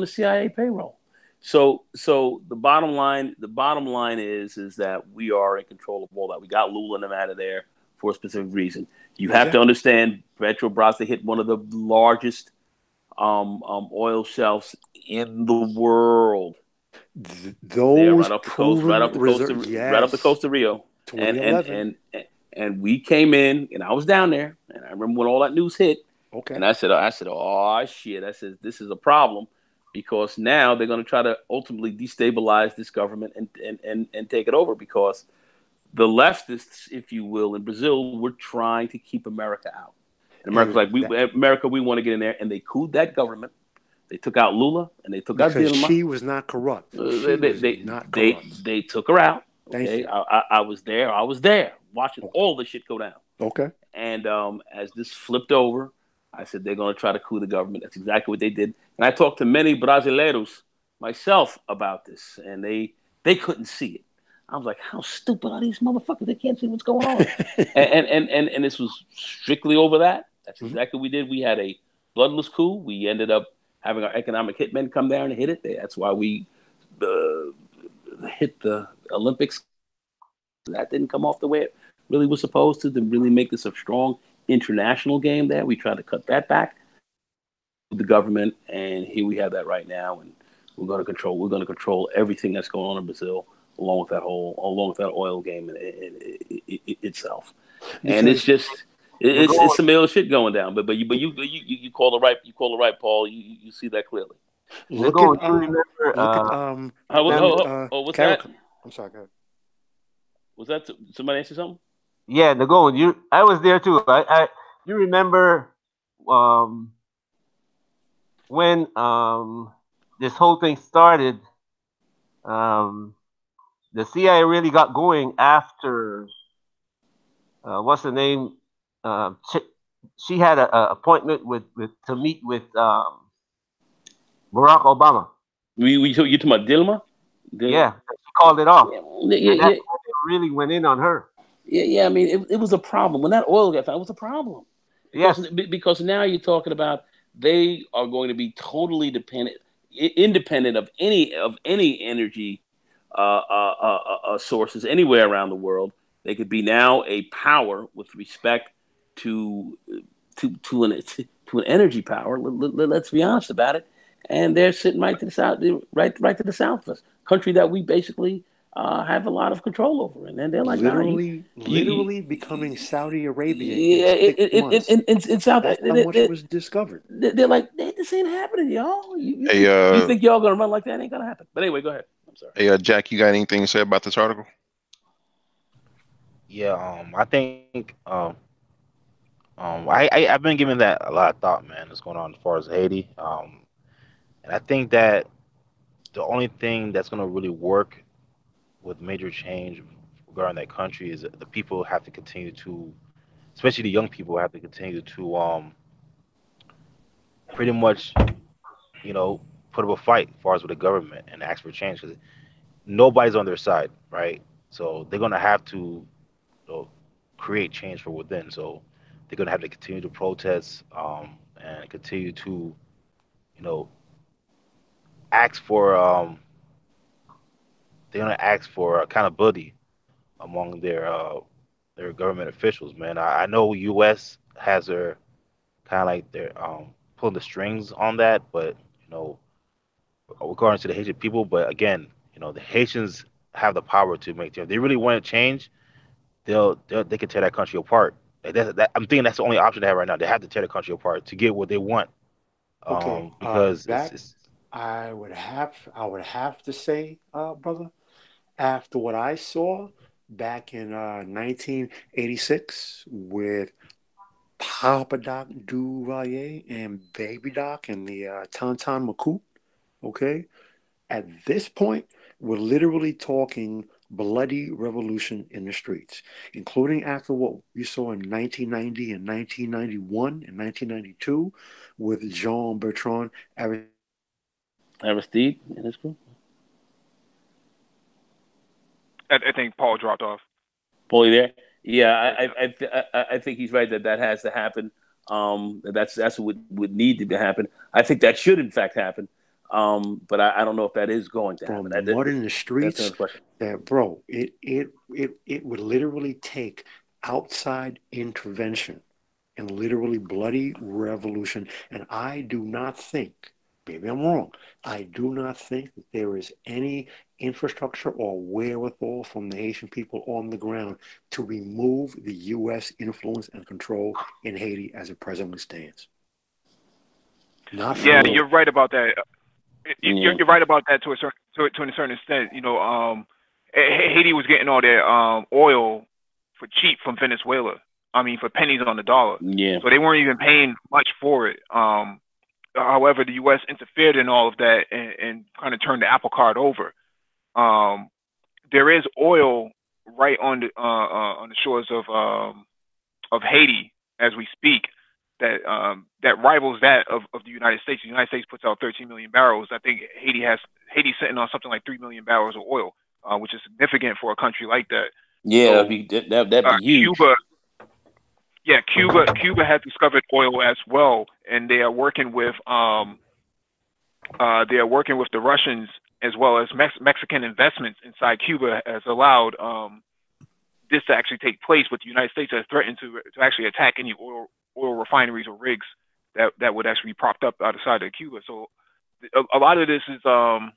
the CIA payroll. So the bottom line is that we are in control of all that. We got Lula and them out of there for a specific reason. You have to understand, Petrobras, they hit one of the largest oil shelves in the world.
Those
right off the coast, right off the coast of Rio.
2011.
And we came in, and I was down there, and I remember when all that news hit.
Okay.
And I said, oh shit! I said, this is a problem, because now they're going to try to ultimately destabilize this government and take it over, because the leftists, if you will, in Brazil, were trying to keep America out. And America's we want to get in there, and they couped that government. They took out Lula, and they took out Dilma.
She was not corrupt.
They took her out. Okay, I was there watching all this shit go down.
Okay.
And as this flipped over, I said they're going to try to coup the government. That's exactly what they did. And I talked to many Brasileiros myself about this, and they couldn't see it. I was like, how stupid are these motherfuckers? They can't see what's going on. and this was strictly over that. That's exactly what we did. We had a bloodless coup. We ended up having our economic hitmen come down and hit it. That's why we hit the Olympics. That didn't come off the way it really was supposed to really make this a strong international game there. We tried to cut that back with the government, and here we have that right now, and we're going to control everything that's going on in Brazil, along with that oil game itself. And it's some ill shit going down. But you call it right, Paul. You see that clearly.
What's
that?
I'm sorry, go ahead.
Was that somebody answer something?
Yeah, Nagon, I was there too. You remember when this whole thing started? The CIA really got going after what's the name? She had an appointment to meet with Barack Obama.
You talking about Dilma?
Yeah, she called it off.
Yeah.
They really went in on her.
Yeah. I mean, it was a problem when that oil got found. It was a problem. Because now you're talking about they are going to be totally independent of any energy sources anywhere around the world. They could be now a power with respect to an energy power. Let's be honest about it. and they're sitting right to the south, right to the south of us, country that we basically have a lot of control over. And then they're like,
literally becoming Saudi Arabia
yeah,
in 6 months.
in South.
That's how much was discovered.
They're like, this ain't happening, y'all. You
Hey,
think y'all gonna run like that? Ain't gonna happen. But anyway, go ahead. I'm sorry.
hey, Jack, you got anything to say about this article?
Yeah, I think I've been giving that a lot of thought, man. What's going on as far as Haiti? And I think that the only thing that's gonna really work with major change regarding that country is that the people have to continue to, especially the young people, have to continue to pretty much, you know, put up a fight as far as with the government and ask for change because nobody's on their side, right? So they're gonna have to, create change from within. So they're gonna have to continue to protest and continue to, you know, ask for they're gonna ask for accountability among their government officials, man. I know U.S. has their kind of like their pulling the strings on that, but you know, regarding to the Haitian people, but again, you know, the Haitians have the power to make change. If they really want to change, they can tear that country apart. Like I'm thinking that's the only option they have right now. They have to tear the country apart to get what they want.
Okay,
Because
that
it's
I would have to say, brother, after what I saw back in 1986 with Papa Doc Duvalier and Baby Doc and the Tonton Macoute, okay? At this point, we're literally talking bloody revolution in the streets, including after what we saw in 1990 and 1991 and 1992 with Jean Bertrand
Aristide in this group.
I think Paul dropped off.
Paulie there? Yeah, I think he's right that has to happen. That's what would need to happen. I think that should in fact happen. But I don't know if that is going to happen.
from mud in the
That's
streets
another question.
that, bro, it would literally take outside intervention and literally bloody revolution. And I do not think, maybe I'm wrong, I do not think that there is any infrastructure or wherewithal from the Haitian people on the ground to remove the U.S. influence and control in Haiti as it presently stands. Not from
Yeah,
the
you're right about that.
Yeah.
You're right about that to a certain extent. You know, Haiti was getting all their oil for cheap from Venezuela. I mean, for pennies on the dollar.
Yeah.
So they weren't even paying much for it. However, the U.S. interfered in all of that and kind of turned the apple cart over. There is oil right on the shores of Haiti as we speak that rivals that of the United States. The United States puts out 13 million barrels. I think Haiti's sitting on something like 3 million barrels of oil, which is significant for a country like that.
Yeah,
So,
that'd be huge.
Cuba has discovered oil as well, and they are working with the Russians as well as Mexican investments inside Cuba has allowed this to actually take place. But the United States has threatened to actually attack any oil refineries or rigs that would actually be propped up outside of Cuba. So a lot of this is a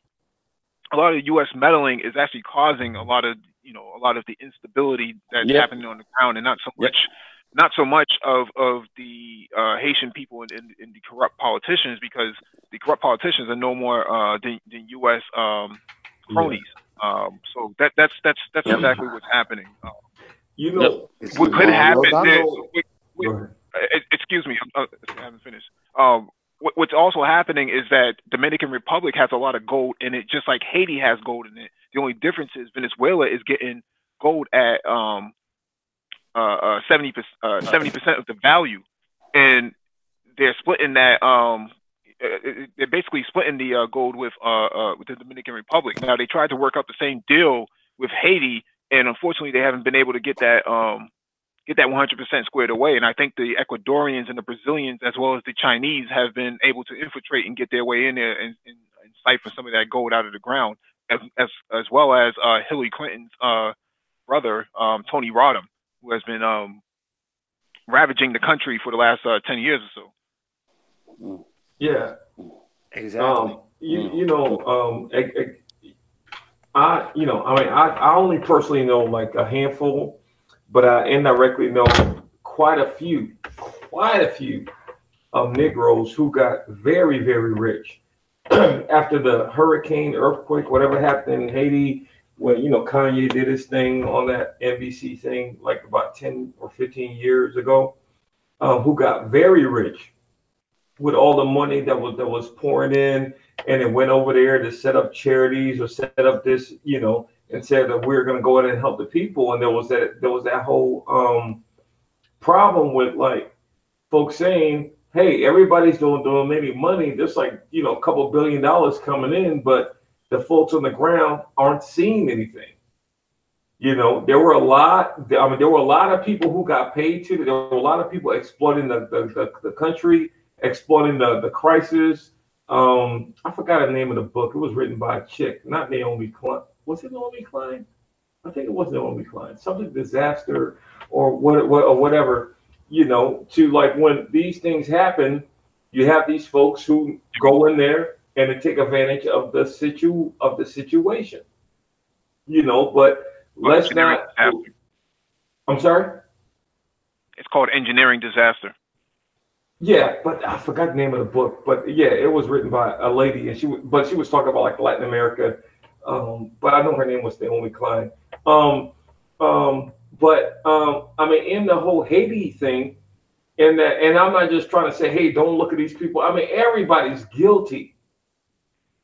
lot of U.S. meddling is actually causing a lot of the instability that's
Yep.
happening on the ground, and not so
Yep.
much of the Haitian people and the corrupt politicians, because the corrupt politicians are no more than U.S. Cronies. So that's
Yep.
exactly what's happening.
You know,
it's
What could happen?
I
There,
know. Go ahead.
excuse me, I haven't finished. What's also happening is that Dominican Republic has a lot of gold in it, just like Haiti has gold in it. The only difference is Venezuela is getting gold at 70% of the value, and they're splitting that. They're basically splitting the gold with the Dominican Republic. Now they tried to work out the same deal with Haiti, and unfortunately they haven't been able to get that 100% squared away. And I think the Ecuadorians and the Brazilians, as well as the Chinese, have been able to infiltrate and get their way in there and siphon some of that gold out of the ground, as well as Hillary Clinton's brother, Tony Rodham, who has been ravaging the country for the last 10 years or so.
Yeah.
Exactly.
I only personally know like a handful, but I indirectly know quite a few, of Negroes who got very, very rich after the hurricane, earthquake, whatever happened in Haiti, when Kanye did his thing on that NBC thing like about 10 or 15 years ago, who got very rich with all the money that was pouring in, and it went over there to set up charities or set up this, and said that we're going to go in and help the people, and there was that whole problem with like folks saying, hey, everybody's donating money. There's like, a couple $1 billion coming in, but the folks on the ground aren't seeing anything. There were a lot. I mean, there were a lot of people who got paid to. There were a lot of people exploiting the country, exploiting the crisis. I forgot the name of the book. It was written by a chick, not Naomi Klein. Was it Naomi Klein? I think it was Naomi Klein. Something disaster or what or whatever. To like when these things happen, you have these folks who go in there and they take advantage of the situation. But
Well,
let's
engineering
not.
disaster.
I'm sorry.
It's called engineering disaster.
Yeah, but I forgot the name of the book. But yeah, it was written by a lady, and she was talking about like Latin America. But I know her name was Naomi Klein. Um, I mean, in the whole Haiti thing, and I'm not just trying to say, hey, don't look at these people. I mean, everybody's guilty,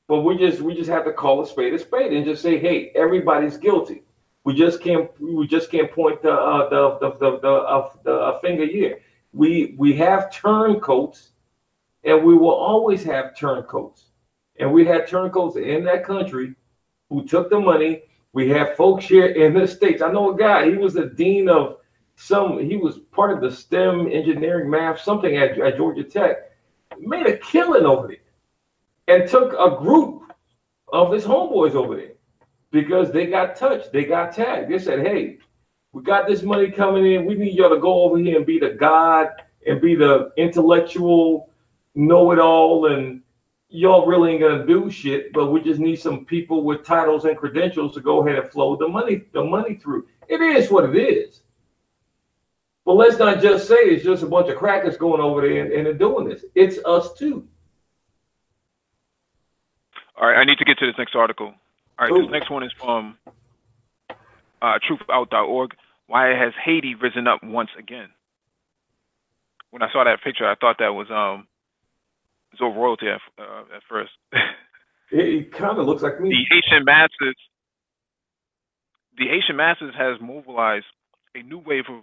but we just have to call a spade and just say, hey, everybody's guilty. We just can't point the finger here. We have turncoats, and we will always have turncoats. And we had turncoats in that country who took the money. We have folks here in the States. I know a guy, he was the dean of he was part of the STEM engineering math, something at Georgia Tech, made a killing over there and took a group of his homeboys over there because they got touched, they got tagged. They said, hey, we got this money coming in. We need y'all to go over here and be the God and be the intellectual know-it-all, and y'all really ain't gonna do shit, but we just need some people with titles and credentials to go ahead and flow the money through. It is what it is. But let's not just say it's just a bunch of crackers going over there and they're doing this. It's us too.
All right, I need to get to this next article. All right,
Ooh.
this next one is from truthout.org. Why has Haiti risen up once again? When I saw that picture, I thought that was Zoe Royalty at first.
It kind of looks like me.
The Haitian masses has mobilized a new wave of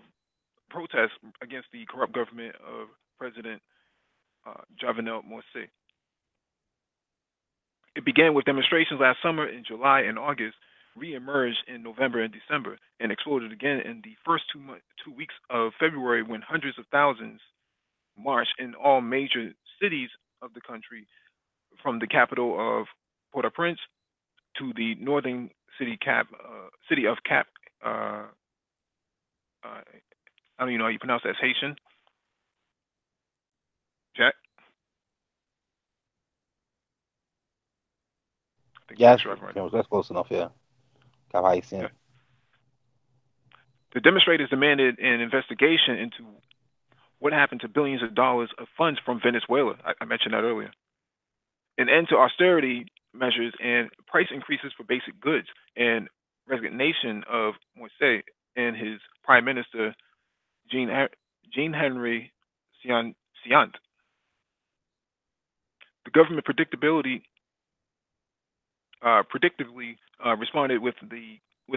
protests against the corrupt government of President Jovenel Moise. It began with demonstrations last summer in July and August, re-emerged in November and December, and exploded again in the first 2 weeks of February when hundreds of thousands marched in all major cities of the country, from the capital of Port-au-Prince to the northern city of Cap. I don't even know how you pronounce that. It's Haitian. Jack? I think
Yes,
you're right.
that's close enough. Yeah, Cap-Haïtien.
Yeah. The demonstrators demanded an investigation into what happened to billions of dollars of funds from Venezuela. I mentioned that earlier. An end to austerity measures and price increases for basic goods, and resignation of Moise and his prime minister, Jean-Henri Siant. The government predictably responded with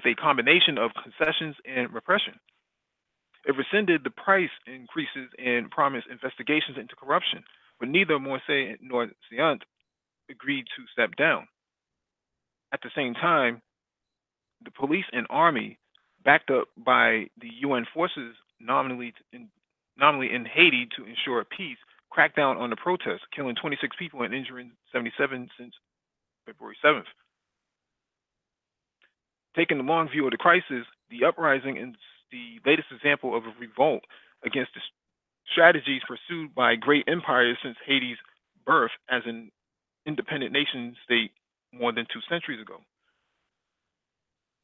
a combination of concessions and repression. It rescinded the price increases and promised investigations into corruption, but neither Moise nor Siant agreed to step down. At the same time, the police and army, backed up by the UN forces nominally in Haiti to ensure peace, cracked down on the protests, killing 26 people and injuring 77 since February 7th. Taking the long view of the crisis, the uprising is the latest example of a revolt against the strategies pursued by great empires since Haiti's birth as an independent nation state more than 2 centuries ago.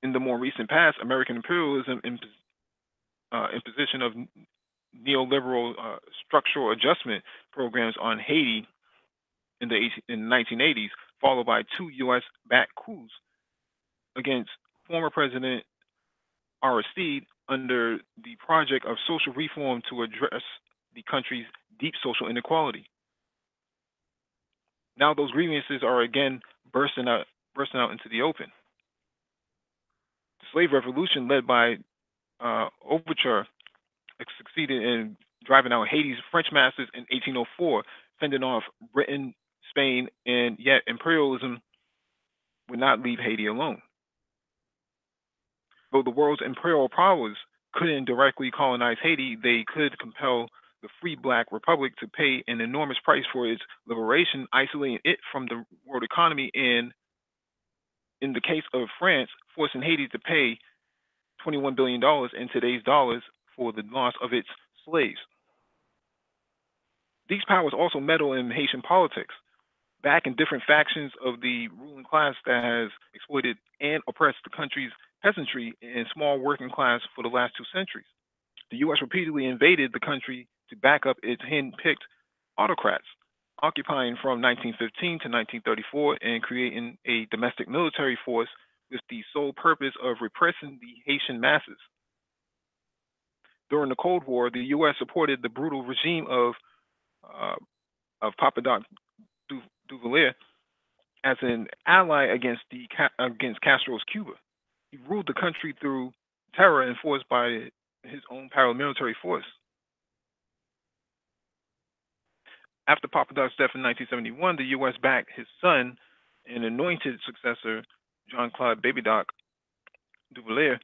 In the more recent past, American imperialism imposition of neoliberal structural adjustment programs on Haiti in the 1980s, followed by 2 U.S.-backed coups against former President Aristide under the project of social reform to address the country's deep social inequality. Now those grievances are again bursting out into the open. The slave revolution led by Overture succeeded in driving out Haiti's French masters in 1804, fending off Britain, Spain, and yet imperialism would not leave Haiti alone. Though the world's imperial powers couldn't directly colonize Haiti, they could compel the Free Black Republic to pay an enormous price for its liberation, isolating it from the world economy, and in the case of France, forcing Haiti to pay $21 billion in today's dollars for the loss of its slaves. These powers also meddle in Haitian politics, backing different factions of the ruling class that has exploited and oppressed the country's peasantry and small working class for the last 2 centuries. The U.S. repeatedly invaded the country to back up its hand-picked autocrats, occupying from 1915 to 1934 and creating a domestic military force with the sole purpose of repressing the Haitian masses. During the Cold War, the U.S. supported the brutal regime uh, Papa Doc Duvalier as an ally against Castro's Cuba. He ruled the country through terror enforced by his own paramilitary force. After Papa Doc's death in 1971, the U.S. backed his son and anointed successor, John Claude Baby Doc Duvalier.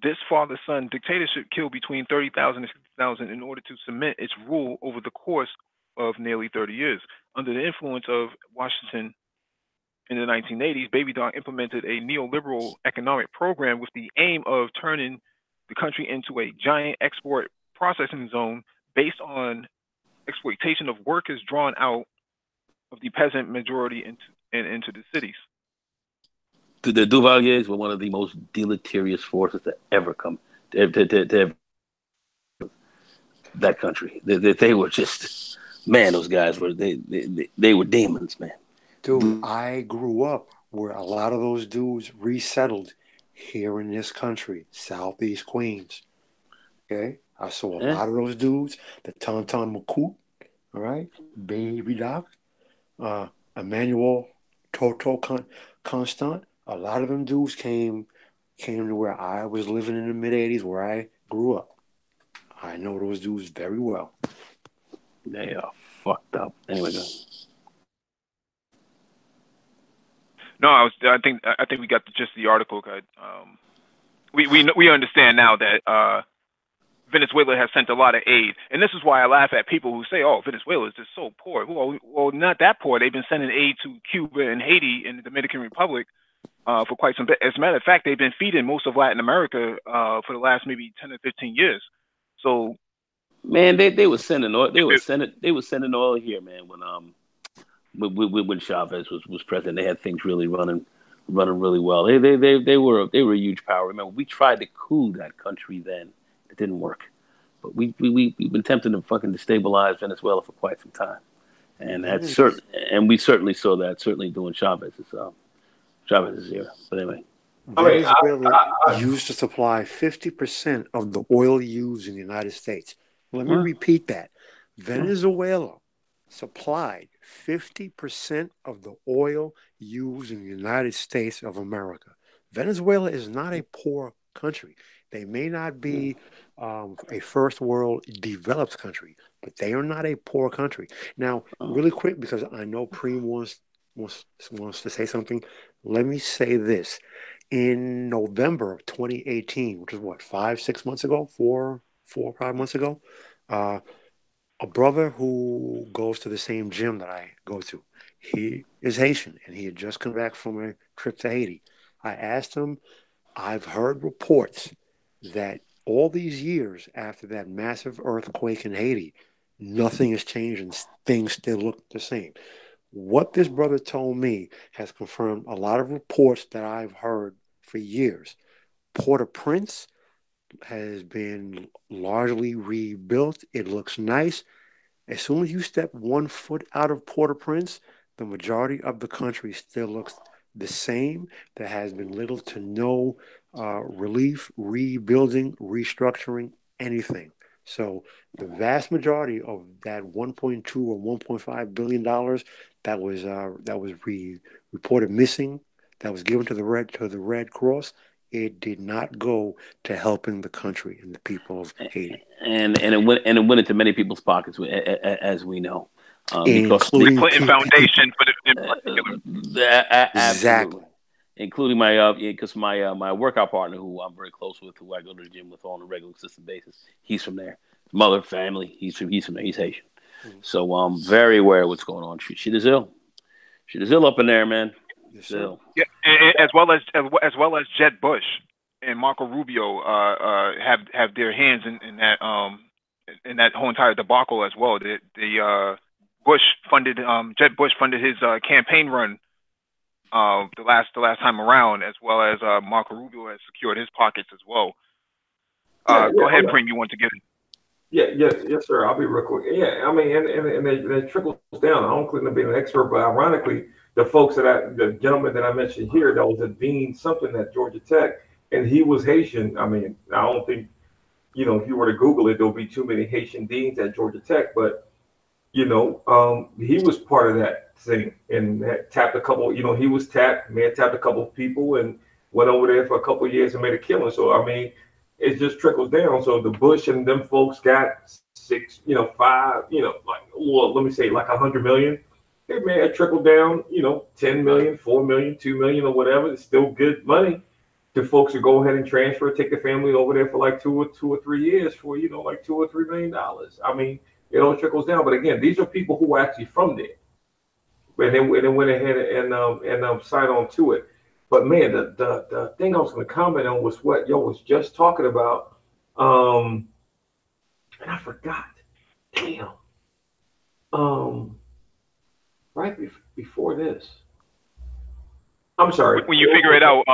This father-son dictatorship killed between 30,000 and 60,000 in order to cement its rule over the course of nearly 30 years. Under the influence of Washington in the 1980s, Baby Doc implemented a neoliberal economic program with the aim of turning the country into a giant export processing zone based on exploitation of workers drawn out of the peasant majority into the cities.
The Duvaliers were one of the most deleterious forces to ever come to that country. They were just, man. Those guys were they were demons, man.
Dude, I grew up where a lot of those dudes resettled here in this country, Southeast Queens. Okay, I saw a lot of those dudes, the Tonton Macoute, all right, Baby Doc, Emmanuel Toto Constant. A lot of them dudes came to where I was living in the mid '80s, where I grew up. I know those dudes very well.
They are fucked up. Anyway, go.
No, I think we got the gist of the article. We understand now that Venezuela has sent a lot of aid, and this is why I laugh at people who say, "Oh, Venezuela is just so poor." Well, not that poor. They've been sending aid to Cuba and Haiti and the Dominican Republic for quite some. As a matter of fact, they've been feeding most of Latin America for the last maybe 10 or 15 years. So,
man, they were sending oil. They were sending oil here, man. When Chavez was president, they had things really running really well. They were a huge power. Remember, we tried to coup that country then. It didn't work. But we've been tempted to fucking destabilize Venezuela for quite some time. And that's and we certainly saw that certainly during Chavez's era. But anyway.
Venezuela used to supply 50% of the oil used in the United States. Let me repeat that. Venezuela supplied 50% of the oil used in the United States of America. Venezuela is not a poor country. They may not be a first world developed country, but they are not a poor country. Now, really quick, because I know Preem wants to say something. Let me say this. In November of 2018, which is what, 5 months ago, 4 or 5 months ago, a brother who goes to the same gym that I go to, he is Haitian, and he had just come back from a trip to Haiti. I asked him, I've heard reports that all these years after that massive earthquake in Haiti, nothing has changed and things still look the same. What this brother told me has confirmed a lot of reports that I've heard for years. Port-au-Prince has been largely rebuilt. It looks nice. As soon as you step 1 foot out of Port-au-Prince, the majority of the country still looks the same. There has been little to no relief, rebuilding, restructuring, anything. So the vast majority of that 1.2 or 1.5 billion dollars that was reported missing, that was given to the Red Cross, it did not go to helping the country and the people of Haiti,
and it went into many people's pockets, as we know, because
The
including
Clinton
people.
Foundation, for in particular.
absolutely,
Exactly.
including my because my workout partner, who I'm very close with, who I go to the gym with on a regular, consistent basis, he's from there. Mother, family, he's from there. He's Haitian, so I'm very aware of what's going on. Shit is ill. Shit is ill up in there, man.
Yes,
It's
sir.
ill.
Yeah, as well as Jeb Bush and Marco Rubio have their hands in that whole entire debacle as well. The Bush funded Jeb Bush funded his campaign run the last time around, as well as Marco Rubio has secured his pockets as well.
Yeah,
Go
yeah,
ahead, Preem. You want to get it?
yeah, yes, sir. I'll be real quick. Yeah, I mean, and it trickles down. I don't claim to be an expert, but ironically, the gentleman that I mentioned here, that was a dean something at Georgia Tech, and he was Haitian. I mean, I don't think, if you were to Google it, there'll be too many Haitian deans at Georgia Tech, but he was part of that thing and had tapped a couple. He was tapped, may have tapped a couple of people and went over there for a couple of years and made a killing. So I mean, it just trickles down. So the Bush and them folks got six, five, like, well, let me say like 100 million. It may have trickled down, 10 million, 4 million, 2 million, or whatever. It's still good money to folks who go ahead and transfer, take the family over there for like 2 or 3 years for, like $2 or $3 million. I mean, it all trickles down. But again, these are people who are actually from there. And then went ahead and signed on to it. But man, the thing I was going to comment on was what y'all was just talking about. And I forgot. Damn. Um, right before this. I'm sorry.
When you figure it out,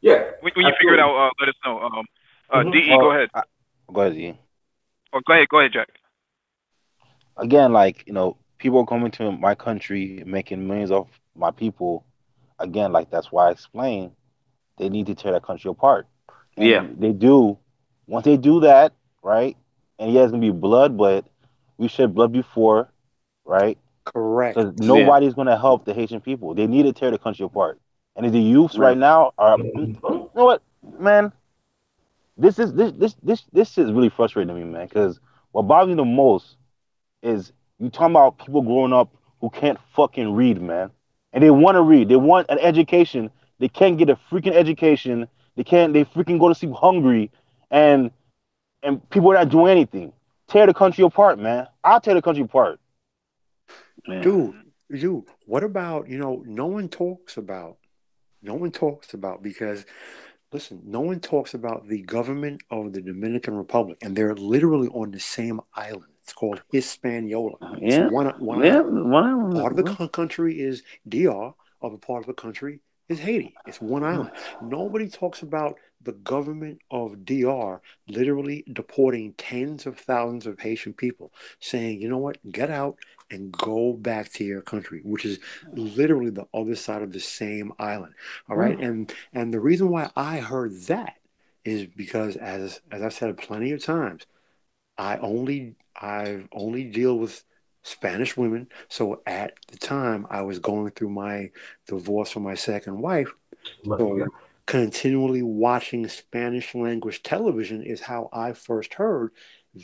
Yeah,
when you figure it
absolutely.
out, let us know.
Mhm.
De, go ahead.
Go ahead, Z.
Or go ahead, Jack.
Again, like, people coming to my country making millions of my people. Again, like, that's why I explained they need to tear that country apart,
Yeah,
and they do. Once they do that, right? And yeah, it's gonna be blood, but we shed blood before, right?
Correct.
Because
yeah,
nobody's gonna help the Haitian people. They need to tear the country apart. And the youths right
right.
now are, you
Mhm.
know what, man? This is really frustrating to me, man. Because what bothers me the most is you talking about people growing up who can't fucking read, man, and they want to read. They want an education. They can't get a freaking education. They can't. They freaking go to sleep hungry, and people are not doing anything. Tear the country apart, man. I'll tear the country apart.
Yeah,
Dude, what about, no one talks about because listen, no one talks about the government of the Dominican Republic, and they're literally on the same island. It's called Hispaniola. It's
yeah,
one
yeah.
island.
One
Part of the country is DR, other part of the country is Haiti. It's one island. Nobody talks about the government of DR literally deporting tens of thousands of Haitian people, saying, you know what, get out and go back to your country, which is literally the other side of the same island. All right. And the reason why I heard that is because as I've said plenty of times, I've only deal with Spanish women. So at the time I was going through my divorce from my second wife.
Lucky guy.
So continually watching Spanish language television is how I first heard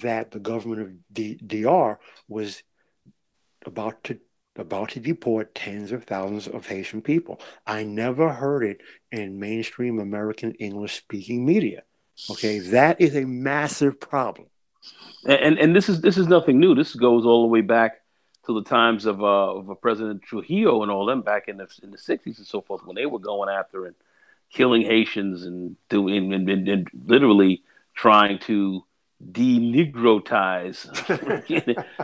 that the government of DR was about to about to deport tens of thousands of Haitian people. I never heard it in mainstream American English speaking media. Okay, that is a massive problem.
And this is nothing new. This goes all the way back to the times of President Trujillo and all them back in the '60s and so forth, when they were going after and killing Haitians and doing and literally trying to de-Negrotize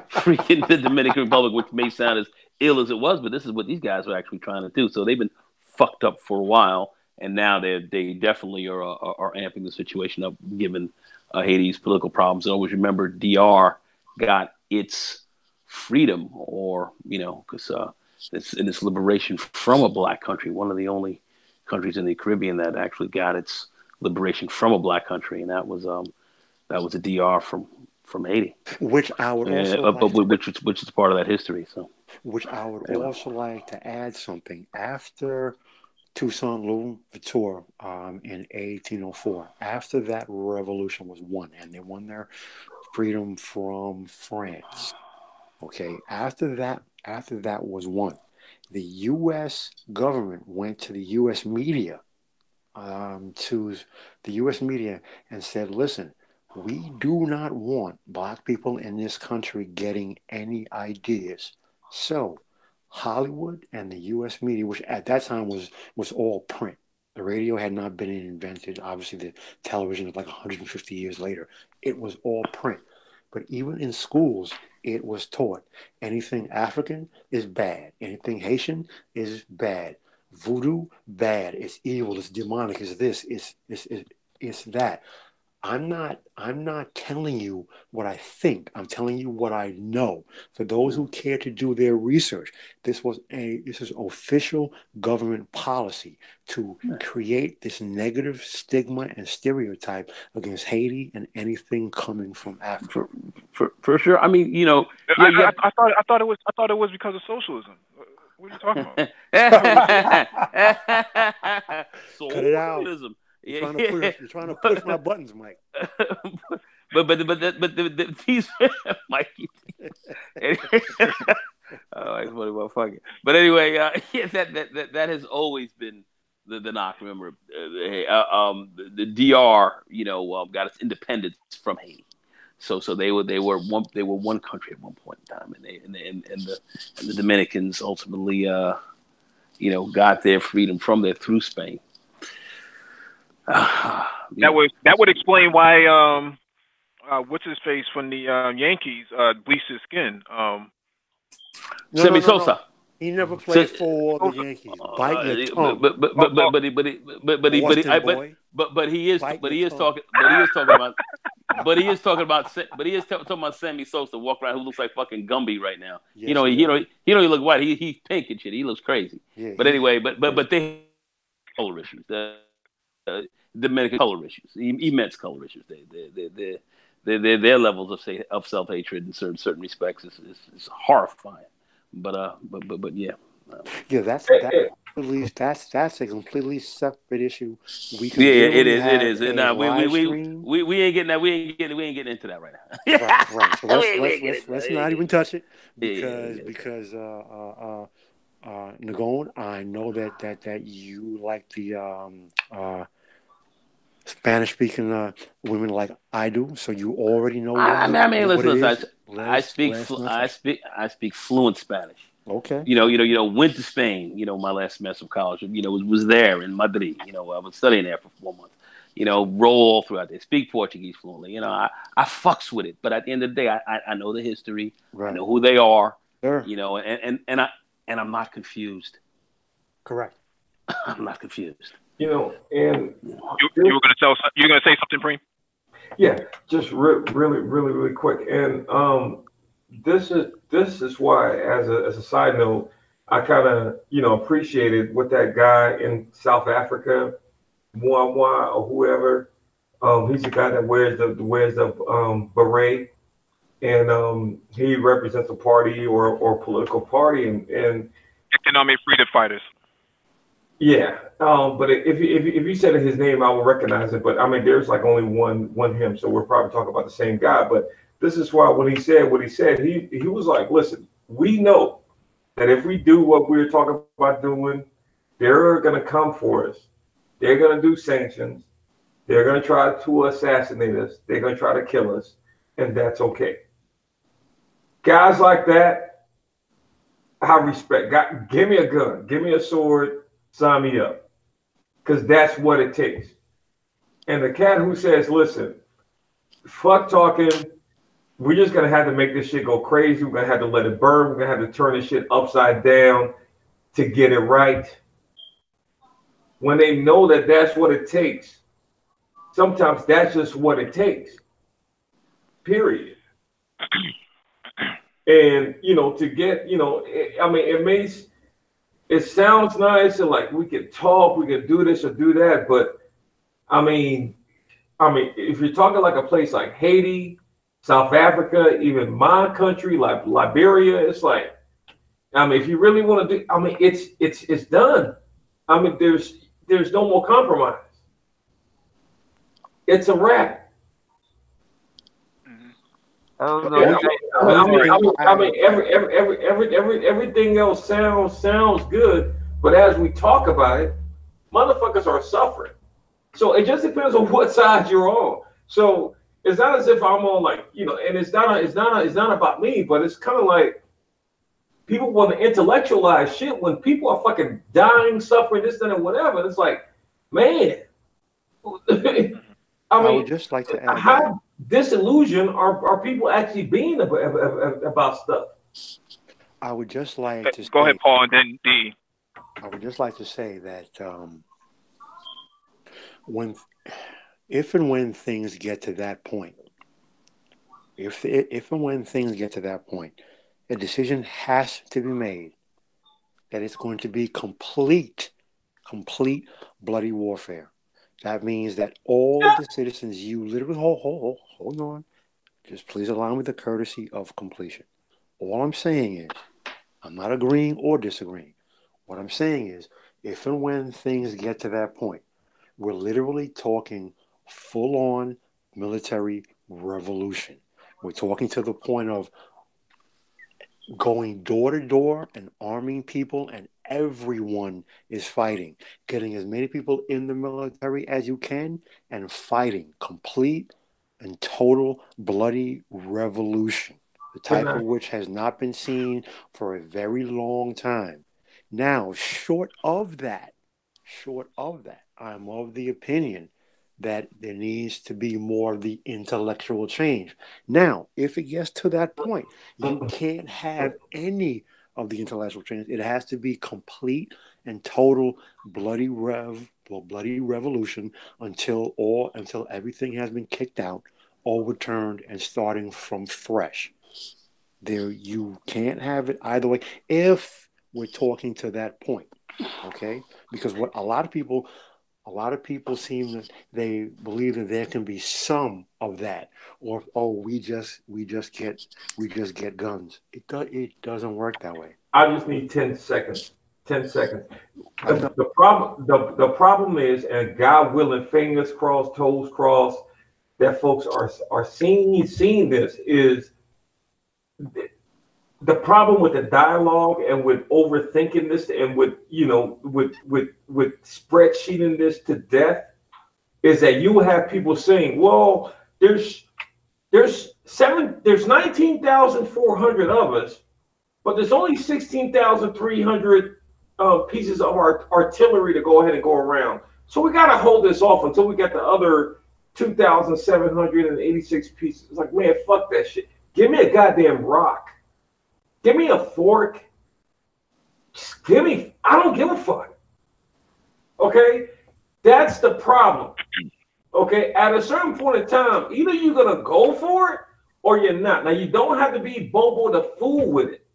freaking the Dominican Republic, which may sound as ill as it was, but this is what these guys are actually trying to do. So they've been fucked up for a while, and now they definitely are amping the situation up, given Haiti's political problems. And always remember, DR got its freedom, or because it's liberation from a black country, one of the only countries in the Caribbean that actually got its liberation from a black country, and that was a DR from Haiti,
which I would also
which is part of that history. So,
which I would
anyway.
also like to add something after Toussaint Louverture in 1804. After that revolution was won, and they won their freedom from France. Okay, after that was won, the U.S. government went to the U.S. media, and said, "Listen, we do not want black people in this country getting any ideas." So Hollywood and the U.S. media, which at that time was all print. The radio had not been invented. Obviously, the television is like 150 years later. It was all print. But even in schools, it was taught anything African is bad. Anything Haitian is bad. Voodoo, bad. It's evil. It's demonic. It's this. It's that. I'm not telling you what I think. I'm telling you what I know. For those who care to do their research, this is official government policy to create this negative stigma and stereotype against Haiti and anything coming from Africa.
For sure. I mean,
I thought it was because of socialism. What are you talking about?
Cut it out.
Socialism.
You're trying to push my buttons, Mike.
but these Mikey. Oh, it's funny, motherfucker. But anyway, that has always been the knock. Remember, the DR, got its independence from Haiti. So they were one country at one point in time, and the Dominicans ultimately got their freedom from there through Spain.
That would explain why what's his face from the Yankees bleached his skin.
Sammy Sosa.
No. He never played for the Yankees. Bite your tongue.
But he is talking about Sammy Sosa walking around who looks like fucking Gumby right now.
Yes,
he don't look white. He's pink and shit. He looks crazy.
Yeah,
but anyway, but they color issues. Dominican color issues, immense color issues. Their levels of self-hatred in certain respects is horrifying. But yeah.
Yeah, that's a completely separate issue.
It is. Now we ain't getting that. We ain't getting into that right now.
Right. So let's not even touch it because Nagone, I know that you like the Spanish-speaking women like I do, so you already know.
Listen. I speak fluent Spanish.
Okay.
Went to Spain. My last semester of college. Was there in Madrid. I was studying there for 4 months. Roll throughout there. Speak Portuguese fluently. I fucks with it, but at the end of the day, I know the history. Right. I know who they are.
Sure.
And I'm not confused.
Correct.
I'm not confused.
And
you were gonna say something, Preem?
Yeah, just really quick. And this is why, as a side note, I kind of appreciated what that guy in South Africa, Mwa or whoever, he's the guy that wears the beret, and he represents a party or political party and
economic freedom fighters.
Yeah, but if you said his name, I will recognize it. But I mean, there's like only one him, so we're probably talking about the same guy. But this is why when he said what he said, he was like, listen, we know that if we do what we're talking about doing, they're gonna come for us. They're gonna do sanctions. They're gonna try to assassinate us. They're gonna try to kill us, and that's okay. Guys like that, I respect. Give me a gun, give me a sword. Sign me up, because that's what it takes. And the cat who says, listen, fuck talking. We're just gonna have to make this shit go crazy. We're gonna have to let it burn. We're gonna have to turn this shit upside down to get it right. When they know that that's what it takes, sometimes that's just what it takes. Period. And to get, I mean, it sounds nice and like we can talk, we can do this or do that, but I mean, if you're talking like a place like Haiti, South Africa, even my country like Liberia, it's like, I mean, if you really want to do, I mean, it's done. I mean, there's no more compromise. It's a wrap. Everything else sounds good, but as we talk about it, motherfuckers are suffering. So it just depends on what side you're on. So it's not as if I'm on and it's not about me, but it's kind of like people want to intellectualize shit when people are fucking dying, suffering, this, that, and whatever. It's like, man, I
would just like to add
how disillusioned are people actually being about stuff?
I would just like to
go ahead, Paul, and then D.
I would just like to say that if and when things get to that point, if and when things get to that point, a decision has to be made that it's going to be complete bloody warfare. That means that all the citizens, you literally hold on. Just please allow me the courtesy of completion. All I'm saying is, I'm not agreeing or disagreeing. What I'm saying is, if and when things get to that point, we're literally talking full-on military revolution. We're talking to the point of going door to door and arming people, and everyone is fighting, getting as many people in the military as you can and fighting complete and total bloody revolution, the type of which has not been seen for a very long time. Now, short of that, I'm of the opinion that there needs to be more of the intellectual change. Now, if it gets to that point, you can't have any of the intellectual change. It has to be complete and total bloody revolution until everything has been kicked out, overturned, and starting from fresh. There, you can't have it either way if we're talking to that point, okay? Because what a lot of people they believe that there can be some of that, or we just get guns. It doesn't work that way.
I just need 10 seconds. 10 seconds. The problem is, and God willing, fingers crossed, toes crossed, that folks are seeing this is the problem with the dialogue and with overthinking this and with spreadsheeting this to death is that you have people saying, well, there's 19,400 of us, but there's only 16,300 pieces of our artillery to go ahead and go around. So we got to hold this off until we get the other 2,786 pieces. It's like, man, fuck that shit. Give me a goddamn rock. Give me a fork. Just I don't give a fuck. Okay? That's the problem. Okay? At a certain point in time, either you're going to go for it or you're not. Now, you don't have to be Bobo the Fool with it.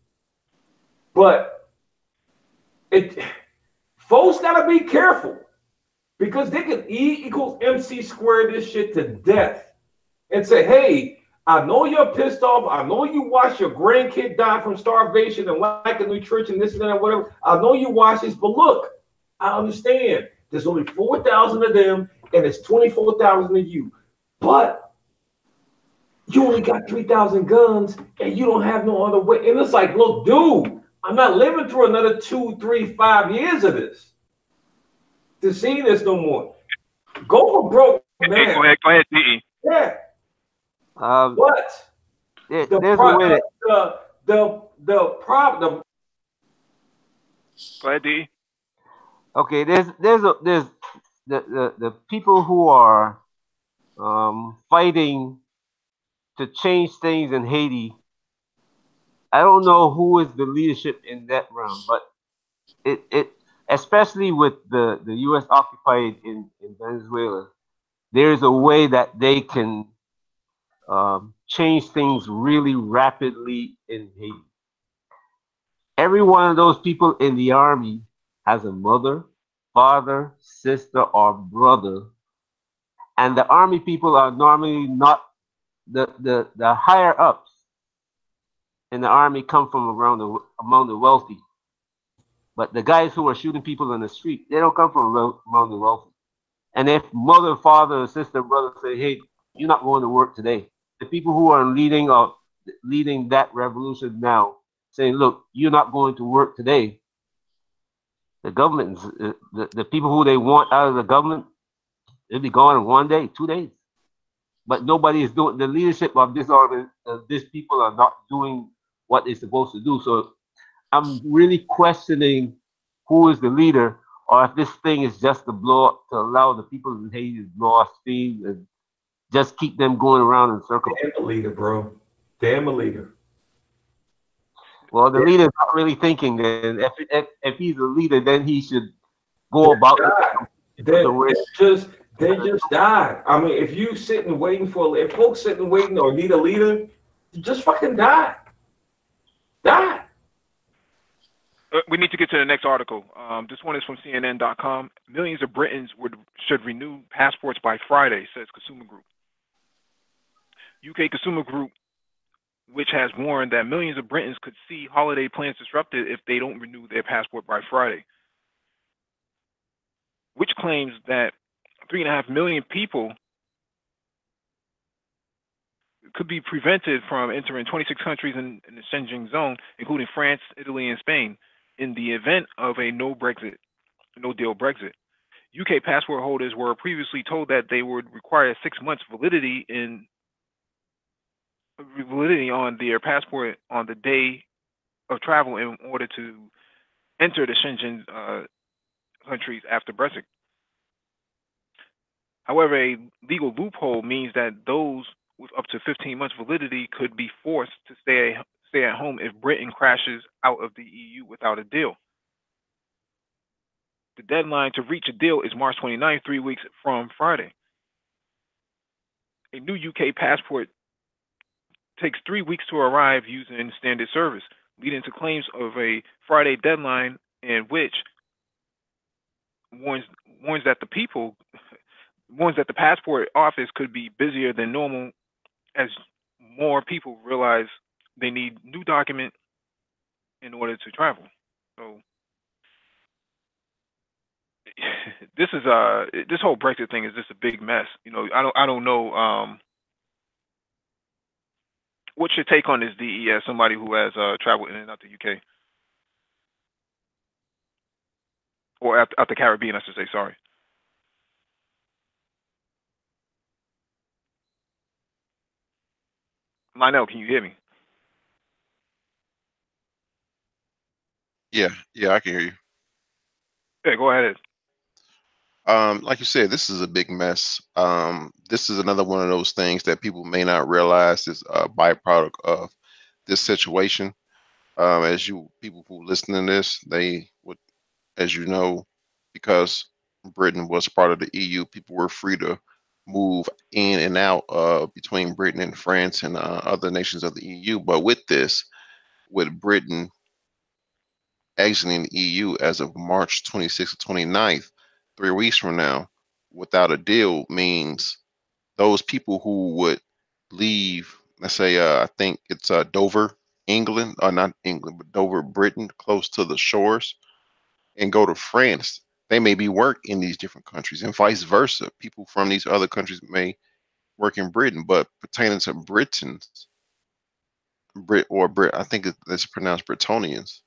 But folks got to be careful because they can E equals MC squared this shit to death and say, hey, I know you're pissed off. I know you watched your grandkid die from starvation and lack of nutrition, this and that, whatever. I know you watched this, but look, I understand. There's only 4,000 of them, and it's 24,000 of you. But you only got 3,000 guns, and you don't have no other way. And it's like, look, dude, I'm not living through another 2, 3, 5 years of this to see this no more. Go for broke, man.
Hey, go ahead, D.
Yeah. But
there's
the problem.
Go ahead, D.
Okay, there's the people who are fighting to change things in Haiti. I don't know who is the leadership in that realm, but it especially with the U.S. occupied in Venezuela, there's a way that they can change things really rapidly in Haiti. Every one of those people in the army has a mother, father, sister, or brother, and the army people are normally not the higher ups in the army come from around among the wealthy. But the guys who are shooting people in the street, they don't come from among the wealthy. And if mother, father, sister, brother say, "Hey, you're not going to work today," the people who are leading that revolution now, saying, "Look, you're not going to work today," the government, the people who they want out of the government, they'll be gone in 1 day, 2 days. But nobody is doing the leadership of these people are not doing what they're supposed to do. So I'm really questioning who is the leader, or if this thing is just to blow up to allow the people in Haiti to blow off steam and just keep them going around in circles.
Damn a leader, bro. Damn a leader.
Well, the leader's not really thinking. Then if he's a leader, then he should go about
They,
the way.
they just died. I mean, if you sitting waiting if folks sitting waiting or need a leader, just fucking die. Die.
We need to get to the next article. This one is from CNN.com. Millions of Britons should renew passports by Friday, says Consumer Group. UK Consumer Group, which has warned that millions of Britons could see holiday plans disrupted if they don't renew their passport by Friday, which claims that 3.5 million people could be prevented from entering 26 countries in the Schengen zone, including France, Italy, and Spain, in the event of a no deal Brexit. UK passport holders were previously told that they would require 6 months validity on their passport on the day of travel in order to enter the Schengen countries after Brexit. However, a legal loophole means that those with up to 15 months validity could be forced to stay at home if Britain crashes out of the EU without a deal. The deadline to reach a deal is March 29th, 3 weeks from Friday. A new UK passport takes 3 weeks to arrive using standard service, leading to claims of a Friday deadline, in which warns that the passport office could be busier than normal as more people realize they need new document in order to travel. So this whole Brexit thing is just a big mess. You know, I don't know what's your take on this, DE, as somebody who has traveled in and out the UK or out the Caribbean, I should say. Sorry. Lionel, can you hear me?
Yeah, I can hear you.
Yeah, go ahead.
Like you said, this is a big mess. This is another one of those things that people may not realize is a byproduct of this situation. As you people who listen to this, they would, as you know, because Britain was part of the EU, people were free to move in and out between Britain and France and other nations of the EU. But with Britain exiting the EU as of March 26th or 29th, 3 weeks from now, without a deal means those people who would leave, let's say, I think it's Dover, England, or not England, but Dover, Britain, close to the shores, and go to France, they may be work in these different countries, and vice versa. People from these other countries may work in Britain, but pertaining to Britons, I think it's pronounced Bretonians,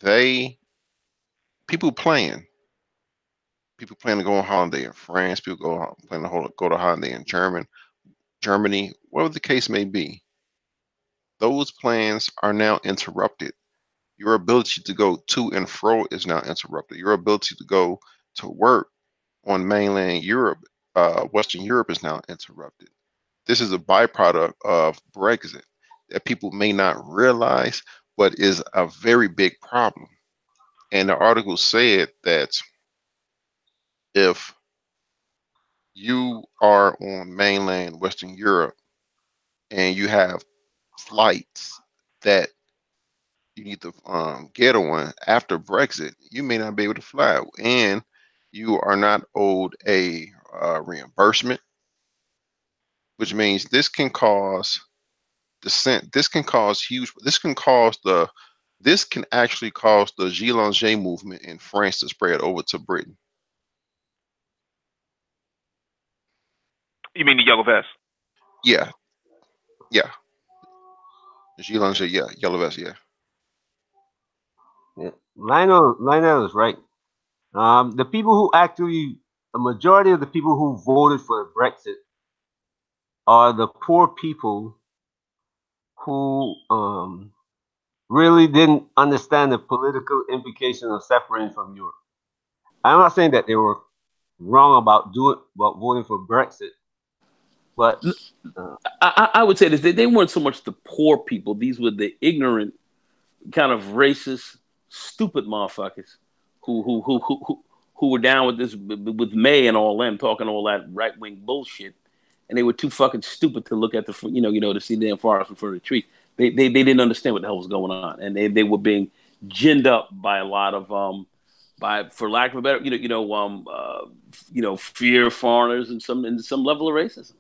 they people plan. People plan to go on holiday in France. People plan to go to holiday in Germany, whatever the case may be. Those plans are now interrupted. Your ability to go to and fro is now interrupted. Your ability to go to work on mainland Europe, Western Europe is now interrupted. this is a byproduct of Brexit that people may not realize, but is a very big problem. And the article said that if you are on mainland Western Europe and you have flights that you need to get on after Brexit, you may not be able to fly, and you are not owed a reimbursement, which means this can cause dissent. This can cause huge. This can actually cause the Gilets movement in France to spread over to Britain.
You mean the yellow vest?
Yeah, yeah. Gilets, yeah, yellow vest, yeah.
Yeah. Lionel is right. The people who actually, the majority of the people who voted for Brexit are the poor people who really didn't understand the political implication of separating from Europe. I'm not saying that they were wrong about voting for Brexit, but
I would say this: they weren't so much the poor people; these were the ignorant, kind of racist, stupid motherfuckers who were down with this with May and all them talking all that right wing bullshit, and they were too fucking stupid to look at the to see the damn forest from the tree. They didn't understand what the hell was going on, and they were being ginned up by a lot of by, for lack of a better, fear of foreigners and some level of racism.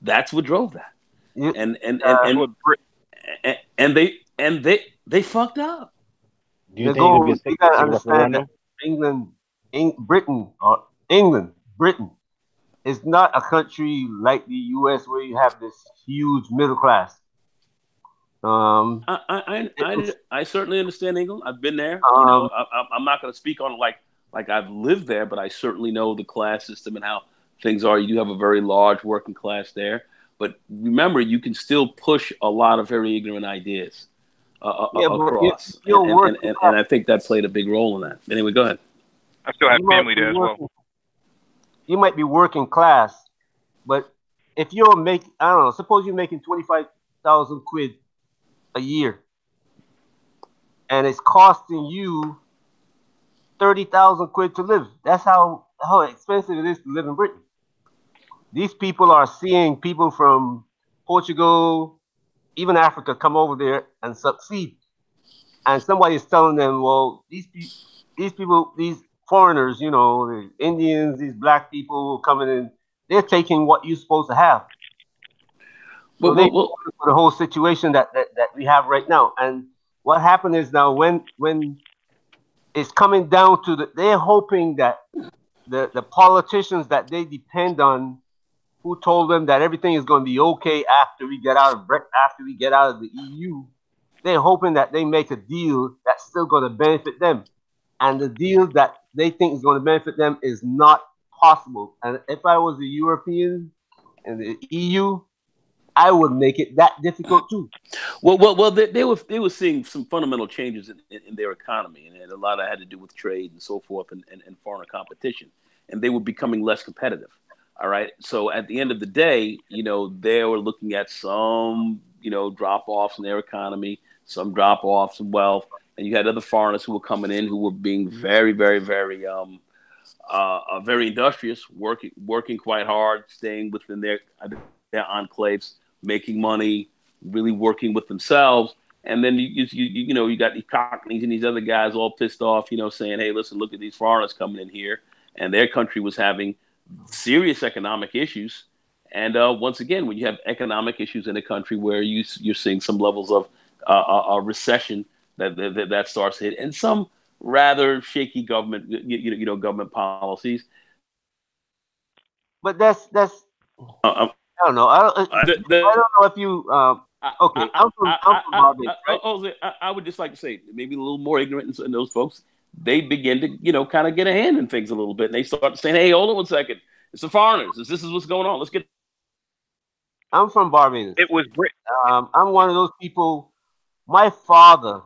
That's what drove that,
you,
and and and
That's
and
what Brit.
and they fucked up.
Do you think it could be a
you gotta
second
understand that
referendum?
England, Britain is not a country like the U.S. where you have this huge middle class. Um,
I certainly understand England. I've been there.
um,
I'm not going to speak on it like I've lived there, but I certainly know the class system and how things are. You do have a very large working class there, but remember, you can still push a lot of very ignorant ideas
yeah, but
across,
you're working
and I think that played a big role in that. Anyway, go ahead.
I still have
you might
family
be
there as well.
working you might be working class, but if you're making, I don't know, suppose you're making 25,000 quid a year, and it's costing you 30,000 quid to live. That's how expensive it is to live in Britain. These people are seeing people from Portugal, even Africa, come over there and succeed, and somebody is telling them, well, these people, these foreigners, the Indians, these black people coming in, they're taking what you're supposed to have. So they
Well,
for the whole situation that we have right now. And what happened is now when it's coming down to they're hoping that the politicians that they depend on, who told them that everything is going to be okay after we get out of the EU, they're hoping that they make a deal that's still going to benefit them. And the deal that they think is going to benefit them is not possible. And if I was a European and the EU, I would make it that difficult too.
they were seeing some fundamental changes in their economy, and a lot of that had to do with trade and so forth, and foreign competition, and they were becoming less competitive. All right, so at the end of the day, they were looking at some, drop offs in their economy, some drop offs in wealth, and you had other foreigners who were coming in who were being very, very, very industrious, working quite hard, staying within their enclaves, making money, really working with themselves. And then you got these cockneys and these other guys all pissed off, saying, "Hey, listen, look at these foreigners coming in here," and their country was having serious economic issues. And once again, when you have economic issues in a country where you're seeing some levels of a recession that starts to hit, and some rather shaky government government policies.
But that's
Uh,
I don't know.
I,
I don't know if you okay. I'm from Barbados, right?
I would just like to say maybe a little more ignorant in those folks. They begin to kind of get a hand in things a little bit, and they start saying, "Hey, hold on 1 second. It's the foreigners. This is what's going on. Let's get."
I'm from Barbados.
It was Brit.
I'm one of those people. My father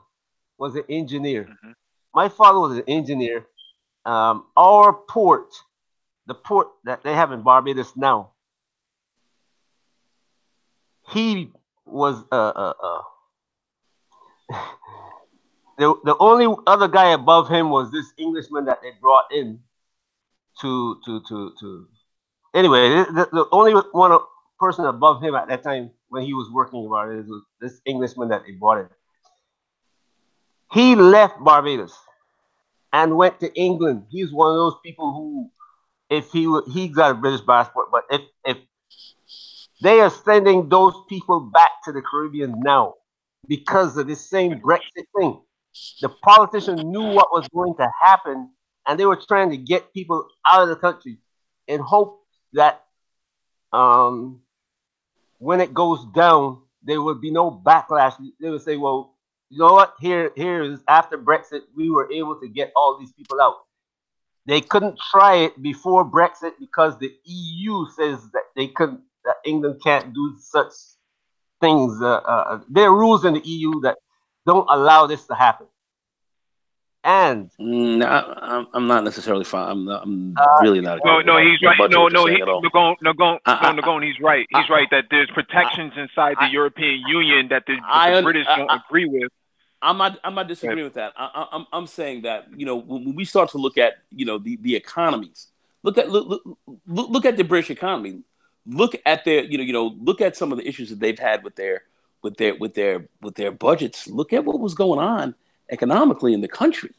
was an engineer.
Mm-hmm.
My father was an engineer. Our port, the port that they have in Barbados now, he was the only other guy above him was this Englishman that they brought in to anyway, the only one person above him at that time when he was working about it was this Englishman that they brought in. He left Barbados and went to England. He's one of those people who, if he got a British passport, but if they are sending those people back to the Caribbean now because of this same Brexit thing. The politicians knew what was going to happen, and they were trying to get people out of the country in hope that when it goes down, there would be no backlash. They would say, "Well, you know what? Here is after Brexit, we were able to get all these people out." They couldn't try it before Brexit because the EU says that they couldn't, that England can't do such things. There are rules in the EU that don't allow this to happen. And
I'm not necessarily fine. I'm
uh,
really not.
No, he's right.
About what you're saying at all.
Nagone, he's right. He's right that there's protections inside the European Union that the British don't agree with.
I'm not disagreeing with that. I'm saying that, you know, when we start to look at, you know, the economies, look at the British economy, look at their, look at some of the issues that they've had with their budgets. Look at what was going on economically in the country.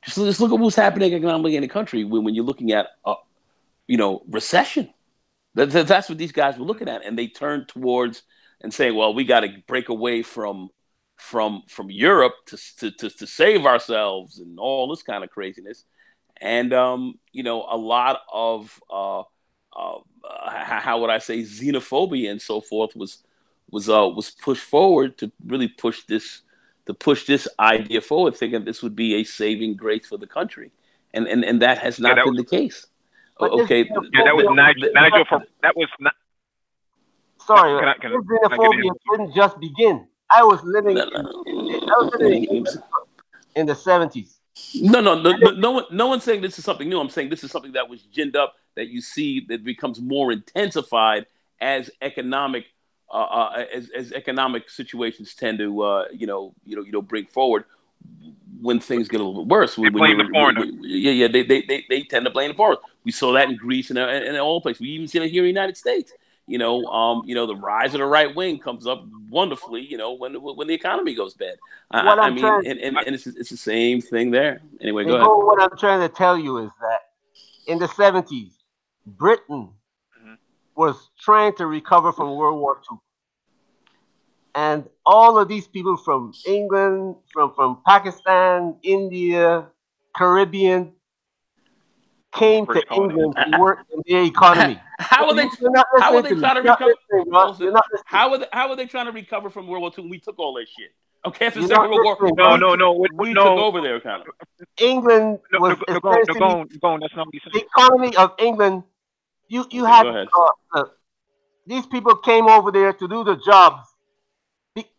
Just look at what's happening economically in the country when you're looking at recession. That's what these guys were looking at, and they turned towards and saying, well, we got to break away from Europe to save ourselves and all this kind of craziness. And a lot of how would I say, xenophobia and so forth was pushed forward to really push this idea forward, thinking this would be a saving grace for the country, and that has not been the case. Okay,
that was Nigel. That was not.
Sorry, xenophobia didn't just begin. I was living in the 70s.
No one's saying this is something new. I'm saying this is something that was ginned up, that you see that becomes more intensified as economic as economic situations tend to bring forward when things get a little bit worse.
They blame the foreigner.
They tend to blame the foreigner. We saw that in Greece and all places. We even see it here in the United States. The rise of the right wing comes up wonderfully, when the economy goes bad. It's the same thing there. Anyway, go ahead.
What I'm trying to tell you is that in the 70s, Britain was trying to recover from World War II. And all of these people from England, from Pakistan, India, Caribbean, came to England to work in their economy.
How are they trying to recover? How are they trying to recover from World War II when we took all that shit? Okay, after the Second World War, we took over there, kind of.
England was
that's not what he said.
The economy of England. You had these people came over there to do the jobs.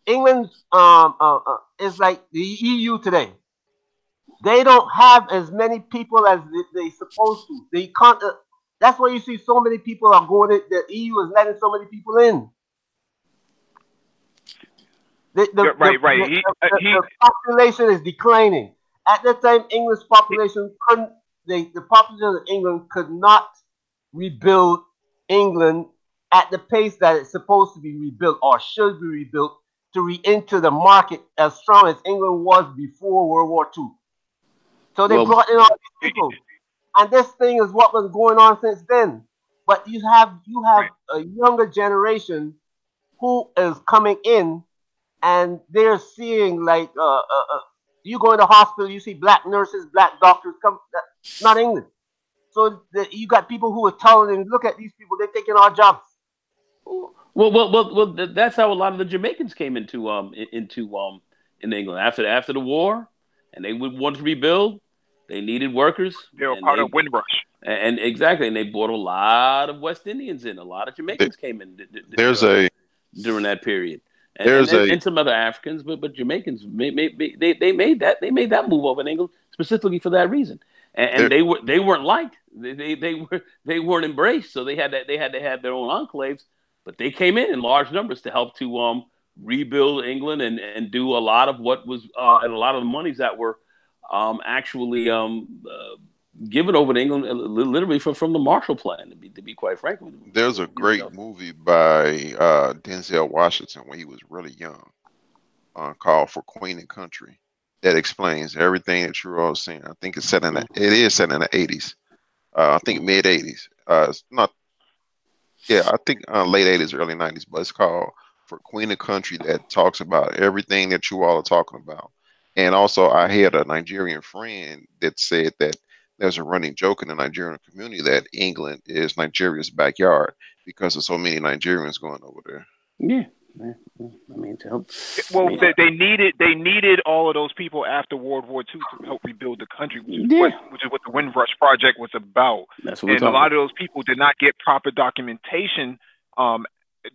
England is like the EU today. They don't have as many people as they supposed to. They can't. That's why you see so many people are going. The EU is letting so many people in. The population is declining. At that time, English population couldn't. The population of England could not rebuild England at the pace that it's supposed to be rebuilt or should be rebuilt to re-enter the market as strong as England was before World War II. So they brought in all these people, and this thing is what was going on since then. But you have a younger generation who is coming in, and they're seeing like you go in the hospital, you see black nurses, black doctors come. Not England. So you got people who are telling them, look at these people, they're taking our jobs.
Well, that's how a lot of the Jamaicans came into in England after the war, and they would want to rebuild. They needed workers.
They were part of Windrush.
And exactly, and they brought a lot of West Indians in. A lot of Jamaicans came in. During that period, and some other Africans, but Jamaicans they made that move over in England specifically for that reason. And they weren't liked. They weren't embraced. So they had to have their own enclaves but they came in large numbers to help to rebuild England and do a lot of what was and a lot of the monies that were actually given over to England literally from the Marshall Plan. To be quite frank with you.
There's a great movie by Denzel Washington when he was really young, called For Queen and Country, that explains everything that you're all saying. I think it's set in it is set in the 80s. I think mid 80s. It's not. Yeah, I think late 80s, early 90s. But it's called For Queen and Country, that talks about everything that you all are talking about. And also, I had a Nigerian friend that said that there's a running joke in the Nigerian community that England is Nigeria's backyard because of so many Nigerians going over there.
Yeah. I mean, to help.
Well, they needed all of those people after World War II to help rebuild the country, which is what the Windrush Project was about.
That's what
and a lot of those people did not get proper documentation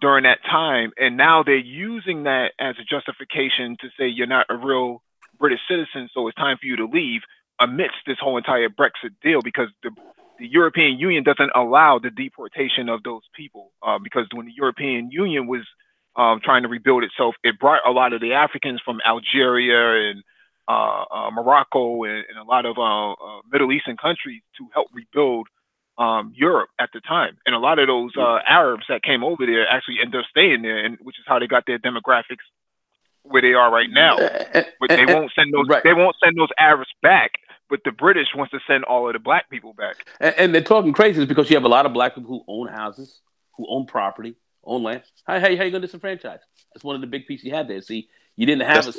during that time, and now they're using that as a justification to say you're not a real British citizen, so it's time for you to leave amidst this whole entire Brexit deal, because the European Union doesn't allow the deportation of those people, because when the European Union was trying to rebuild itself, it brought a lot of the Africans from Algeria and Morocco and a lot of Middle Eastern countries to help rebuild Europe at the time. And a lot of those Arabs that came over there actually ended up staying there, and which is how they got their demographics where they are right now. But they won't send those. They won't send those Arabs back. But the British wants to send all of the black people back.
And they're talking crazy because you have a lot of black people who own houses, who own property, own land. How you going to disenfranchise? That's one of the big pieces you had there. See, you didn't have a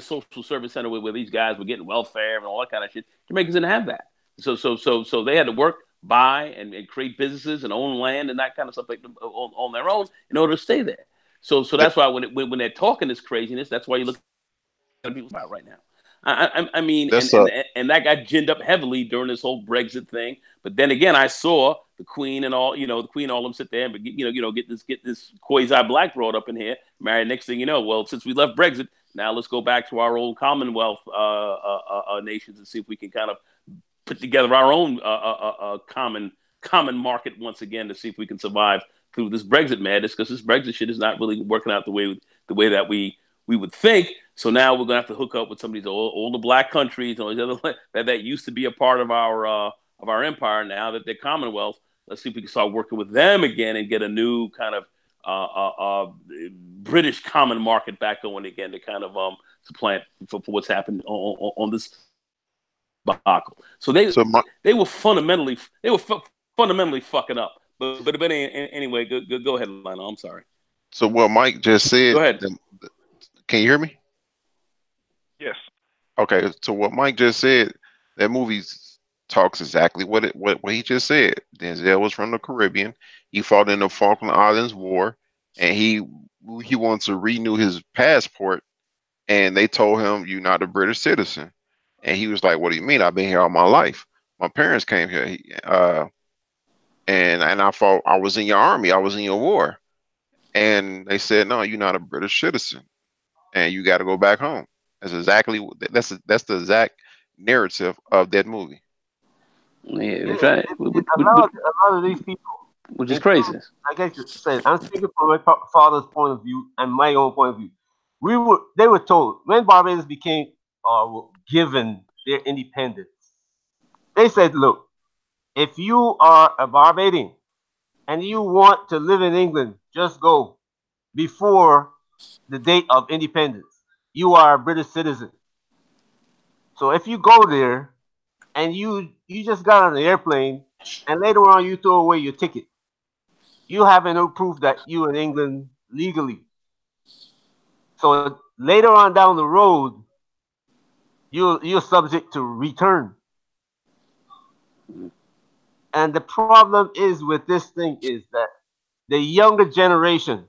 social service center where these guys were getting welfare and all that kind of shit. Jamaicans didn't have that. So they had to work, buy, and create businesses and own land and that kind of stuff on their own in order to stay there. So that's why when they're talking this craziness, that's why you look at people about right now. I mean, and that got ginned up heavily during this whole Brexit thing. But then again, I saw the Queen and all, the Queen, all of them sit there and get this quasi black brought up in here, married. Next thing you know, well, since we left Brexit, now let's go back to our old Commonwealth nations and see if we can kind of put together our own common market once again to see if we can survive through this Brexit madness, because this Brexit shit is not really working out the way that we would think. So now we're gonna have to hook up with some of these older black countries, all these other that used to be a part of our empire. Now that they're Commonwealth, let's see if we can start working with them again and get a new kind of British common market back going again to kind of supplant for what's happened on this debacle. So they were fundamentally fucking up. But anyway, go ahead, Lionel. I'm sorry.
So what Mike just said.
Go ahead.
Can you hear me?
Yes.
Okay. So what Mike just said, that movie talks exactly what he just said. Denzel was from the Caribbean. He fought in the Falkland Islands War, and he wants to renew his passport, and they told him, "You're not a British citizen." And he was like, "What do you mean? I've been here all my life. My parents came here, and I fought. I was in your army. I was in your war." And they said, "No, you're not a British citizen, and you got to go back home." That's the exact narrative of that movie.
Yeah, that's right.
A lot of these people,
which is crazy.
Like I just said, I'm speaking from my father's point of view and my own point of view. They were told when Barbados became were given their independence. They said, "Look, if you are a Barbadian and you want to live in England, just go before the date of independence. You are a British citizen. So if you go there and you just got on the airplane and later on you throw away your ticket, you have no proof that you in England legally. So later on down the road, you're subject to return." And the problem is with this thing is that the younger generation,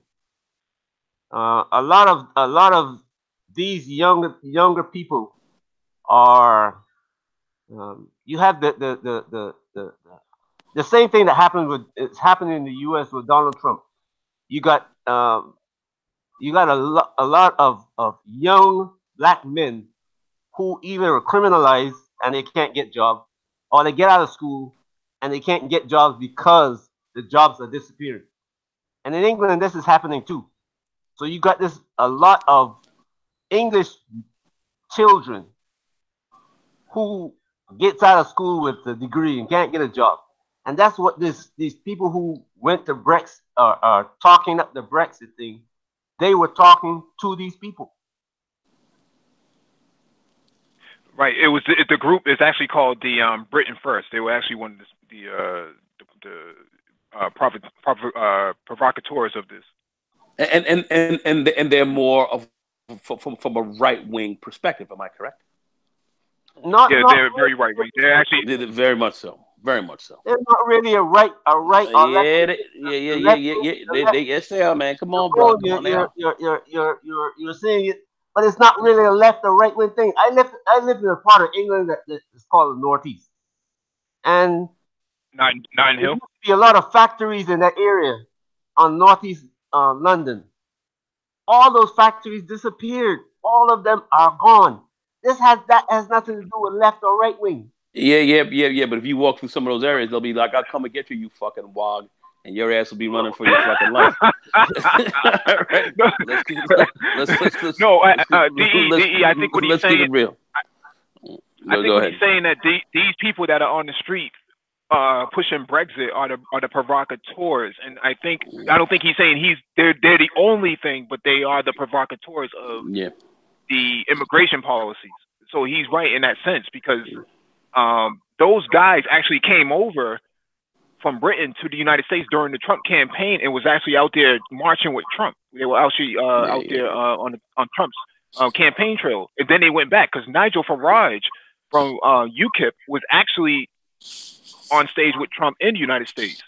a lot of these younger people are. You have the same thing that it's happening in the U.S. with Donald Trump. You got a lot of young black men who either are criminalized and they can't get jobs, or they get out of school and they can't get jobs because the jobs are disappearing. And in England, this is happening too. So you got a lot of English children who gets out of school with a degree and can't get a job. And that's what these people who went to Brexit are talking up the Brexit thing. They were talking to these people.
Right. It was the group is actually called the Britain First. They were actually one of the provocateurs of this.
And they're more of from a right wing perspective. Am I correct?
They're very right wing. They're actually
very much so. Very much so.
They're not really a right or left.
Yes, they are, man. Come on, bro. Come on,
you're saying it, but it's not really a left or right wing thing. I live in a part of England that is called the Northeast, and
Notting Hill.
There used to be a lot of factories in that area on Northeast London. All those factories disappeared. All of them are gone. That has nothing to do with left or right wing.
Yeah. But if you walk through some of those areas, they'll be like, "I'll come and get you, you fucking wog," and your ass will be running for your fucking life. Right?
I think what he's saying.
Keep it real.
I think what he's saying that these people that are on the street pushing Brexit are the provocateurs, and I don't think he's saying they're the only thing, but they are the provocateurs of the immigration policies. So he's right in that sense because those guys actually came over from Britain to the United States during the Trump campaign and was actually out there marching with Trump. They were actually out there on Trump's campaign trail, and then they went back because Nigel Farage from UKIP was actually on stage with Trump in the United States.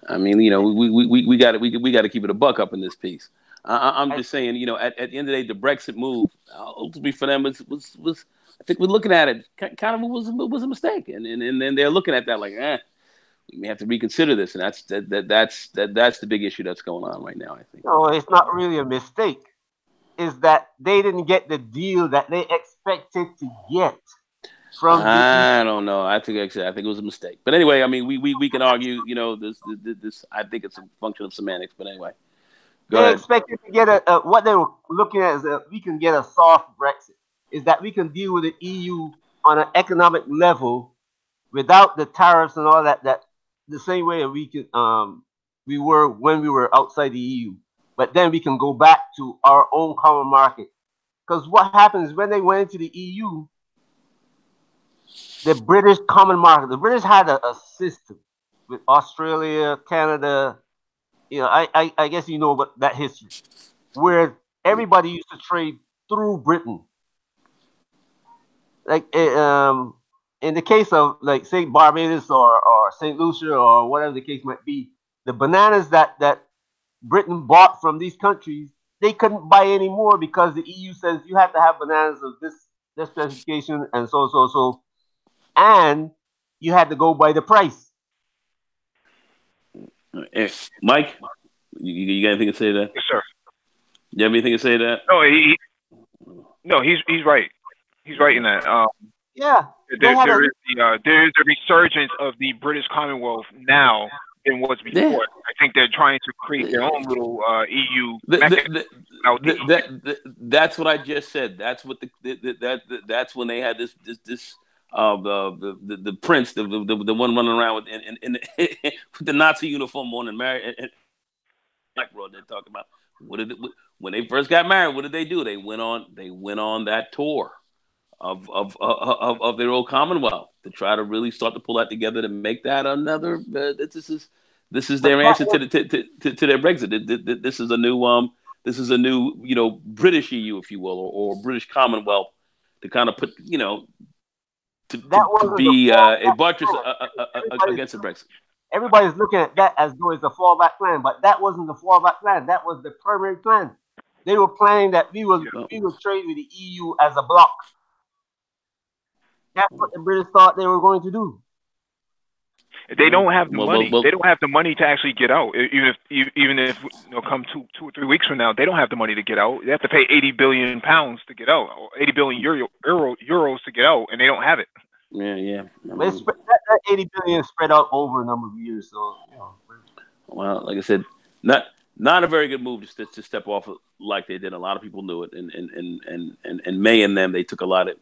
I mean, you know, we got to keep it a buck up in this piece. I'm just saying, you know, at the end of the day, the Brexit move ultimately for them was I think we're looking at it kind of was a mistake, and they're looking at that like, we may have to reconsider this, and that's the big issue that's going on right now. I think.
No, it's not really a mistake. Is that they didn't get the deal that they expected to get from?
I don't know. I think it was a mistake. But anyway, I mean, we can argue. You know, this. I think it's a function of semantics. But anyway, go ahead.
They expected to get what they were looking at is that we can get a soft Brexit. Is that we can deal with the EU on an economic level without the tariffs and all that. That the same way we were when we were outside the EU. But then we can go back to our own common market. Because what happens when they went into the EU, the British common market, the British had a system with Australia, Canada, you know, I guess you know about that history, where everybody used to trade through Britain. Like in the case of like say Barbados or St. Lucia or whatever the case might be, the bananas that Britain bought from these countries, they couldn't buy any more because the EU says you have to have bananas of this specification and so, and you had to go by the price.
Mike, you got anything to say to that?
Yes, sir.
You have anything to say to that?
No, he's right. He's right in that.
Yeah.
There is a resurgence of the British Commonwealth now than was before.
Yeah.
I think they're trying to create their own little EU.
That's what I just said. That's what that's when they had this the prince, the one running around with with the Nazi uniform on and married and black bro. They're talking about when they first got married. What did they do? They went on that tour of their old Commonwealth to try to really start to pull that together to make that another. This is their answer to their Brexit. This is a new you know British EU, if you will, or British Commonwealth to kind of put to be a buttress against the Brexit.
Everybody's looking at that as though it's a fallback plan, but that wasn't the fallback plan. That was the primary plan. They were planning that we will trade with the EU as a bloc. That's what the British thought they were going to do.
They don't have the money. They don't have the money to actually get out. Even if come 2 or 3 weeks from now, they don't have the money to get out. They have to pay 80 billion pounds to get out, or 80 billion euros to get out, and they don't have it.
Yeah.
But that 80 billion is spread out over a number of years, so
well, like I said, not a very good move to step off like they did. A lot of people knew it, and May and them, they took a lot of,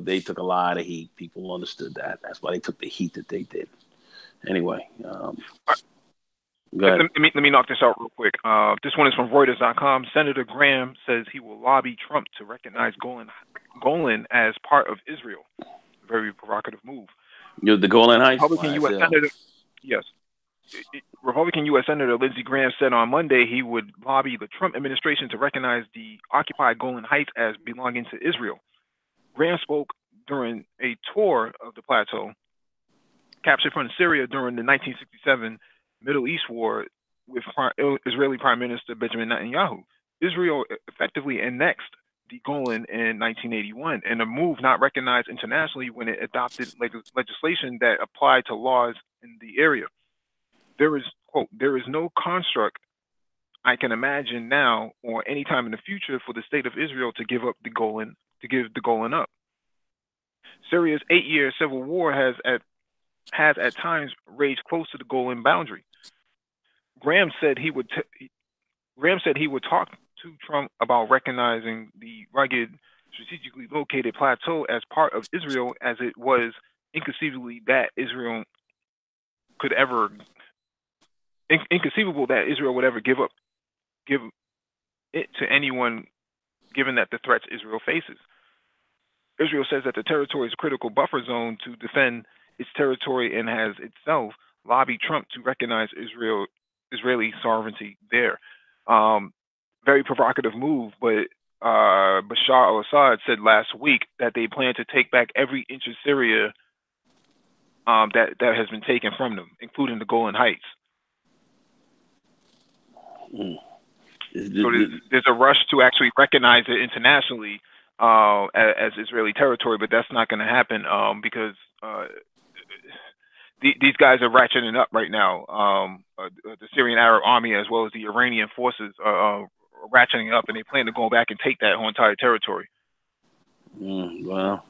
they took a lot of heat. People understood that. That's why they took the heat that they did. Anyway, go ahead.
Let me knock this out real quick. This one is from Reuters.com. Senator Graham says he will lobby Trump to recognize Golan as part of Israel. Very provocative move.
The Golan Heights.
Republican U.S. Senator, yes. Republican U.S. Senator Lindsey Graham said on Monday he would lobby the Trump administration to recognize the occupied Golan Heights as belonging to Israel. Graham spoke during a tour of the plateau, captured from Syria during the 1967 Middle East War with Israeli Prime Minister Benjamin Netanyahu. Israel effectively annexed the Golan in 1981, and a move not recognized internationally when it adopted legislation that applied to laws in the area. There is, quote, there is no construct I can imagine now or any time in the future for the state of Israel to give up the Golan, to give the Golan up. Syria's 8-year civil war has at times raged close to the Golan boundary. Graham said he would talk to Trump about recognizing the rugged, strategically located plateau as part of Israel, as it was inconceivable that Israel would ever give it to anyone, given that the threats Israel faces. Israel says that the territory is a critical buffer zone to defend its territory and has itself lobbied Trump to recognize Israeli sovereignty there. Very provocative move, but Bashar al-Assad said last week that they plan to take back every inch of Syria that has been taken from them, including the Golan Heights. So there's a rush to actually recognize it internationally as Israeli territory, but that's not going to happen because these guys are ratcheting up right now. The Syrian Arab Army as well as the Iranian forces are ratcheting up, and they plan to go back and take that whole entire territory.
Well,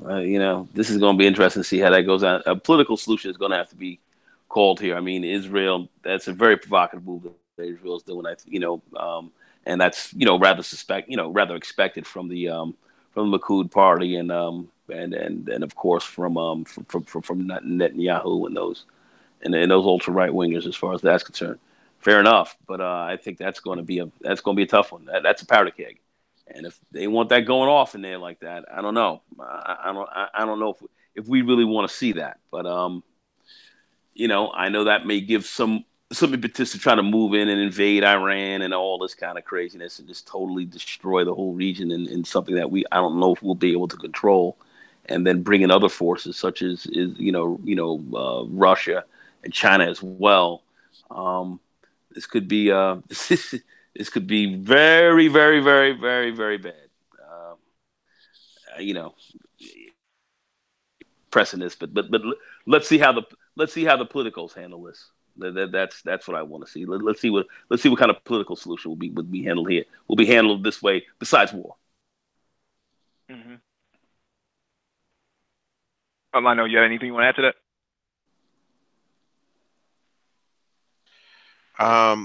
this is going to be interesting to see how that goes on. A political solution is going to have to be called here. I mean, Israel, that's a very provocative move that Israel is doing. And that's rather expected from the Likud party and of course from Netanyahu and those ultra right wingers as far as that's concerned. Fair enough, but I think that's going to be a tough one. That's a powder keg, and if they want that going off in there like that, I don't know. I don't know if we really want to see that, but I know that may give some impetus to try to move in and invade Iran and all this kind of craziness and just totally destroy the whole region in something that I don't know if we'll be able to control, and then bring in other forces such as Russia and China as well. This could be this could be very, very, very, very, very bad. Pressing this, but let's see how the politicals handle this. That's what I want to see. Let's see what kind of political solution would be handled here. Will be handled this way besides war.
Mm-hmm. Lionel, you have anything you want to add to
that?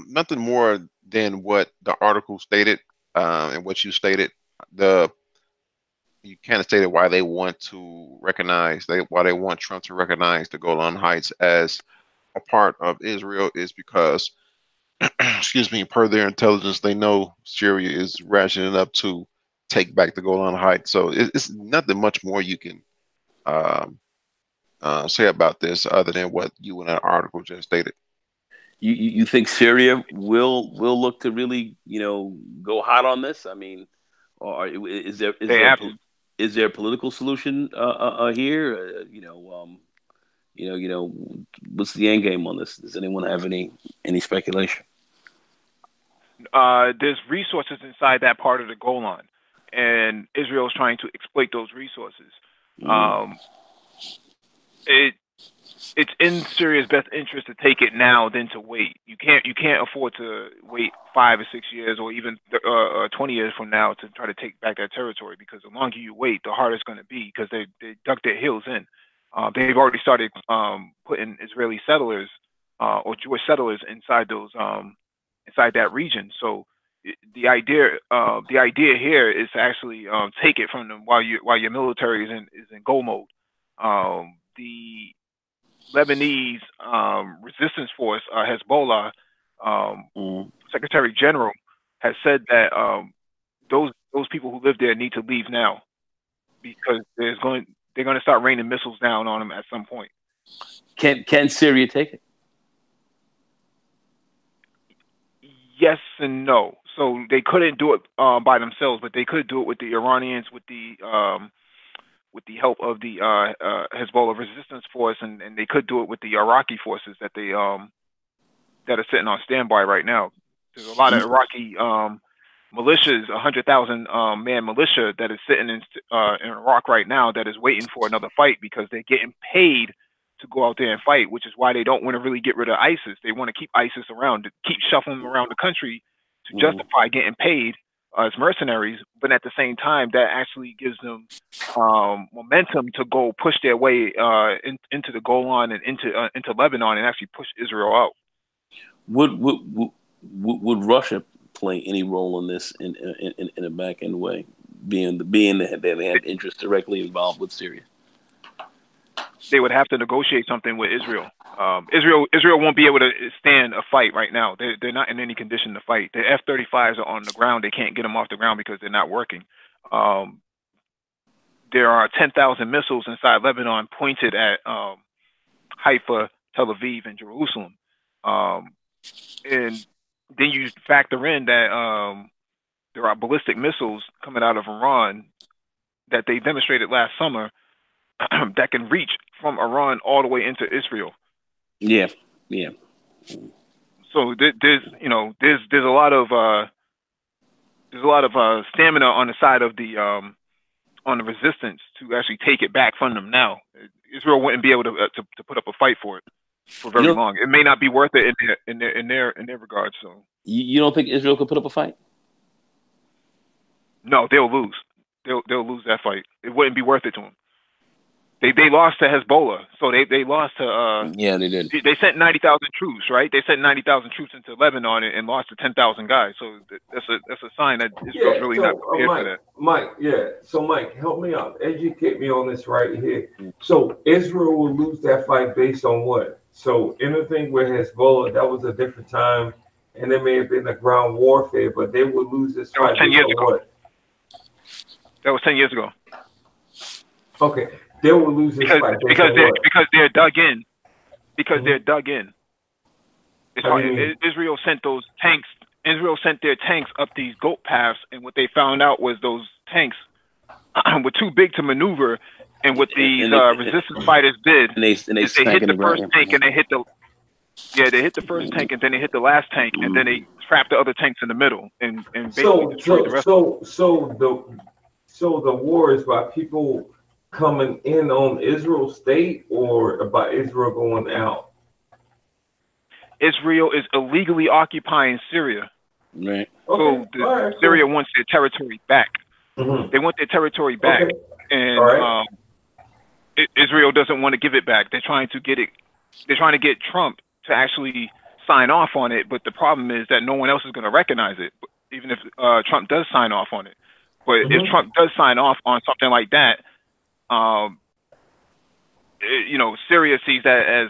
Nothing more than what the article stated and what you stated. You kind of stated why they want to recognize, why they want Trump to recognize the Golan Heights as a part of Israel is because, excuse me, per their intelligence, they know Syria is ratcheting up to take back the Golan Heights. So it's nothing much more you can say about this other than what you in that article just stated.
You think Syria will look to really go hot on this? I mean, or is there a political solution here? What's the end game on this? Does anyone have any speculation?
There's resources inside that part of the Golan, and Israel is trying to exploit those resources. It's in Syria's best interest to take it now than to wait. You can't afford to wait 5 or 6 years or even 20 years from now to try to take back that territory, because the longer you wait, the harder it's going to be, because they dug their heels in. they've already started putting Israeli settlers or Jewish settlers inside inside that region. So the idea here is to actually take it from them while your military is in go mode. The Lebanese resistance force, Hezbollah, Secretary General, has said that those people who live there need to leave now because they're going to start raining missiles down on them at some point.
Can Syria take it?
Yes and no. So they couldn't do it by themselves, but they could do it with the Iranians, with the help of the Hezbollah resistance force, and they could do it with the Iraqi forces that that are sitting on standby right now. There's a lot of Iraqi militias, 100,000 man militia that is sitting in Iraq right now that is waiting for another fight because they're getting paid to go out there and fight, which is why they don't want to really get rid of ISIS. They want to keep ISIS around, to keep shuffling them around the country to justify getting paid as mercenaries. But at the same time, that actually gives them momentum to go push their way into the Golan and into Lebanon and actually push Israel out.
Would Russia play any role in this in a back end way, being that they have interest directly involved with Syria?
They would have to negotiate something with Israel. Israel won't be able to stand a fight right now. They're not in any condition to fight. The F-35s are on the ground. They can't get them off the ground because they're not working. There are 10,000 missiles inside Lebanon pointed at Haifa, Tel Aviv, and Jerusalem. And then you factor in that there are ballistic missiles coming out of Iran that they demonstrated last summer that can reach from Iran all the way into Israel.
Yeah.
So there's a lot of stamina on the side of the on the resistance to actually take it back from them now. Israel wouldn't be able to put up a fight for it for very long. It may not be worth it in their regards. So
you don't think Israel could put up a fight?
No, they'll lose. They'll lose that fight. It wouldn't be worth it to them. They lost to Hezbollah, so they lost to.
Yeah, they did.
They sent 90,000 troops, right? They sent 90,000 troops into Lebanon and lost to 10,000 guys. So that's a sign that Israel's really not prepared for that.
Mike, So Mike, help me out. Educate me on this right here. So Israel will lose that fight based on what? So anything with Hezbollah, that was a different time, and there may have been a ground warfare, but they would lose this fight.
That was 10 years ago. What? That was 10 years ago.
Okay. They will lose this fight
because they're dug in. Because they're dug in. It's hard. Israel sent those tanks. Israel sent their tanks up these goat paths, and what they found out was those tanks were too big to maneuver. And what these resistance fighters did,
they
hit the first tank, and they hit the first tank, and then they hit the last tank, and then they trapped the other tanks in the middle, and basically destroyed the rest.
So the war is by people coming in on Israel state or about Israel going out?
Israel is illegally occupying Syria.
Right.
So Syria wants their territory back. They want their territory back. And Israel doesn't want to give it back. They're trying to get it. They're trying to get Trump to actually sign off on it. But the problem is that no one else is going to recognize it, even if Trump does sign off on it. But if Trump does sign off on something like that, Syria sees that as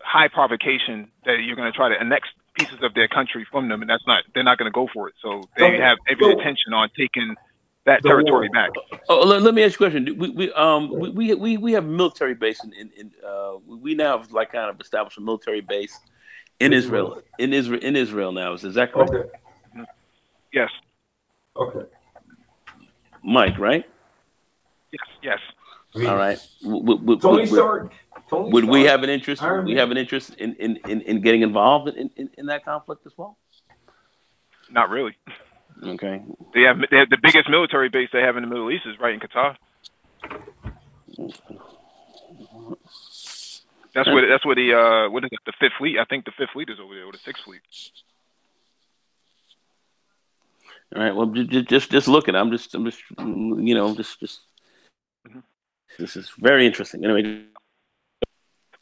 high provocation that you're going to try to annex pieces of their country from them, and they're not going to go for it. So they have every intention on taking that territory back.
Oh, let me ask you a question. We have a military base we now have like kind of established a military base in Israel. In Israel now, is that correct?
Okay.
Yes.
Okay.
Mike, right?
Yes.
All right.
Tony Stark.
Would we have an interest? We have an interest in getting involved in that conflict as well?
Not really.
Okay.
They have the biggest military base they have in the Middle East is right in Qatar. That's where the what is it? The Fifth Fleet. I think the Fifth Fleet is over there, or the Sixth Fleet.
All right. Well, just looking. I'm just this is very interesting. Anyway,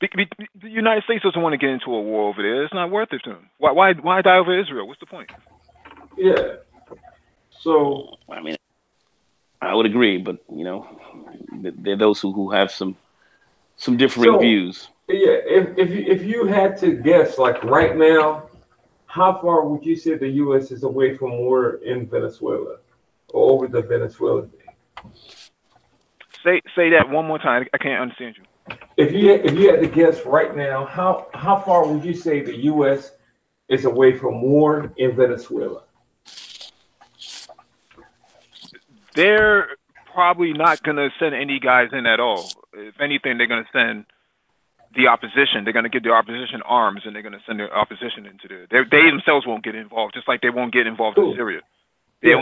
The United States doesn't want to get into a war over there. It's not worth it to them. Why die over Israel? What's the point?
Yeah. So
I mean, I would agree, but you know, there are those who have some differing views.
Yeah, if you had to guess, like right now, how far would you say the U.S. is away from war in Venezuela or over the Venezuela thing?
Say that one more time. I can't understand you.
If you had to guess right now, how far would you say the U.S. is away from war in Venezuela?
They're probably not going to send any guys in at all. If anything, they're going to send the opposition. They're going to give the opposition arms, and they're going to send the opposition into there. They themselves won't get involved, just like they won't get involved in Syria. They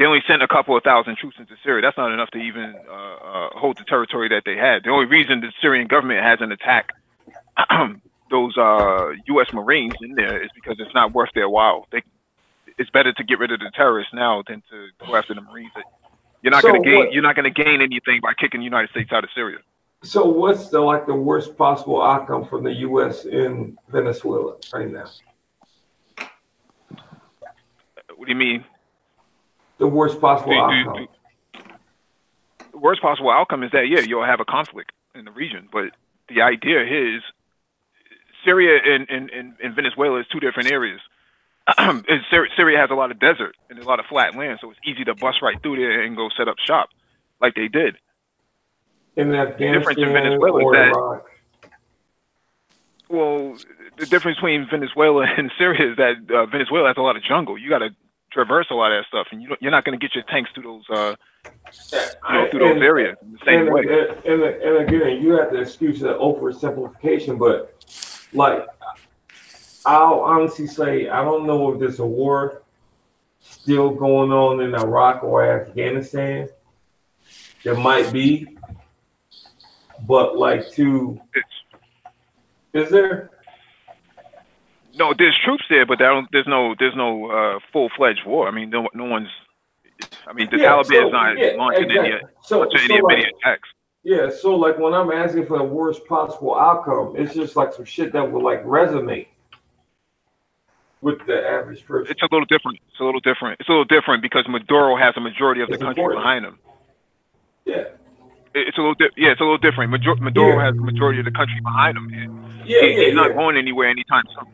only sent a couple of thousand troops into Syria. That's not enough to even hold the territory that they had. The only reason the Syrian government hasn't attacked those U.S. Marines in there is because it's not worth their while. It's better to get rid of the terrorists now than to go after the Marines. You're not going to gain anything by kicking the United States out of Syria.
So what's the worst possible outcome from the U.S. in Venezuela right now?
What do you mean?
The worst possible outcome.
The worst possible outcome is that you'll have a conflict in the region, but the idea is Syria and Venezuela is two different areas. Syria has a lot of desert and a lot of flat land, so it's easy to bust right through there and go set up shop like they did.
In
Afghanistan, the difference in Venezuela is that, well, the difference between Venezuela and Syria is that Venezuela has a lot of jungle. You got to traverse a lot of that stuff, and you're not going to get your tanks through those, through those areas in the same way.
And again, you have to excuse the oversimplification, but like, I'll honestly say I don't know if there's a war still going on in Iraq or Afghanistan. There might be. But is there?
No, there's troops there, but there's no full-fledged war. I mean, no one's. I mean, the Taliban is not launching any immediate attacks.
Yeah, so when I'm asking for the worst possible outcome, it's just some shit that would resonate with the average person.
It's a little different. It's a little different because Maduro has a majority of the country behind him.
Yeah.
It's a little different. Maduro has the majority of the country behind him. He's not going anywhere anytime soon.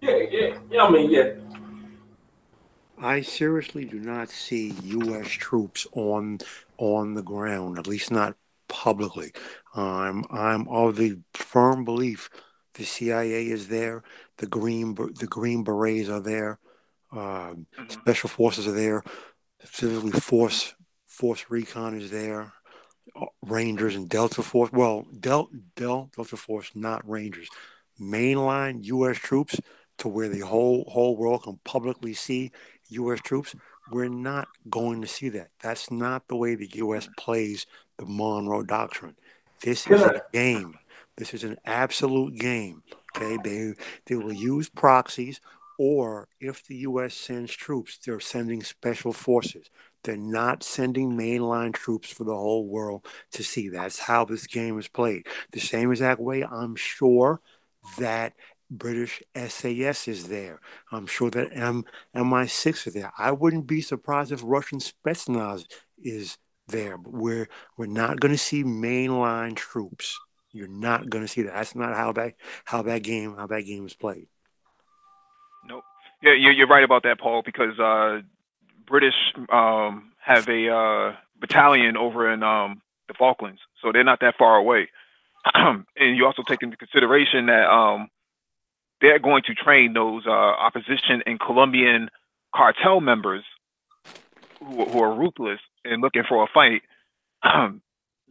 Yeah. I mean,
I seriously do not see U.S. troops on the ground, at least not publicly. I'm of the firm belief the CIA is there, the Green Berets are there, Special Forces are there, specifically Force Recon is there. Rangers and Delta Force. Well, Delta Force, not Rangers. Mainline U.S. troops to where the whole world can publicly see U.S. troops. We're not going to see that. That's not the way the U.S. plays the Monroe Doctrine. This is a game. This is an absolute game. Okay, they will use proxies, or if the U.S. sends troops, they're sending special forces. They're not sending mainline troops for the whole world to see. That's how this game is played. The same exact way I'm sure that British SAS is there. I'm sure that MI6 is there. I wouldn't be surprised if Russian Spetsnaz is there. But we're not going to see mainline troops. You're not going to see that. That's not how that game is played.
Nope. Yeah, you're right about that, Paul, because British have a battalion over in the Falklands, so they're not that far away. And you also take into consideration that they're going to train those opposition and Colombian cartel members who are ruthless and looking for a fight.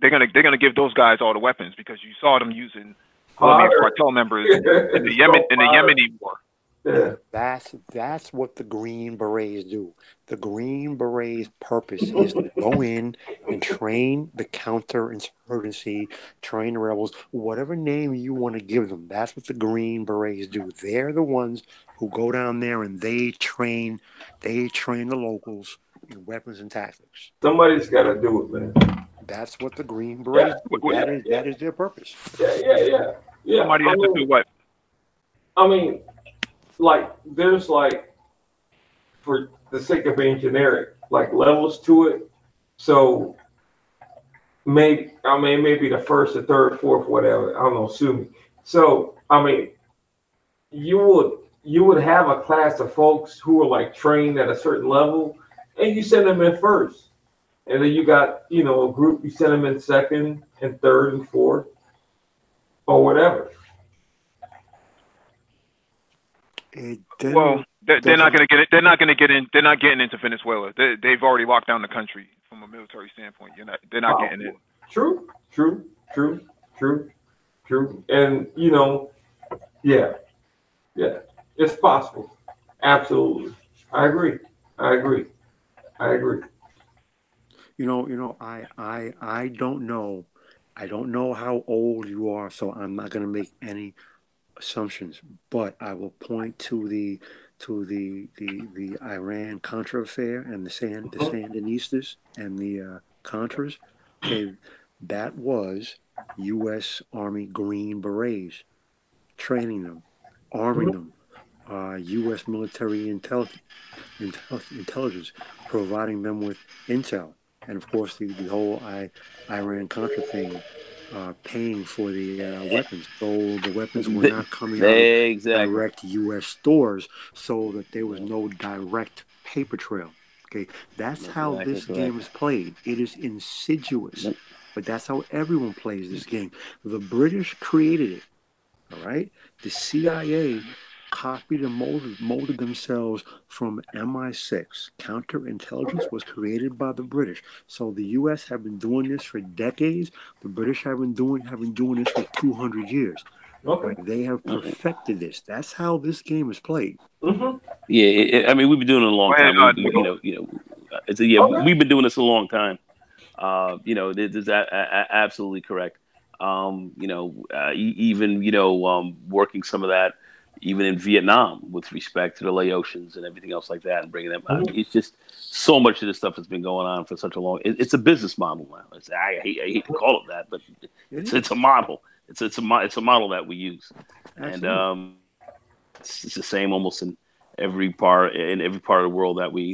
They're gonna give those guys all the weapons because you saw them using Colombian cartel members in the Yemeni war.
Yeah.
That's what the Green Berets do. The Green Berets' purpose is to go in and train the counterinsurgency, train the rebels, whatever name you want to give them. That's what the Green Berets do. They're the ones who go down there and they train the locals in weapons and tactics.
Somebody's got to do it, man.
That's what the Green Berets do. That is their purpose.
Yeah.
Somebody has to do what?
I mean, like, there's like, for the sake of being generic, like levels to it. So maybe the first, the third, fourth, whatever. I don't know, sue me. So I mean, you would have a class of folks who are like trained at a certain level, and you send them in first, and then you got a group, you send them in second and third and fourth, or whatever.
Well, they're not going to get it. They're not going to get in. They're not getting into Venezuela. They've already locked down the country from a military standpoint. They're not getting in.
True. And yeah, it's possible. Absolutely, I agree. I
don't know. I don't know how old you are, so I'm not going to make any assumptions. But I will point to the Iran Contra affair and the Sandinistas and the Contras. Okay, that was U.S. Army Green Berets training them, arming them. U.S. military intelligence, providing them with intel, and of course the whole Iran Contra thing, paying for the weapons. So the weapons were not coming out of direct U.S. stores, so that there was no direct paper trail. Okay, that's how this game is played. It is insidious, but that's how everyone plays this game. The British created it. All right, the CIA copied and molded themselves from MI6. Counterintelligence was created by the British. So the U.S. have been doing this for decades. The British have been doing this for 200 years.
Okay.
Right? They have perfected this. That's how this game is played.
Mm-hmm.
Yeah, I mean, we've been doing it a long time. We've been doing this a long time. This is absolutely correct. Working some of that even in Vietnam with respect to the Laotians and everything else like that, and bringing them out. It's just so much of this stuff has been going on for such a long. It's a business model now. I hate to call it that, but it's a model. It's a model that we use,
Absolutely.
and it's the same almost in every part of the world that we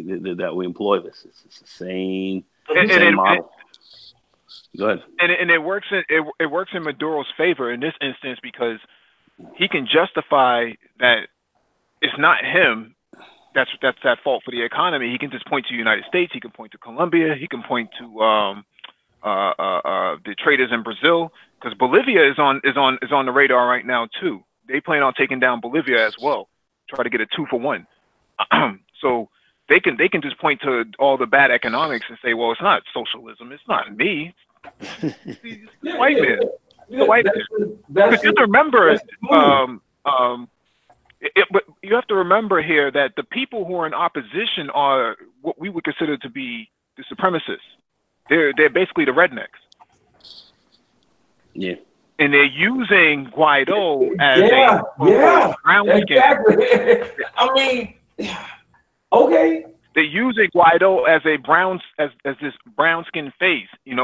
employ this. It's the same model. Go ahead.
And it works in Maduro's favor in this instance because he can justify that it's not him that's at fault for the economy. He can just point to the United States. He can point to Colombia. He can point to the traders in Brazil, because Bolivia is on the radar right now too. They plan on taking down Bolivia as well. Try to get a 2-for-1. So they can just point to all the bad economics and say, well, it's not socialism. It's not me. It's the white man. The white man. Because you have to remember, but you have to remember here that the people who are in opposition are what we would consider to be the supremacists. They're basically the rednecks.
Yeah.
And they're using Guaido as
a
brown skin.
Exactly. I mean, okay.
They're using Guaido as a as this brown skin face. He's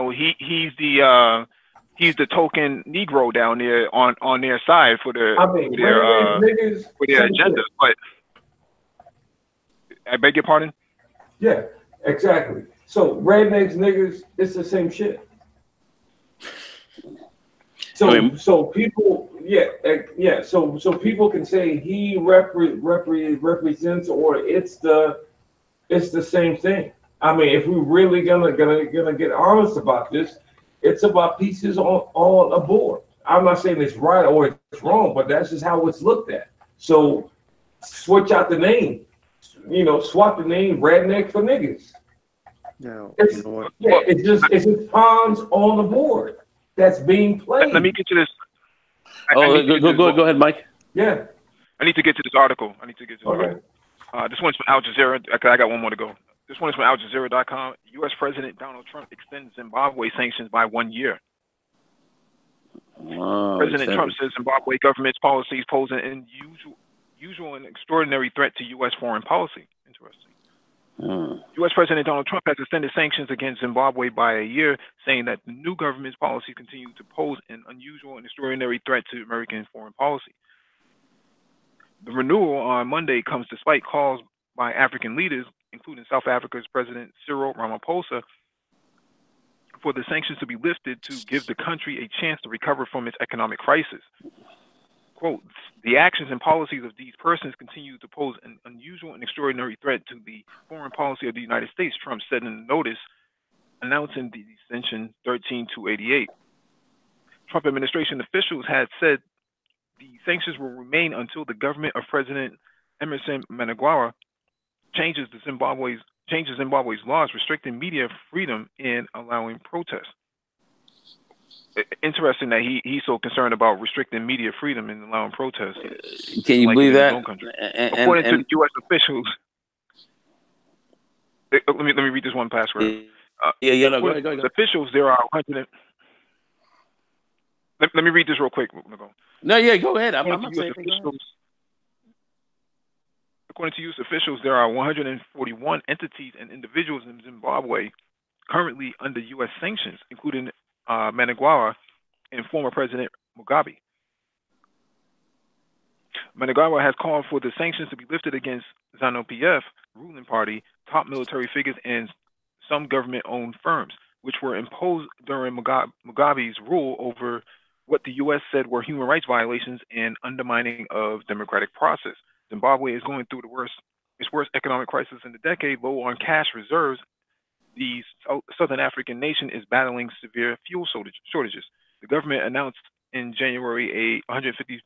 the token Negro down there on their side for their agenda. But I beg your pardon?
Yeah, exactly. So rednecks, niggas, it's the same shit. So people, So people can say he represents, or it's the same thing. I mean, if we're really gonna get honest about this, it's about pieces on a board. I'm not saying it's right or it's wrong, but that's just how it's looked at. So switch out the name, swap the name redneck for niggas.
Now,
it's just pawns on the board that's being played.
Let me get to this.
Go ahead, Mike.
Yeah.
I need to get to this article.
Okay.
This one's from Al Jazeera. I got one more to go. This one is from AlJazeera.com. U.S. President Donald Trump extends Zimbabwe sanctions by 1 year. President Trump says Zimbabwe government's policies pose an unusual and extraordinary threat to U.S. foreign policy. Interesting. U.S. President Donald Trump has extended sanctions against Zimbabwe by a year, saying that the new government's policies continue to pose an unusual and extraordinary threat to American foreign policy. The renewal on Monday comes despite calls by African leaders, including South Africa's President Cyril Ramaphosa, for the sanctions to be lifted to give the country a chance to recover from its economic crisis. Quote, the actions and policies of these persons continue to pose an unusual and extraordinary threat to the foreign policy of the United States, Trump said in a notice announcing the extension 13288. Trump administration officials had said the sanctions will remain until the government of President Emerson Mnangagwa changes Zimbabwe's laws restricting media freedom and allowing protests. Interesting that he's so concerned about restricting media freedom and allowing protests.
Can you believe that?
According to U.S. officials, let me read this one password.
No, go ahead.
Officials, there are 100. Let me read this real quick.
No, yeah, go ahead. I'm not saying
according to U.S. officials, there are 141 entities and individuals in Zimbabwe currently under U.S. sanctions, including Mnangagwa and former President Mugabe. Mnangagwa has called for the sanctions to be lifted against ZANU-PF ruling party, top military figures, and some government-owned firms, which were imposed during Mugabe's rule over what the U.S. said were human rights violations and undermining of democratic process. Zimbabwe is going through its worst economic crisis in the decade, low on cash reserves. The Southern African nation is battling severe fuel shortages. The government announced in January a 150%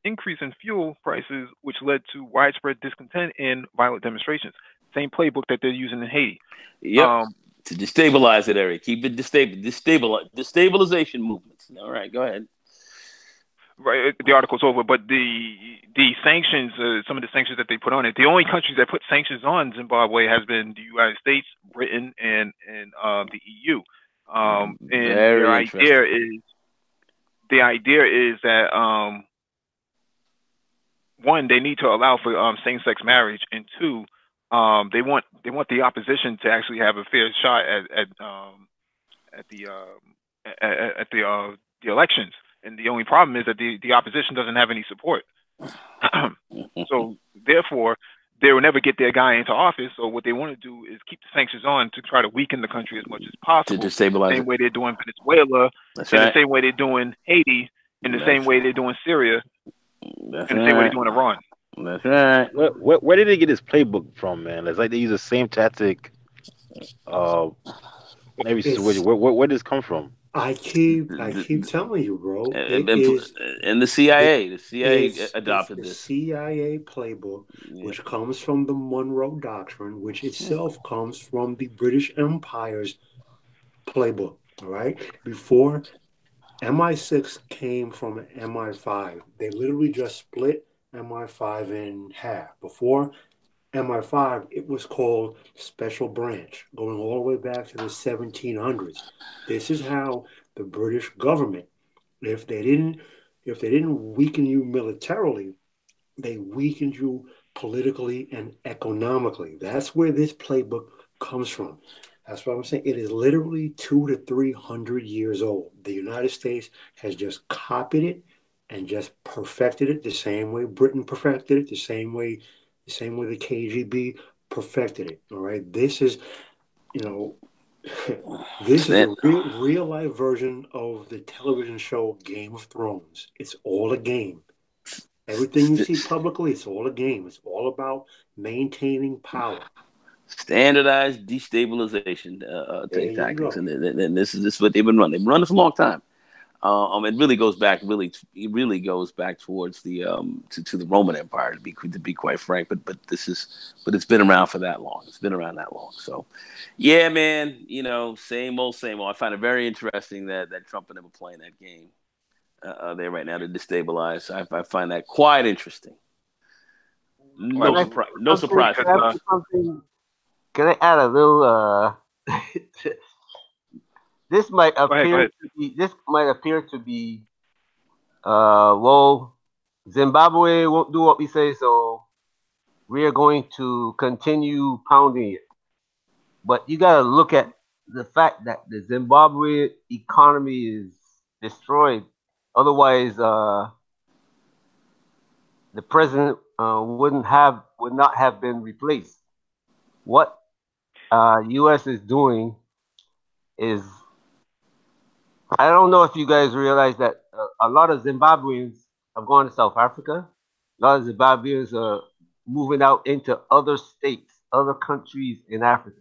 increase in fuel prices, which led to widespread discontent and violent demonstrations. Same playbook that they're using in Haiti.
Yep. To destabilize that area, keep it destabilization movements. All right, go ahead.
Right, the article's over, but the sanctions, some of the sanctions that they put on it, the only countries that put sanctions on Zimbabwe has been the United States, Britain, and the EU. And the idea is that one, they need to allow for same-sex marriage, and two, they want the opposition to actually have a fair shot at the elections. And the only problem is that the opposition doesn't have any support. So therefore, they will never get their guy into office. So what they want to do is keep the sanctions on to try to weaken the country as much as possible.
To destabilize
the same way they're doing Venezuela, the same way they're doing Haiti, and the same way they're doing Syria, and the same way they're doing Iran.
That's right.
Where did they get this playbook from, man? It's like they use the same tactic. Every situation. Where did this come from?
I keep telling you, bro.
And the CIA. The CIA adopted this.
The CIA playbook, which comes from the Monroe Doctrine, which itself comes from the British Empire's playbook. All right. Before MI6 came from MI5, they literally just split MI5 in half. Before MI5, it was called Special Branch, going all the way back to the 1700s. This is how the British government, if they didn't weaken you militarily, they weakened you politically and economically. That's where this playbook comes from. That's what I'm saying. It is literally 200 to 300 years old. The United States has just copied it and just perfected it the same way Britain perfected it, the same way the KGB perfected it. All right. This is, this is a real life version of the television show Game of Thrones. It's all a game. Everything you see publicly, it's all a game. It's all about maintaining power.
Standardized destabilization tactics, and this is what they've been running. They've been running this a long time. It really goes back. It goes back towards the to the Roman Empire, to be quite frank. But it's been around for that long. It's been around that long. So, yeah, man. Same old. I find it very interesting that Trump and them are playing that game there right now to destabilize. I find that quite interesting. No surprise.
Can I add a little? This might appear to be. Well, Zimbabwe won't do what we say, so we are going to continue pounding it. But you got to look at the fact that the Zimbabwe economy is destroyed. Otherwise, the president would not have been replaced. What U.S. is doing is, I don't know if you guys realize that a lot of Zimbabweans have gone to South Africa. A lot of Zimbabweans are moving out into other states, other countries in Africa,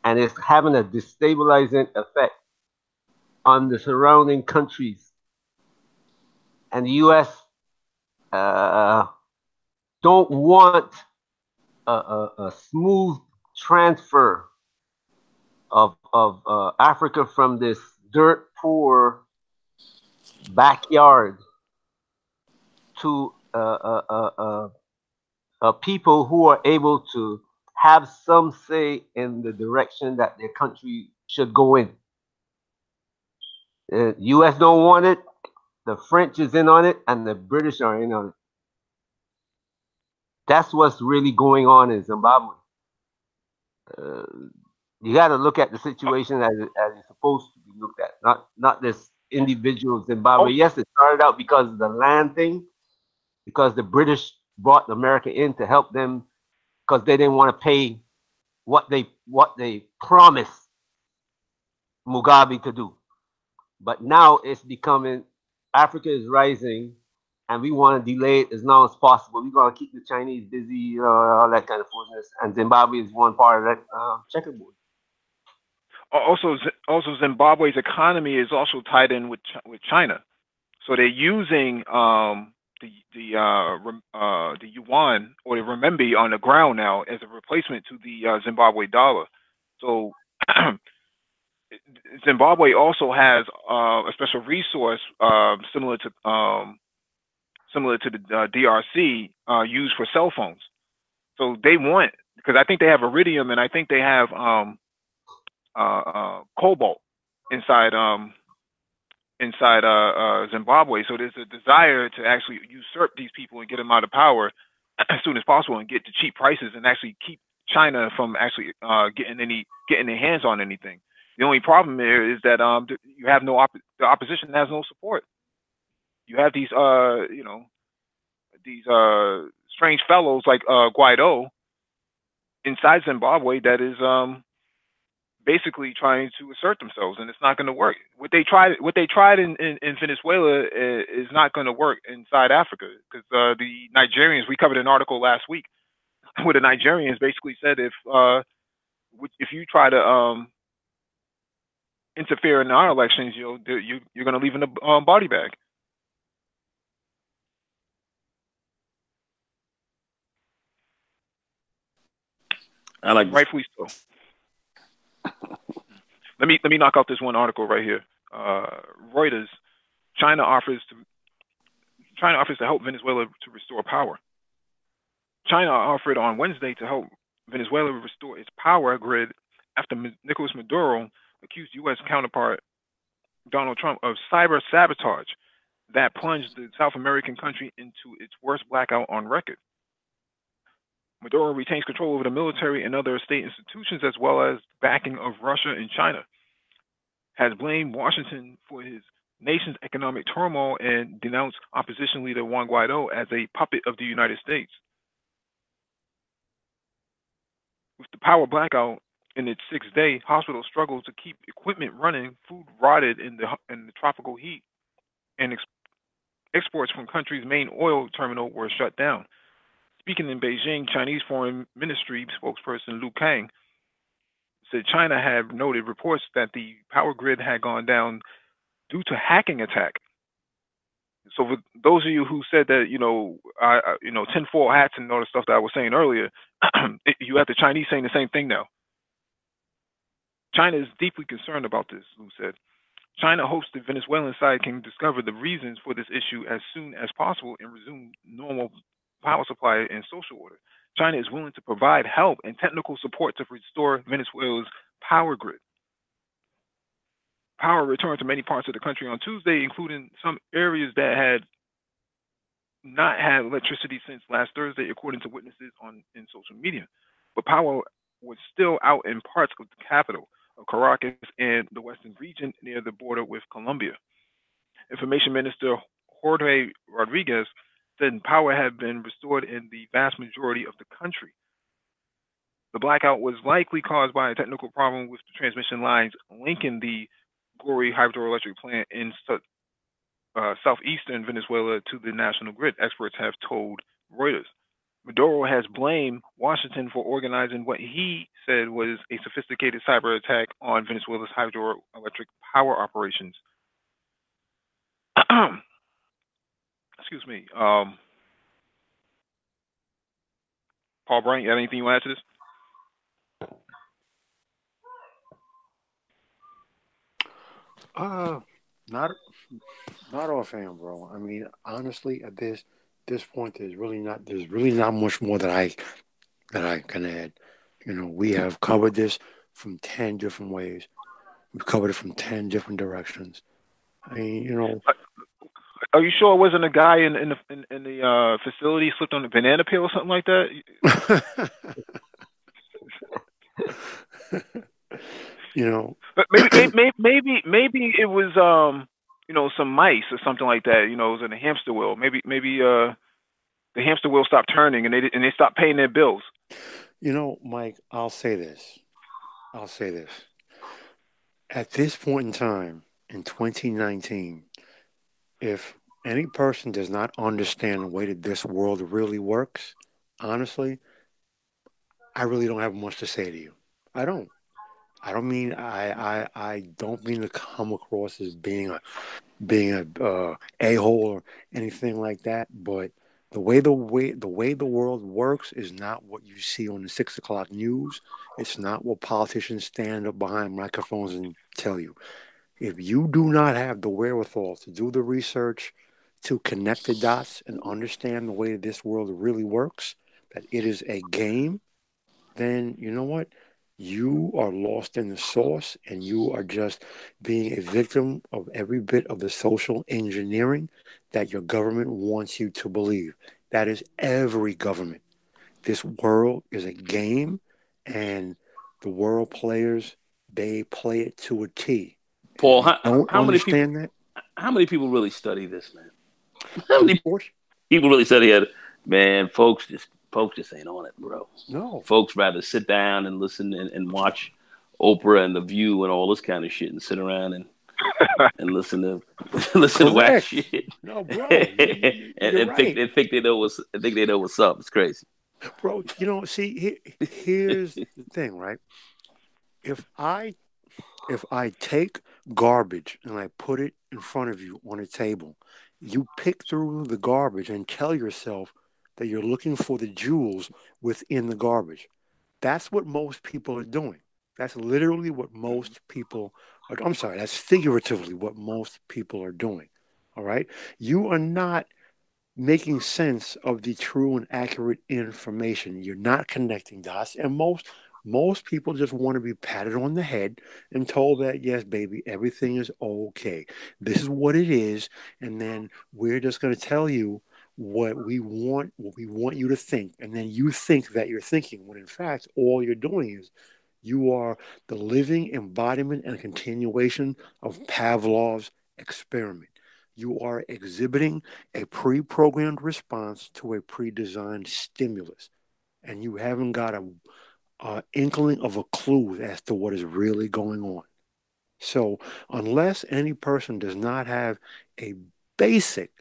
and it's having a destabilizing effect on the surrounding countries. And the U.S. Uh, don't want a smooth transfer of Africa from this dirt poor backyard to people who are able to have some say in the direction that their country should go in. The U.S. don't want it. The French is in on it, and the British are in on it. That's what's really going on in Zimbabwe. Uh, you got to look at the situation as it's supposed to be looked at, not this individual Zimbabwe.
Also,
Yes, it started out because of the land thing, because the British brought America in to help them because they didn't want to pay what they promised Mugabe to do. But now it's becoming Africa is rising, and we want to delay it as long as possible. We want to keep the Chinese busy, all that kind of foolishness. And Zimbabwe is one part of that checkerboard.
also Zimbabwe's economy is also tied in with China. So they're using the yuan or the renminbi on the ground now as a replacement to the Zimbabwe dollar. So Zimbabwe also has a special resource similar to the DRC used for cell phones. So they want, because I think they have iridium and I think they have cobalt inside Zimbabwe. So there's a desire to actually usurp these people and get them out of power as soon as possible and get to cheap prices and actually keep China from actually getting their hands on anything. The only problem there is that you have the opposition has no support. You have these these strange fellows like Guaido inside Zimbabwe that is basically trying to assert themselves, and it's not going to work. What they tried in Venezuela is not going to work inside Africa because the Nigerians. We covered an article last week where the Nigerians basically said if you try to interfere in our elections, you're going to leave in a body bag.
I like this.
Rightfully so. Let me knock out this one article right here. Reuters: China offers to help Venezuela to restore power. China offered on Wednesday to help Venezuela restore its power grid after Nicolas Maduro accused U.S. counterpart Donald Trump of cyber sabotage that plunged the South American country into its worst blackout on record. Maduro retains control over the military and other state institutions as well as backing of Russia and China, has blamed Washington for his nation's economic turmoil and denounced opposition leader Juan Guaido as a puppet of the United States. With the power blackout in its sixth day, hospitals struggled to keep equipment running, food rotted in the tropical heat, and exports from country's main oil terminal were shut down. Speaking in Beijing, Chinese Foreign Ministry spokesperson Lu Kang said China had noted reports that the power grid had gone down due to hacking attack. So for those of you who said that, tinfoil hats and all the stuff that I was saying earlier, you have the Chinese saying the same thing now. China is deeply concerned about this, Lu said. China hopes the Venezuelan side can discover the reasons for this issue as soon as possible and resume normal power supply and social order. China is willing to provide help and technical support to restore Venezuela's power grid. Power returned to many parts of the country on Tuesday, including some areas that had not had electricity since last Thursday, according to witnesses on in social media. But power was still out in parts of the capital of Caracas and the western region near the border with Colombia. Information Minister Jorge Rodriguez said power had been restored in the vast majority of the country. The blackout was likely caused by a technical problem with the transmission lines linking the Gori hydroelectric plant in southeastern Venezuela to the national grid, experts have told Reuters. Maduro has blamed Washington for organizing what he said was a sophisticated cyber attack on Venezuela's hydroelectric power operations. Excuse me. Paul Bryant, you have anything you want to add to this?
Not offhand, bro. I mean, honestly, at this point, there's really not much more that I can add. We have covered this from 10 different ways. We've covered it from 10 different directions. I mean,
Are you sure it wasn't a guy in the facility slipped on a banana peel or something like that? But maybe it was some mice or something like that. It was in a hamster wheel. Maybe the hamster wheel stopped turning and they stopped paying their bills.
Mike, I'll say this. At this point in time, in 2019, if any person does not understand the way that this world really works, honestly, I really don't have much to say to you. I don't. I don't mean to come across as being a a-hole or anything like that, but the way the world works is not what you see on the 6 o'clock news. It's not what politicians stand up behind microphones and tell you. If you do not have the wherewithal to do the research, to connect the dots and understand the way this world really works, that it is a game, then you know what? You are lost in the sauce and you are just being a victim of every bit of the social engineering that your government wants you to believe. That is every government. This world is a game and the world players, they play it to a T. And if
Paul,
you don't
how many people?
understand that,
How many people really study this, man? How
of
many
course,
people really study it? Man, folks just ain't on it, bro.
no.
Folks rather sit down and listen and watch Oprah and The View and all this kind of shit and sit around and listen to listen to whack
Correct.
shit
No, bro, you're
and think
right.
they think they know what's up. It's crazy.
Bro, see, here's the thing, right? If I if I take garbage and I put it in front of you on a table, you pick through the garbage and tell yourself that you're looking for the jewels within the garbage. That's what most people are doing. That's literally what most people are. I'm sorry, that's figuratively what most people are doing. All right? You are not making sense of the true and accurate information. You're not connecting dots, and most people just want to be patted on the head and told that yes, baby, everything is okay. This is what it is, and then we're just going to tell you what we want you to think, and then you think that you're thinking when in fact all you're doing is you are the living embodiment and continuation of Pavlov's experiment. You are exhibiting a pre programmed response to a pre designed stimulus, and you haven't got a inkling of a clue as to what is really going on. So, unless any person does not have a basic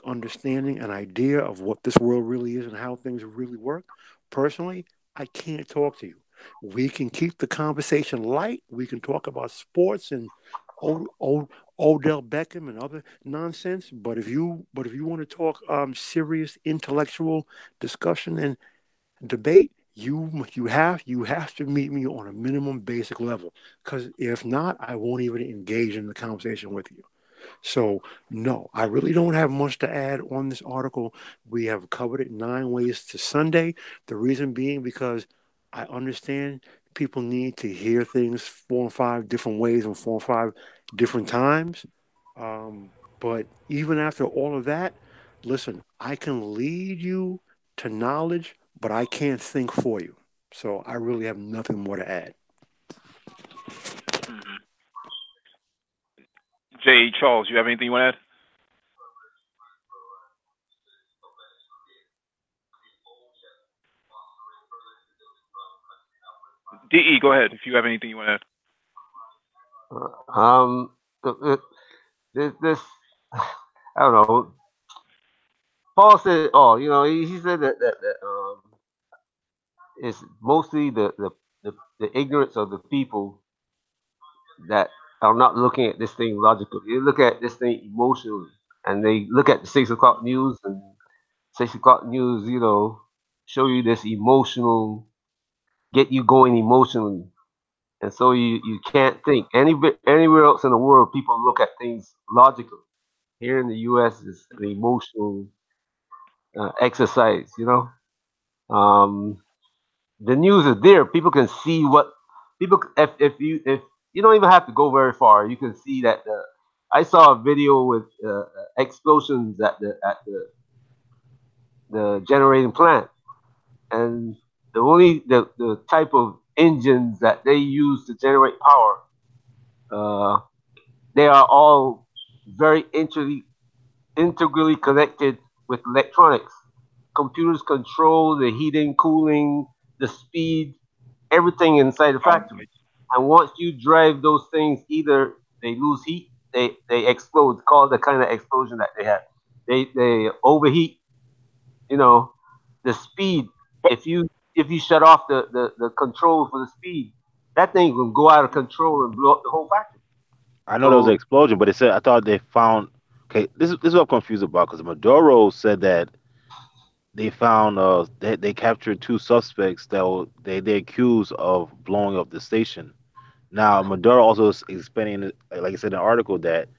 understanding and idea of what this world really is and how things really work, personally, I can't talk to you. We can keep the conversation light. We can talk about sports and old Odell Beckham and other nonsense. But if you want to talk serious intellectual discussion and debate, you have to meet me on a minimum basic level. Because if not, I won't even engage in the conversation with you. So no, I really don't have much to add on this article. We have covered it 9 ways to Sunday. The reason being because I understand people need to hear things 4 and 5 different ways and 4 and 5 different times. But even after all of that, listen, I can lead you to knowledge, but I can't think for you. So I really have nothing more to add.
Hmm. J. Charles, you have anything you want to add? DE, go ahead if you have anything you want to add.
Um, this I don't know. Paul said, "Oh, he said that it's mostly the ignorance of the people that are not looking at this thing logically. They look at this thing emotionally, and they look at the 6 o'clock news, and 6 o'clock news, show you this emotional, get you going emotionally, and so you can't think. Anywhere else in the world, people look at things logically. Here in the U.S., it's an emotional exercise. The news is there. People can see what people. If you don't even have to go very far, you can see that. I saw a video with explosions at the generating plant, and the type of engines that they use to generate power, uh, they are all very integrally connected with electronics. Computers control the heating, cooling, the speed, everything inside the factory. And once you drive those things, either they lose heat, they explode. It's called the kind of explosion that they have. They overheat. You know, the speed.
But
If you shut off the control for the speed, that thing will go out of control and blow up the whole factory.
I know there was an
So
explosion, but it said I thought they found. Okay, this is what I'm confused about because Maduro said that they found they captured two suspects that they accused of blowing up the station. Now Maduro also is explaining, like I said in the article, that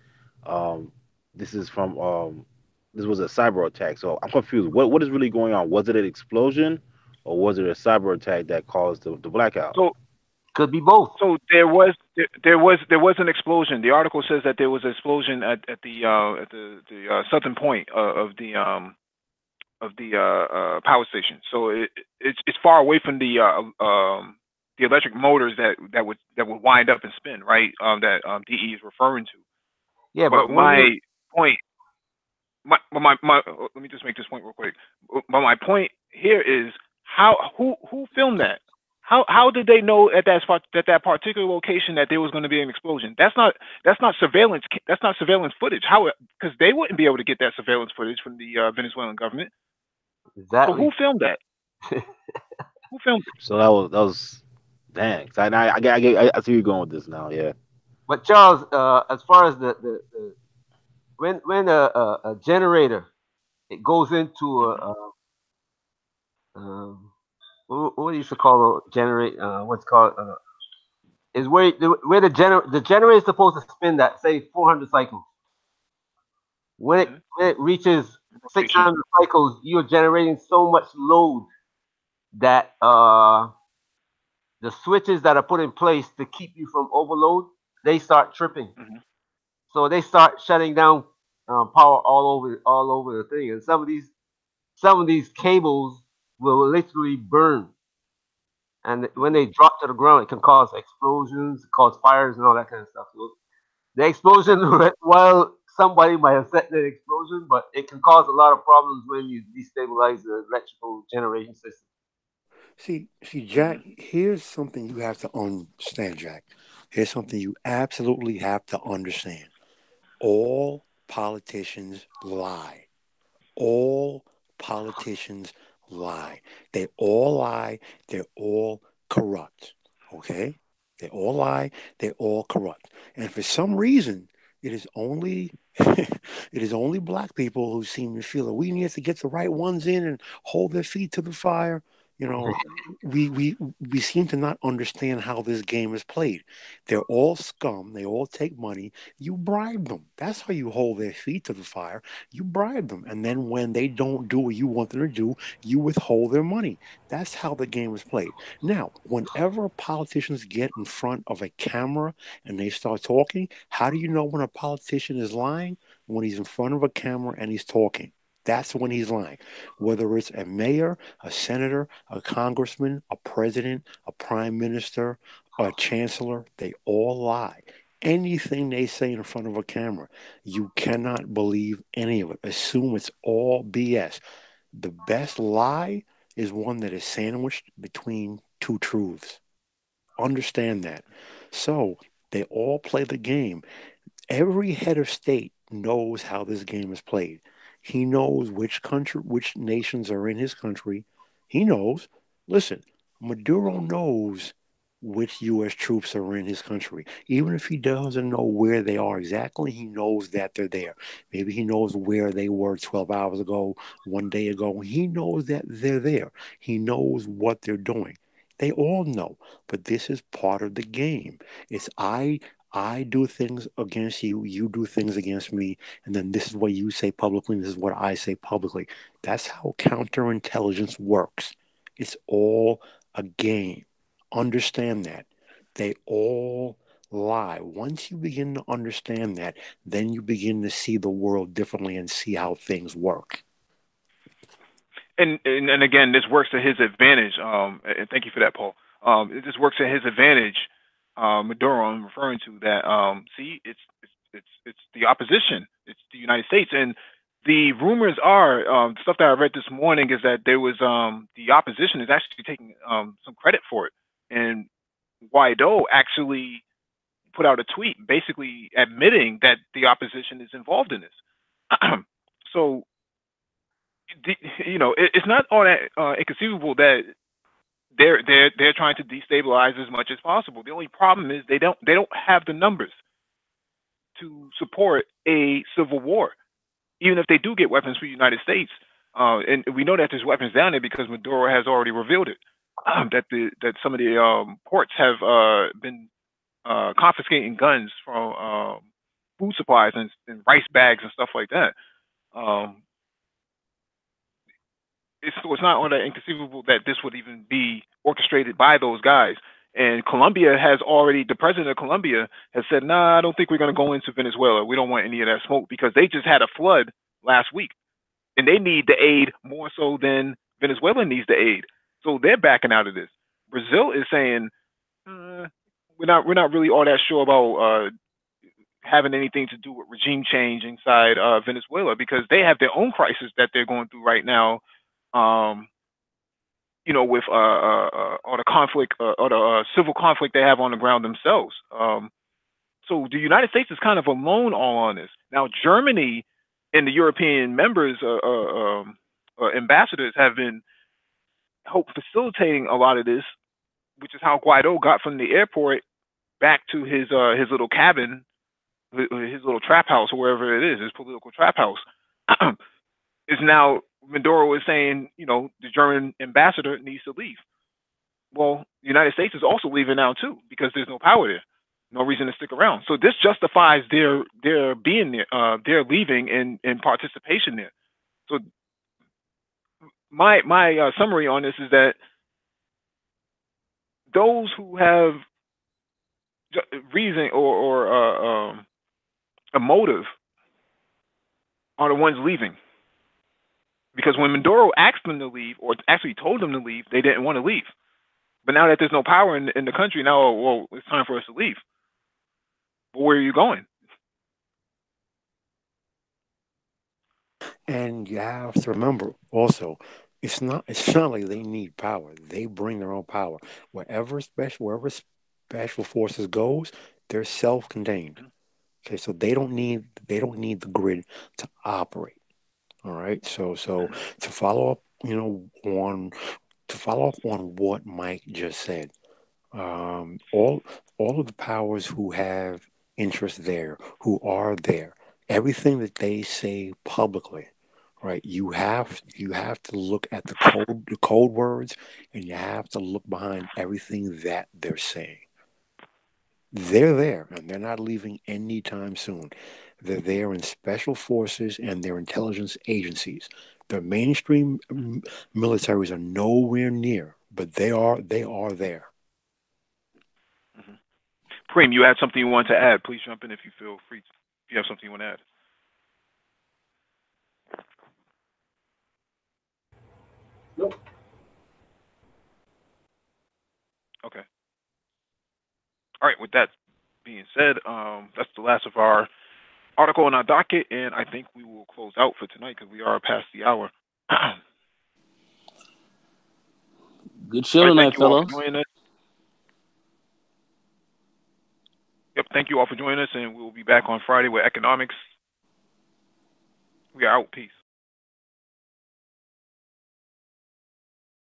um, this is from this was a cyber attack. So I'm confused. What is really going on? Was it an explosion, or was it a cyber attack that caused the blackout?
so
could be both.
so there was an explosion. The article says that there was an explosion at the southern point of the power station. So it's far away from the electric motors that would wind up and spin, right? That DE is referring to.
Yeah,
But
but when you
my point, my let me just make this point real quick. But my point here is who filmed that? How did they know at that spot, at that particular location, that there was going to be an explosion? That's not surveillance. That's not surveillance footage. How? Because they wouldn't be able to get that surveillance footage from the Venezuelan government. So
exactly.
who filmed that? Who filmed it?
So that was dang. So I see where you're going with this now. Yeah.
But Charles, as far as the when a generator it goes into um, what do you used to call a generate? What's called is where the generator is supposed to spin that say 400 cycles. When it
Mm-hmm.
when it reaches
Station.
600 cycles, you're generating so much load that the switches that are put in place to keep you from overload, they start tripping.
Hmm.
So they start shutting down power all over the thing, and some of these cables will literally burn. And when
Hmm.
they drop to the ground, it can cause explosions, cause fires, and all that kind of stuff. So the explosion, while somebody might have set the explosion, but it can cause a lot of problems when you destabilize the electrical generation system.
See,
Hmm.
Jack, here's something you have to understand, Jack. Here's something you absolutely have to understand. All politicians lie. All politicians lie. They all lie. They're all corrupt. Okay? They all lie. They're all corrupt. And for some reason, it is only it is only black people who seem to feel that we need to get the right ones in and hold their feet to the fire. You know, we seem to not understand how this game is played. They're all scum. They all take money. You bribe them. That's how you hold their feet to the fire. You bribe them. And then when they don't do what you want them to do, you withhold their money. That's how the game is played. Now, whenever politicians get in front of a camera and they start talking, how do you know when a politician is lying? When he's in front of a camera and he's talking. that's when he's lying. Whether it's a mayor, a senator, a congressman, a president, a prime minister, a chancellor, they all lie. Anything they say in front of a camera, you cannot believe any of it. Assume it's all BS. The best lie is one that is sandwiched between two truths. Understand that. So they all play the game. Every head of state knows how this game is played. He knows which country, which nations are in his country. He knows. Listen, Maduro knows which U.S. troops are in his country. Even if he doesn't know where they are exactly, he knows that they're there. Maybe he knows where they were 12 hours ago, 1 day ago. He knows that they're there. He knows what they're doing. They all know, but this is part of the game. It's I do things against you, you do things against me, and then this is what you say publicly, and this is what I say publicly. That's how counterintelligence works. It's all a game. Understand that. They all lie. Once you begin to understand that, then you begin to see the world differently and see how things work.
And again, this works to his advantage. And thank you for that, Paul. This works to his advantage. Maduro, I'm referring to that. See, it's the opposition. It's the United States, and the rumors are stuff that I read this morning is that there was the opposition is actually taking some credit for it, and Guaido actually put out a tweet basically admitting that the opposition is involved in this. So it's not all that inconceivable that they're trying to destabilize as much as possible. The only problem is they don't have the numbers to support a civil war, even if they do get weapons from the United States. And we know that there's weapons down there because Maduro has already revealed it. That some of the ports have been confiscating guns from food supplies and rice bags and stuff like that. Um, it's not all that inconceivable that this would even be orchestrated by those guys. And Colombia has already, the president of Colombia has said, nah, I don't think we're going to go into Venezuela. We don't want any of that smoke because they just had a flood last week and they need the aid more so than Venezuela needs the aid. So they're backing out of this. Brazil is saying, we're not really all that sure about having anything to do with regime change inside Venezuela because they have their own crisis that they're going through right now. Um, with all the conflict or the civil conflict they have on the ground themselves. So the United States is kind of alone all on this. Now, Germany and the European members, ambassadors, have been help facilitating a lot of this, which is how Guaido got from the airport back to his little cabin, his little trap house, or wherever it is, his political trap house. Is now Maduro is saying, the German ambassador needs to leave. Well, the United States is also leaving now too because there's no power there, no reason to stick around. So this justifies their being there, their leaving and participation there. So my summary on this is that those who have reason or a motive are the ones leaving. Because when Maduro asked them to leave, or actually told them to leave, they didn't want to leave. But now that there's no power in the country, now, well, it's time for us to leave. But where are you going?
And you have to remember also, it's not like they need power. They bring their own power. Wherever special forces goes, they're self-contained. Okay, so they don't need the grid to operate. All right. So to follow up, on what Mike just said, um, all all of the powers who have interest there, who are there, everything that they say publicly, right? You have to look at the code words, and you have to look behind everything that they're saying. They're there, and they're not leaving anytime soon. They're there in special forces and their intelligence agencies. The mainstream militaries are nowhere near, but they are there.
Mm-hmm. Preem, you had something you want to add? Please jump in if you feel free. If you have something you want to add.
Nope.
Okay. All right. With that being said, that's the last of our article on our docket, and I think we will close out for tonight because we are past the hour. All
Good show
right.
tonight,
Thank you all for
fellows.
joining us. Yep. Thank you all for joining us, and we will be back on Friday with economics. We are out. Peace.